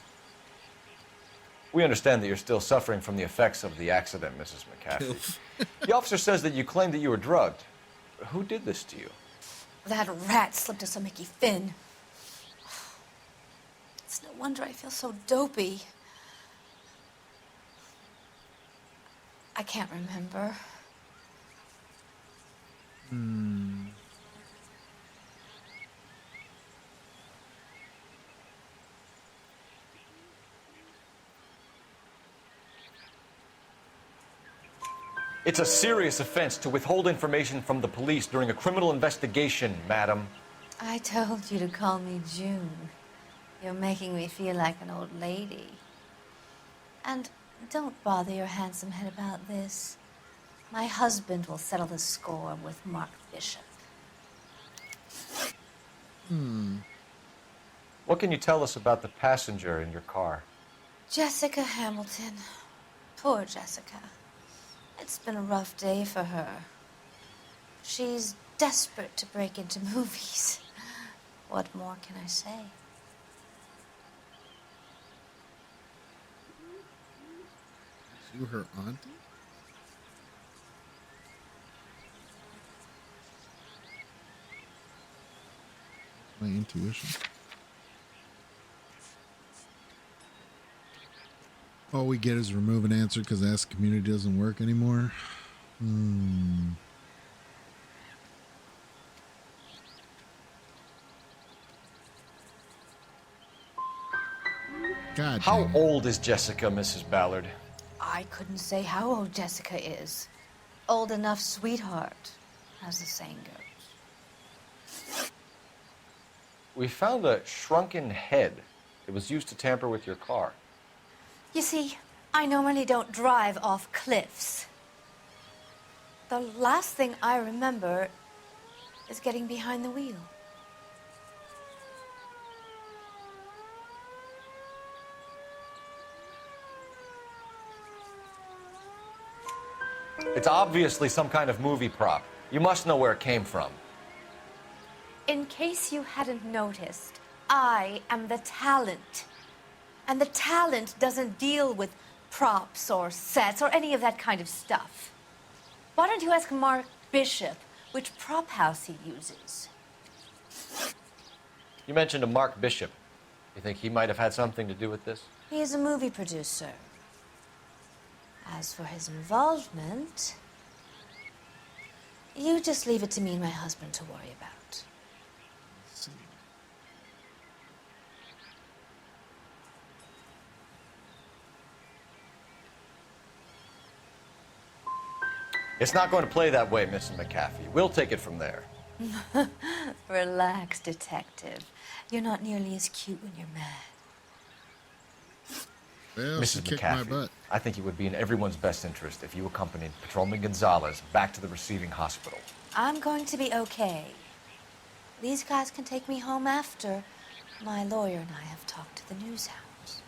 We understand that you're still suffering from the effects of the accident, Mrs. McAfee. The officer says that you claimed that you were drugged. Who did this to you? That rat slipped us a Mickey Finn. It's no wonder I feel so dopey. I can't remember. It's a serious offense to withhold information from the police during a criminal investigation, madam. I told you to call me June. You're making me feel like an old lady. And don't bother your handsome head about this. My husband will settle the score with Mark Bishop. What can you tell us about the passenger in your car? Jessica Hamilton. Poor Jessica. It's been a rough day for her. She's desperate to break into movies. What more can I say? You her auntie? My intuition. All we get is remove an answer because Ask Community doesn't work anymore. God. How old is Jessica, Mrs. Ballard? I couldn't say how old Jessica is. Old enough, sweetheart, as the saying goes. We found a shrunken head. It was used to tamper with your car. You see, I normally don't drive off cliffs. The last thing I remember is getting behind the wheel. It's obviously some kind of movie prop. You must know where it came from. In case you hadn't noticed, I am the talent. And the talent doesn't deal with props or sets or any of that kind of stuff. Why don't you ask Mark Bishop which prop house he uses? You mentioned a Mark Bishop. You think he might have had something to do with this? He is a movie producer. As for his involvement, you just leave it to me and my husband to worry about. It's not going to play that way, Mrs. McAfee. We'll take it from there. Relax, detective. You're not nearly as cute when you're mad. Well, Mrs. McAfee, I think it would be in everyone's best interest if you accompanied Patrolman Gonzalez back to the receiving hospital. I'm going to be okay. These guys can take me home after. My lawyer and I have talked to the news hounds.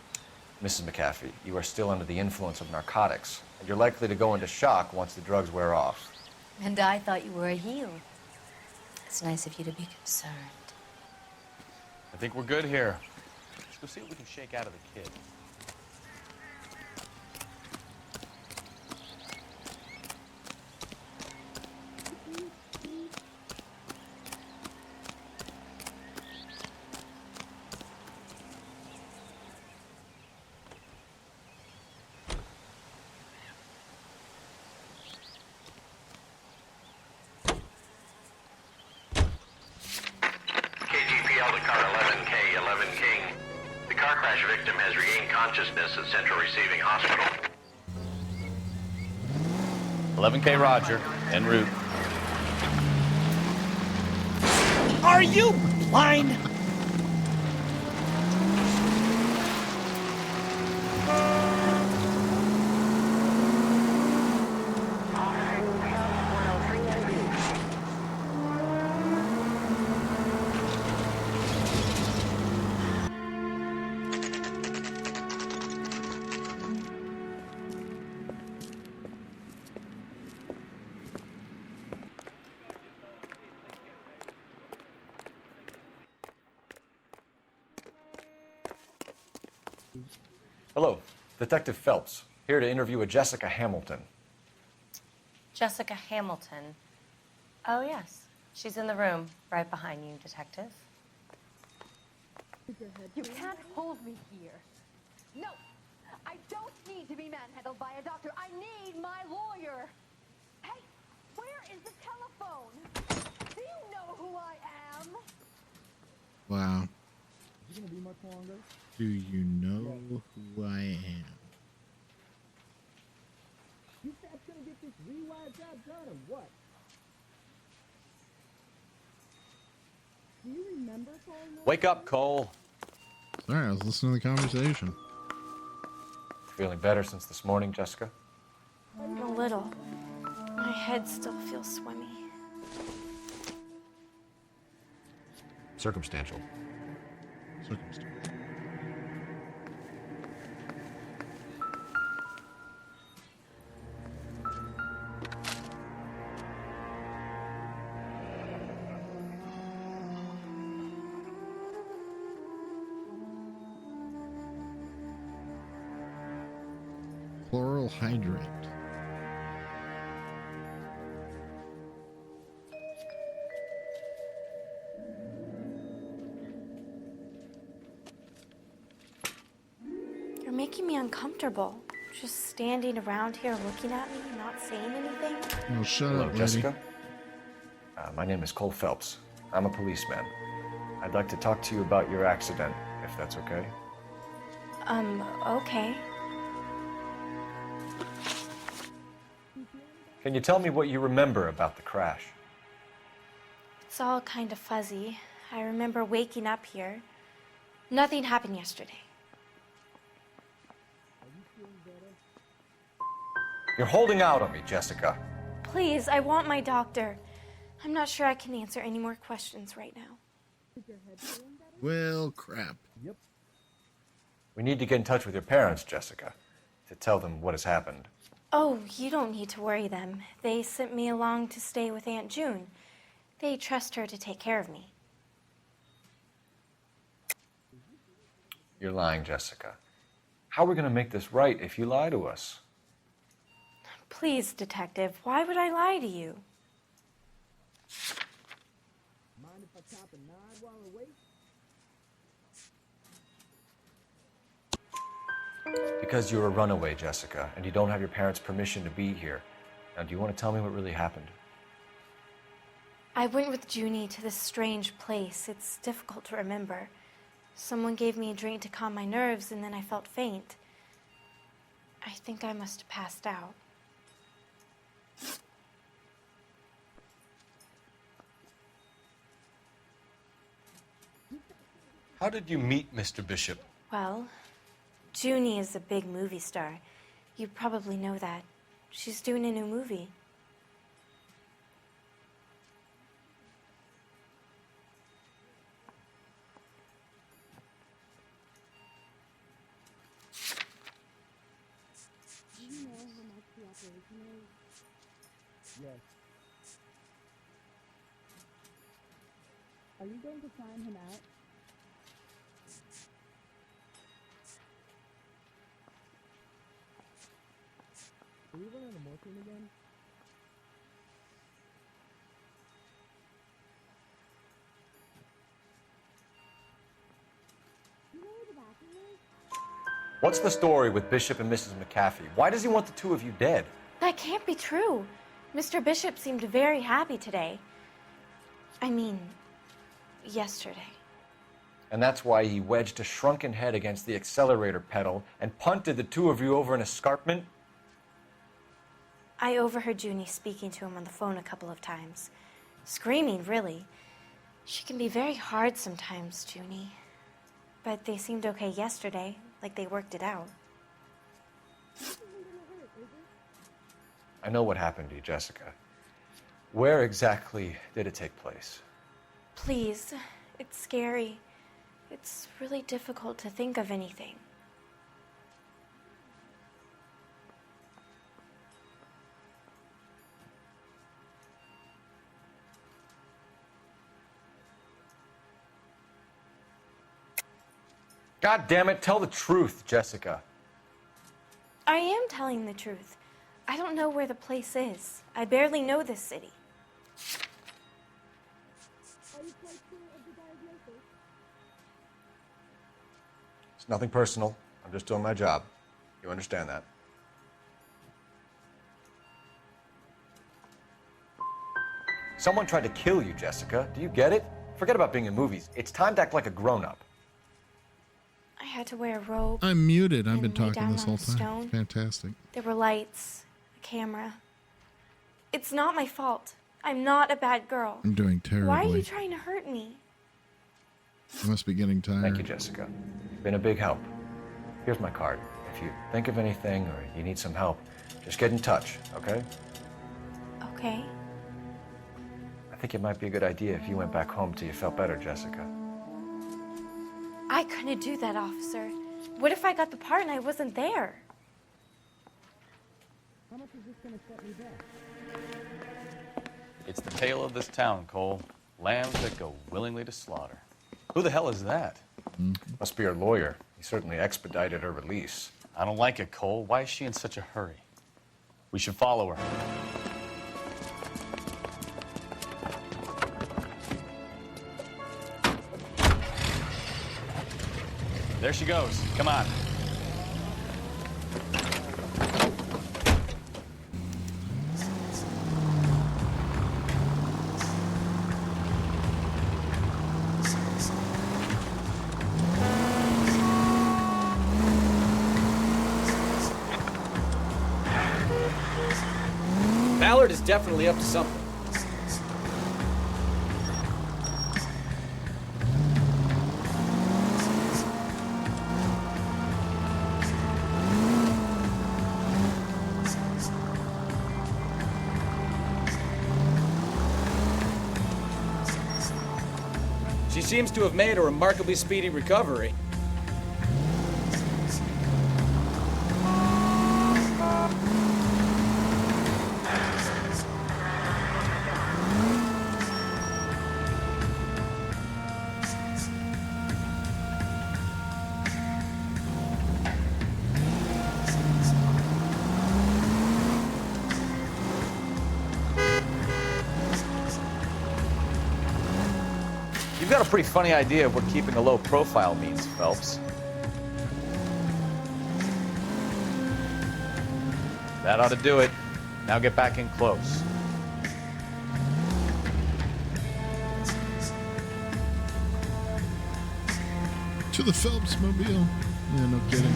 Mrs. McAfee, you are still under the influence of narcotics, and you're likely to go into shock once the drugs wear off. And I thought you were a heel. It's nice of you to be concerned. I think we're good here. Let's go see what we can shake out of the kid. Victim has regained consciousness at Central Receiving Hospital. 11K Roger, en route. Are you blind? Hello, Detective Phelps, here to interview a Jessica Hamilton. Jessica Hamilton. Oh, yes. She's in the room, right behind you, Detective. You can't hold me here. No, I don't need to be manhandled by a doctor. I need my lawyer. Hey, where is the telephone? Do you know who I am? Wow. Is it gonna be much longer? Do you know who I am? You said gonna get this rewire job done or what? Do you remember calling? Wake up, Cole. Sorry, I was listening to the conversation. Feeling better since this morning, Jessica? A little. My head still feels swimmy. Circumstantial. Chloral hydrate. You're making me uncomfortable. Just standing around here looking at me, not saying anything. Oh, shut Hello, up, lady. Jessica. My name is Cole Phelps. I'm a policeman. I'd like to talk to you about your accident, if that's okay. Okay. Can you tell me what you remember about the crash? It's all kind of fuzzy. I remember waking up here. Nothing happened yesterday. You're holding out on me, Jessica. Please, I want my doctor. I'm not sure I can answer any more questions right now. Well, crap. Yep. We need to get in touch with your parents, Jessica, to tell them what has happened. Oh, you don't need to worry them. They sent me along to stay with Aunt June. They trust her to take care of me. You're lying, Jessica. How are we going to make this right if you lie to us? Please, Detective, why would I lie to you? Mind if I top a nod while I wait? Because you're a runaway, Jessica, and you don't have your parents' permission to be here. Now, do you want to tell me what really happened? I went with Junie to this strange place. It's difficult to remember. Someone gave me a drink to calm my nerves, and then I felt faint. I think I must have passed out. How did you meet Mr. Bishop? Well, Junie is a big movie star. You probably know that. She's doing a new movie. Do you know how much the operation is? Yes. Are you going to sign him out? Are we running a morphine again? You know where the bathroom is? What's the story with Bishop and Mrs. McAfee? Why does he want the two of you dead? That can't be true. Mr. Bishop seemed very happy today. I mean, yesterday. And that's why he wedged a shrunken head against the accelerator pedal and punted the two of you over an escarpment? I overheard Junie speaking to him on the phone a couple of times. Screaming, really. She can be very hard sometimes, Junie. But they seemed okay yesterday, like they worked it out. I know what happened to you, Jessica. Where exactly did it take place? Please, it's scary. It's really difficult to think of anything. God damn it, tell the truth, Jessica. I am telling the truth. I don't know where the place is. I barely know this city. Are you quite sure of the diagnosis? It's nothing personal. I'm just doing my job. You understand that? Someone tried to kill you, Jessica. Do you get it? Forget about being in movies. It's time to act like a grown-up. I had to wear a robe. I'm muted. I've been and lay talking down this on whole a time. stone. Fantastic. There were lights, a camera. It's not my fault. I'm not a bad girl. I'm doing terribly. Why are you trying to hurt me? I must be getting tired. Thank you, Jessica. You've been a big help. Here's my card. If you think of anything or you need some help, just get in touch, okay? Okay. I think it might be a good idea if you went back home till you felt better, Jessica. I couldn't do that, officer. What if I got the part and I wasn't there? How much is this going to set me back? It's the tale of this town, Cole. Lambs that go willingly to slaughter. Who the hell is that? Must be her lawyer. He certainly expedited her release. I don't like it, Cole. Why is she in such a hurry? We should follow her. There she goes. Come on. Ballard is definitely up to something. She seems to have made a remarkably speedy recovery. You've got a pretty funny idea of what keeping a low profile means, Phelps. That ought to do it. Now get back in close. To the Phelps mobile. Yeah, no kidding.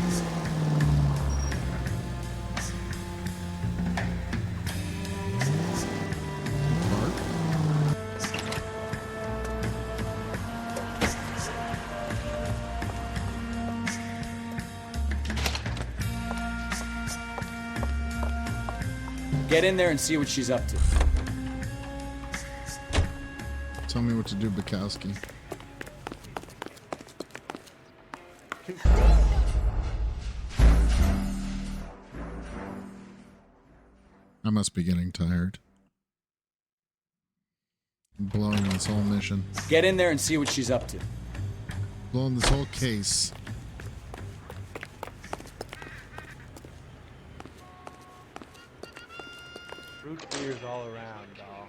Get in there and see what she's up to. Tell me what to do, Bukowski. I must be getting tired. I'm blowing this whole mission. Get in there and see what she's up to. Blowing this whole case. Root beers all around, doll.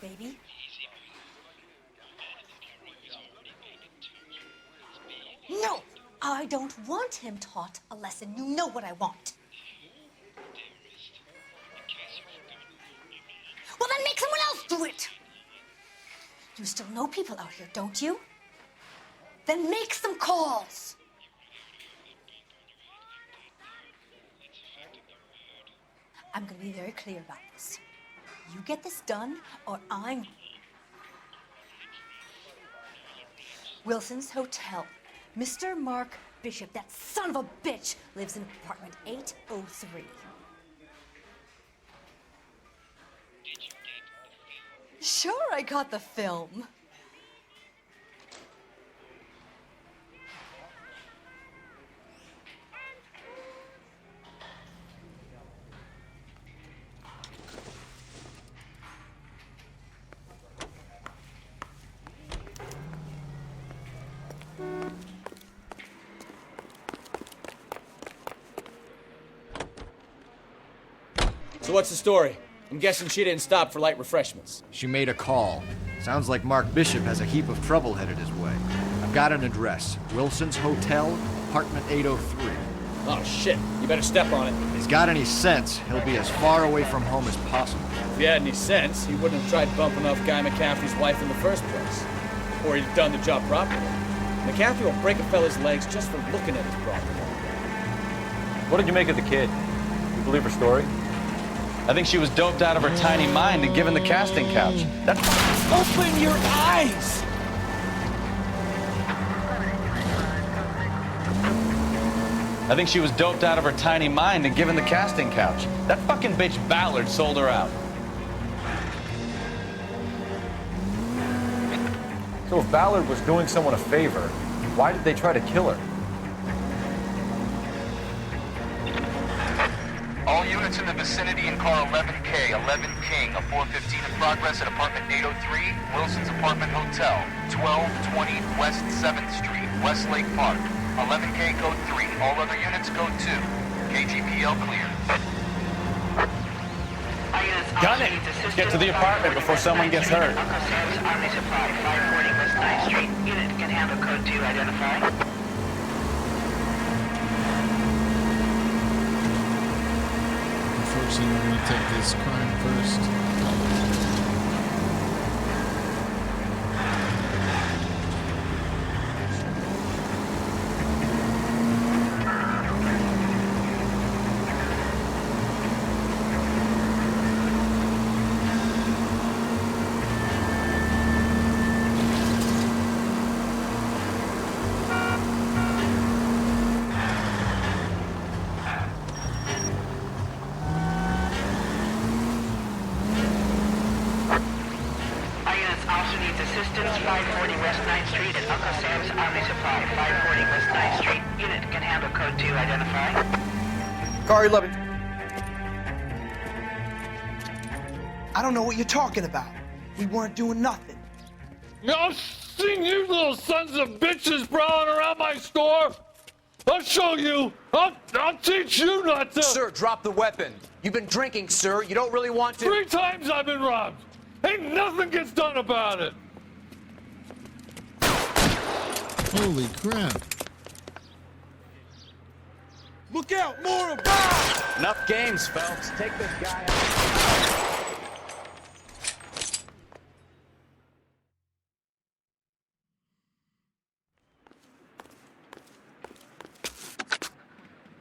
Baby? No! I don't want him taught a lesson. You know what I want. Well, then make someone else do it! You still know people out here, don't you? Then make some calls! I'm gonna be very clear about this. You get this done, or I'm... Wilson's Hotel. Mr. Mark Bishop, that son of a bitch, lives in apartment 803. Sure, I got the film. So what's the story? I'm guessing she didn't stop for light refreshments. She made a call. Sounds like Mark Bishop has a heap of trouble headed his way. I've got an address. Wilson's Hotel, apartment 803. Oh, shit. You better step on it. If he's got any sense, he'll be as far away from home as possible. If he had any sense, he wouldn't have tried bumping off Guy McCaffrey's wife in the first place. Or he'd done the job properly. McCaffrey will break a fella's legs just for looking at his property. What did you make of the kid? You believe her story? I think she was doped out of her tiny mind and given the casting couch. That's... Open your eyes! I think she was doped out of her tiny mind and given the casting couch. That fucking bitch Ballard sold her out. So if Ballard was doing someone a favor, why did they try to kill her? units in the vicinity in car 11K, 11 King, a 415 in progress at apartment 803, Wilson's Apartment Hotel, 1220 West 7th Street, Westlake Park. 11K code 3, all other units code 2. KGPL clear. Gun it! Let's get to the apartment before someone gets hurt. Uncle Sam's Army Supply, 540 West 9th Street. Unit can handle code 2, identify. Unfortunately, I'm going to take this crime first. Assistance 540 West 9th Street at Uncle Sam's Army Supply, 540 West 9th Street. Unit can handle code 2, identify. Car 11. I don't know what you're talking about. We weren't doing nothing. I've seen you little sons of bitches prowling around my store. I'll show you. I'll teach you not to. Sir, drop the weapon. You've been drinking, sir. You don't really want to. 3 times I've been robbed. Ain't nothing gets done about it. Holy crap. Look out, more of that! Enough games, Phelps. Take this guy out.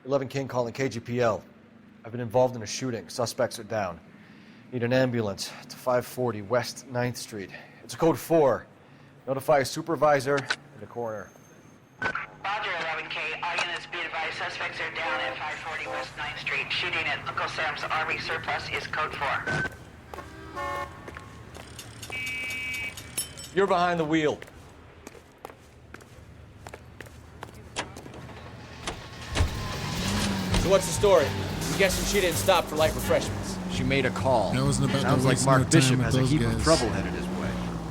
11 King calling KGPL. I've been involved in a shooting. Suspects are down. Need an ambulance to 540 West 9th Street. It's a code 4. Notify a supervisor and the coroner. Roger, 11K. All units be advised, suspects are down at 540 West 9th Street. Shooting at Uncle Sam's Army Surplus is code 4. You're behind the wheel. So what's the story? I'm guessing she didn't stop for light refreshments. She made a call. That wasn't about Sounds to like waste Mark no time Bishop with has a those heap guys. of trouble headed his way.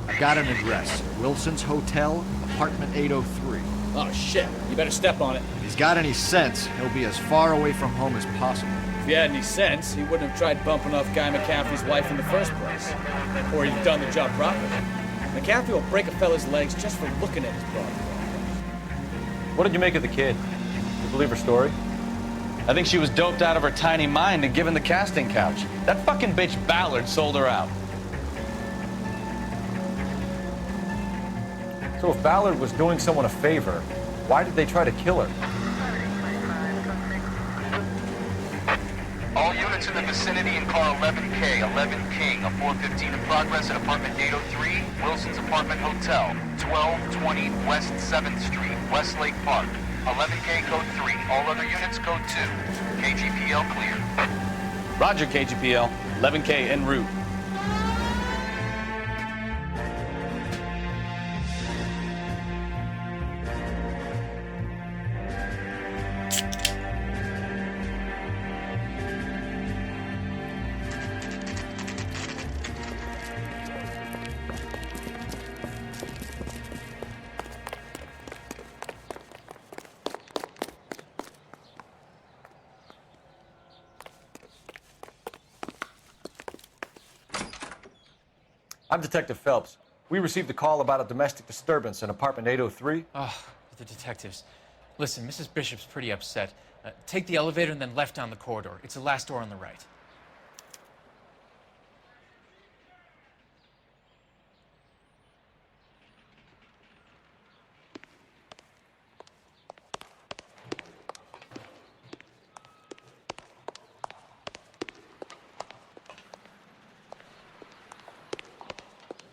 I've got an address. Wilson's Hotel, apartment 803. Oh, shit. You better step on it. If he's got any sense, he'll be as far away from home as possible. If he had any sense, he wouldn't have tried bumping off Guy McCaffrey's wife in the first place. Or he'd done the job properly. McCaffrey will break a fella's legs just for looking at his broad. What did you make of the kid? You believe her story? I think she was doped out of her tiny mind and given the casting couch. That fucking bitch Ballard sold her out. So if Ballard was doing someone a favor, why did they try to kill her? All units in the vicinity in car 11K, 11 King, a 415 in progress at apartment 803, Wilson's Apartment Hotel, 1220 West 7th Street, Westlake Park. 11K code 3, all other units code 2. KGPL clear. Roger, KGPL. 11K en route. I'm Detective Phelps. We received a call about a domestic disturbance in apartment 803. Oh, the detectives. Listen, Mrs. Bishop's pretty upset. Take the elevator and then left down the corridor. It's the last door on the right.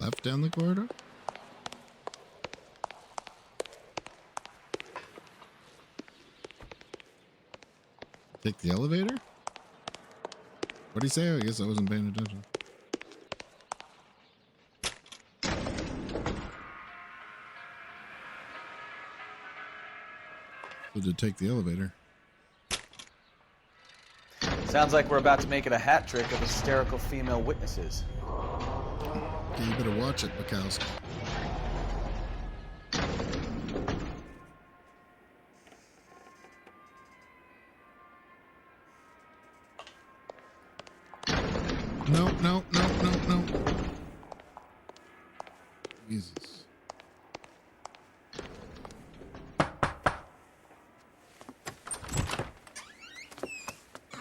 Left down the corridor? Take the elevator? What'd he say? I guess I wasn't paying attention. So to take the elevator. Sounds like we're about to make it a hat trick of hysterical female witnesses. Okay, you better watch it, Bukowski. No. Jesus.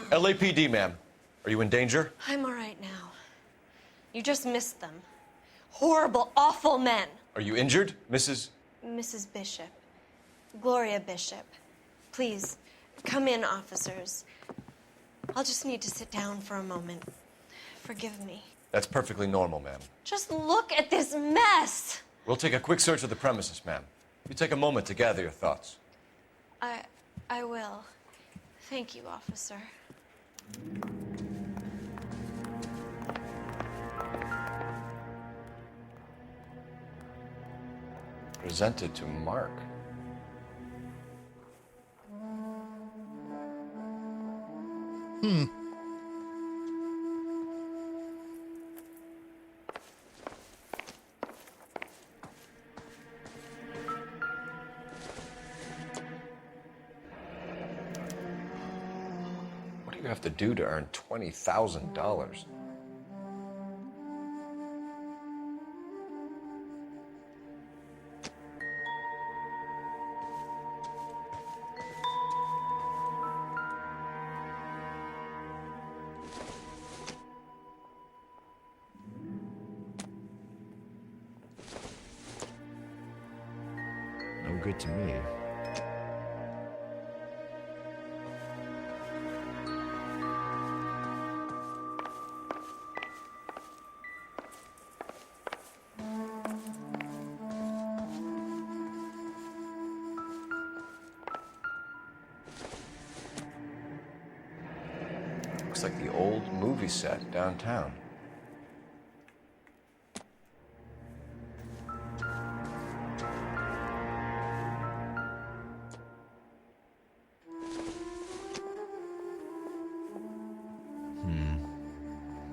LAPD, ma'am. Are you in danger? I'm all right now. You just missed them. Horrible, awful men. Are you injured, Mrs.? Mrs. Bishop. Gloria Bishop. Please, come in, officers. I'll just need to sit down for a moment. Forgive me. That's perfectly normal, ma'am. Just look at this mess! We'll take a quick search of the premises, ma'am. You take a moment to gather your thoughts. I will. Thank you, officer. Presented to Mark. What do you have to do to earn $20,000? No good to me. Looks like the old movie set downtown.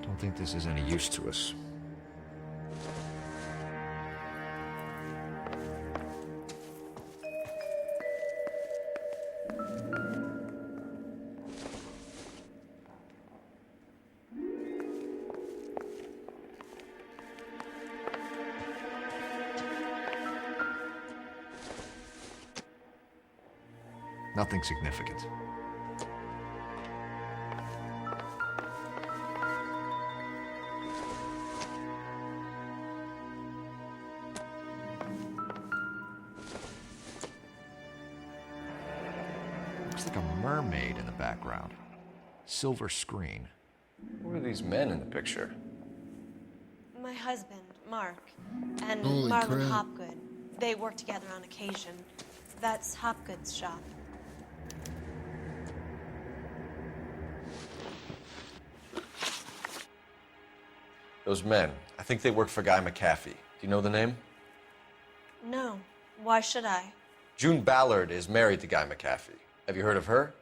Don't think this is any use to us. Nothing significant. Looks like a mermaid in the background. Silver screen. Who are these men in the picture? My husband, Mark, and Holy Marlon crap. Hopgood. They work together on occasion. That's Hopgood's shop. Those men, I think they work for Guy McAfee. Do you know the name? No. Why should I? June Ballard is married to Guy McAfee. Have you heard of her?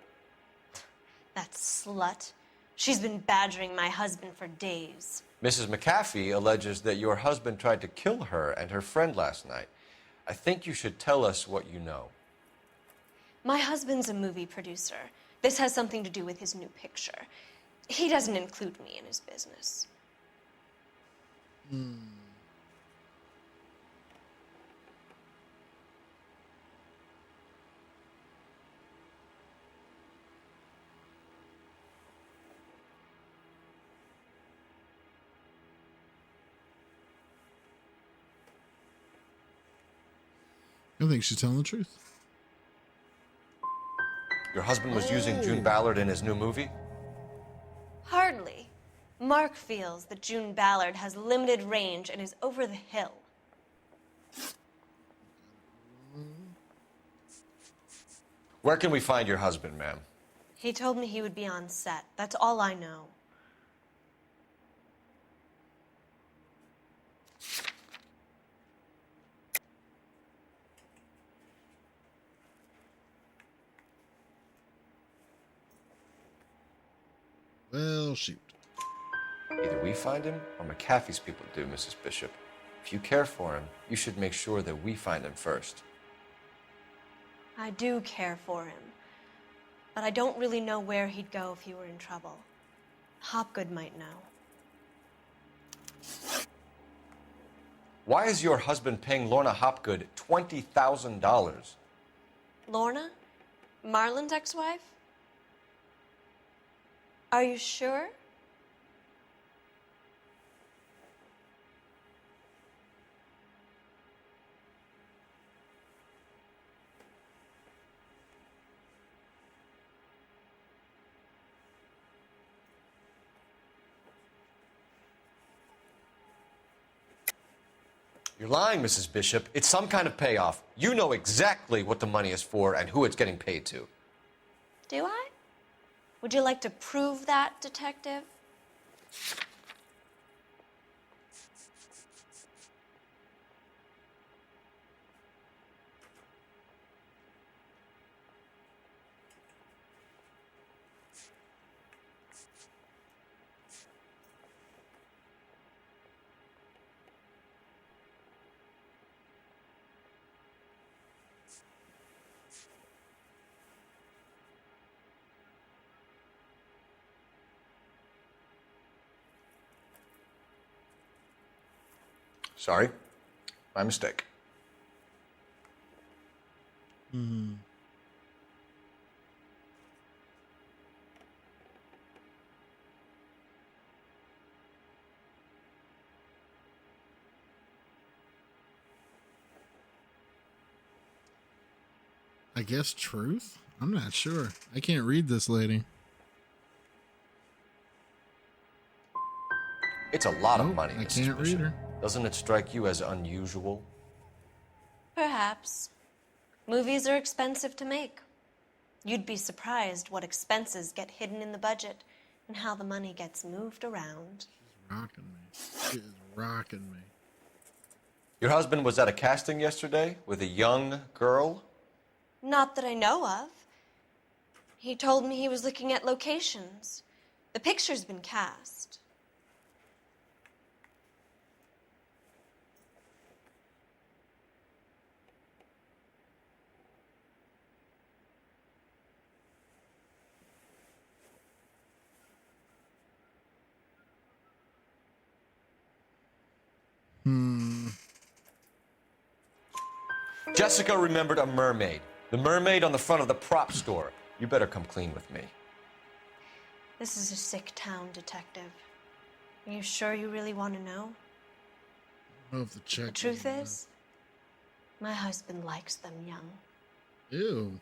That slut. She's been badgering my husband for days. Mrs. McAfee alleges that your husband tried to kill her and her friend last night. I think you should tell us what you know. My husband's a movie producer. This has something to do with his new picture. He doesn't include me in his business. I think she's telling the truth. Your husband was using June Ballard in his new movie? Hardly. Mark feels that June Ballard has limited range and is over the hill. Where can we find your husband, ma'am? He told me he would be on set. That's all I know. Well, shoot. Either we find him or McAfee's people do, Mrs. Bishop. If you care for him, you should make sure that we find him first. I do care for him, but I don't really know where he'd go if he were in trouble. Hopgood might know. Why is your husband paying Lorna Hopgood $20,000? Lorna? Marlon's ex-wife? Are you sure? You're lying, Mrs. Bishop. It's some kind of payoff. You know exactly what the money is for and who it's getting paid to. Do I? Would you like to prove that, Detective? Sorry. My mistake. Hmm. I guess truth? I'm not sure. I can't read this lady. It's a lot of Nope, money, I Mrs. can't read Bishop. her. Doesn't it strike you as unusual? Perhaps. Movies are expensive to make. You'd be surprised what expenses get hidden in the budget and how the money gets moved around. Rocking me. She is rocking me. Your husband was at a casting yesterday with a young girl? Not that I know of. He told me he was looking at locations. The picture's been cast. Jessica remembered a mermaid. The mermaid on the front of the prop store. You better come clean with me. This is a sick town, Detective. Are you sure you really want to know? I don't know if the check. The truth is, my husband likes them young. Ew.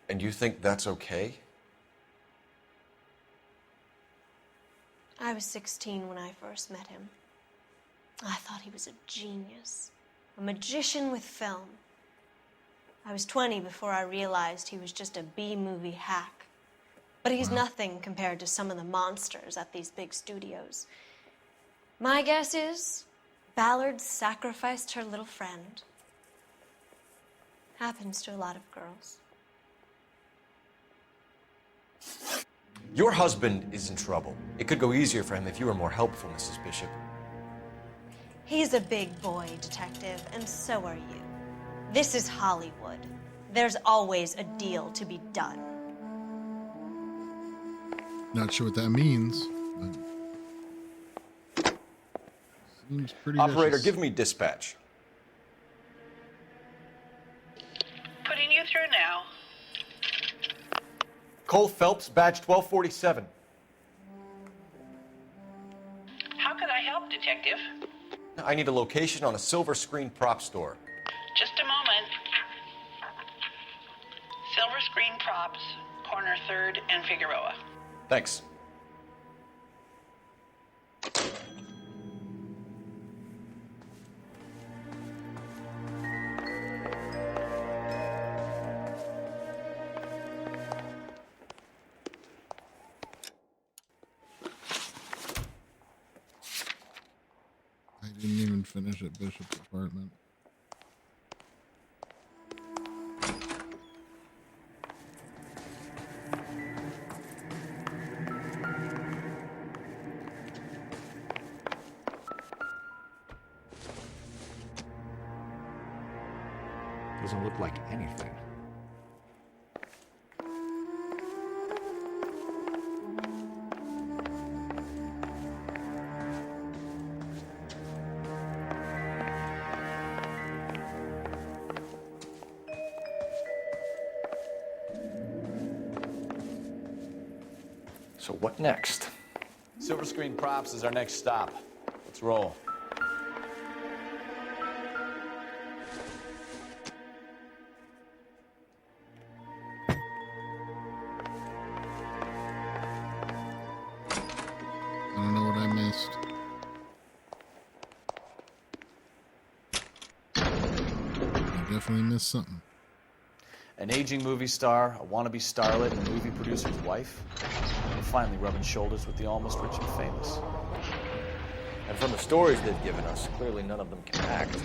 And you think that's okay? I was 16 when I first met him. I thought he was a genius, a magician with film. I was 20 before I realized he was just a B-movie hack. But he's nothing compared to some of the monsters at these big studios. My guess is Ballard sacrificed her little friend. Happens to a lot of girls. Your husband is in trouble. It could go easier for him if you were more helpful, Mrs. Bishop. He's a big boy, Detective, and so are you. This is Hollywood. There's always a deal to be done. Not sure what that means. But seems pretty Operator, vicious. give me dispatch. Putting you through now. Cole Phelps, badge 1247. How could I help, Detective? I need a location on a silver screen prop store. Just a moment. Silver Screen Props, corner 3rd and Figueroa. Thanks. I didn't even finish at Bishop's apartment. Doesn't look like anything. So what next? Silver Screen Props is our next stop. Let's roll. I don't know what I missed. I definitely missed something. An aging movie star, a wannabe starlet, and a movie producer's wife. We're finally rubbing shoulders with the almost rich and famous. And from the stories they've given us, clearly none of them can act.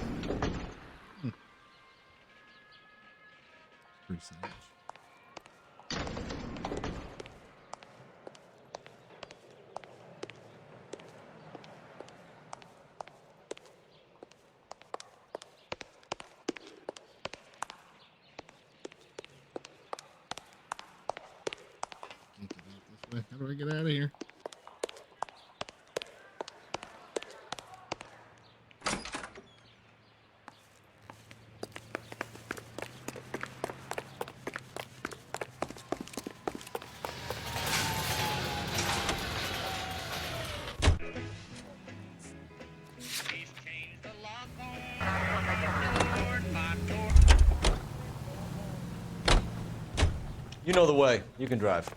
Pretty savage. How do I get out of here? You know the way. You can drive.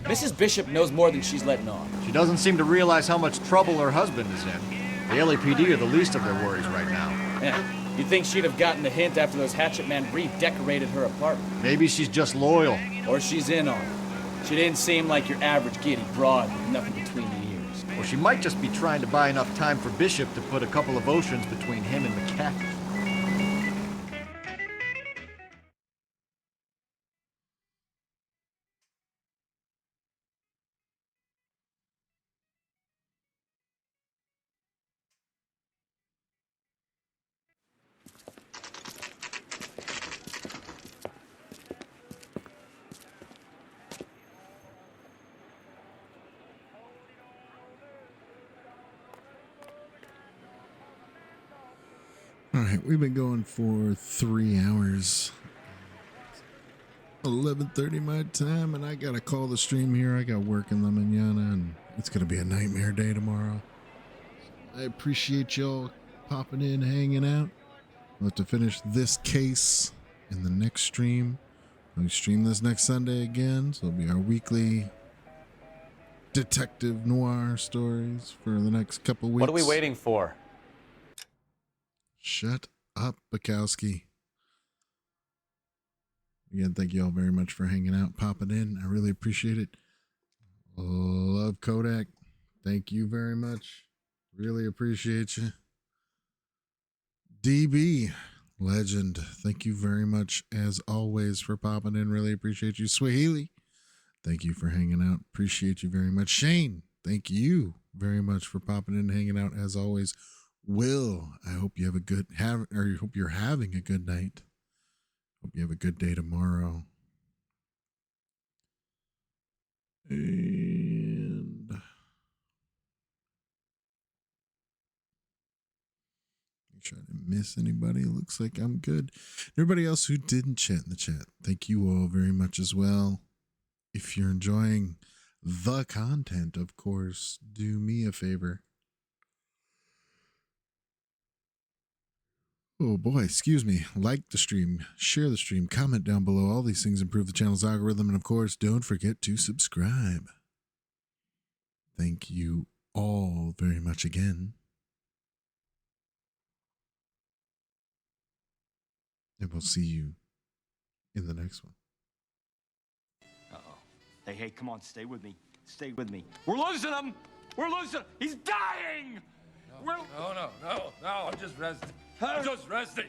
Mrs. Bishop knows more than she's letting on. She doesn't seem to realize how much trouble her husband is in. The LAPD are the least of their worries right now. Yeah, you'd think she'd have gotten the hint after those hatchet men redecorated her apartment. Maybe she's just loyal. Or she's in on it. She didn't seem like your average giddy broad with nothing between the ears. Or she might just be trying to buy enough time for Bishop to put a couple of oceans between him and the cat. All right, we've been going for 3 hours. 11:30 my time, and I gotta call the stream here. I got work in La Mañana, and it's gonna be a nightmare day tomorrow. I appreciate y'all popping in, hanging out. We'll have to finish this case in the next stream. We stream this next Sunday again, so it'll be our weekly detective noir stories for the next couple weeks. What are we waiting for? Shut up, Bukowski. Again, thank you all very much for hanging out, popping in. I really appreciate it. Love Kodak. Thank you very much. Really appreciate you. DB, legend. Thank you very much, as always, for popping in. Really appreciate you. Swahili, thank you for hanging out. Appreciate you very much. Shane, thank you very much for popping in and hanging out, as always. Will, I hope you have a good hope you're having a good night. Hope you have a good day tomorrow. And make sure I didn't miss anybody. Looks like I'm good. Everybody else who didn't chat in the chat, thank you all very much as well. If you're enjoying the content, of course, do me a favor. Oh boy, excuse me. Like the stream, share the stream, comment down below. All these things improve the channel's algorithm. And of course, don't forget to subscribe. Thank you all very much again. And we'll see you in the next one. Uh-oh. Hey, come on, stay with me. Stay with me. We're losing him! We're losing him! He's dying! No, I'm just resting. I'm just resting.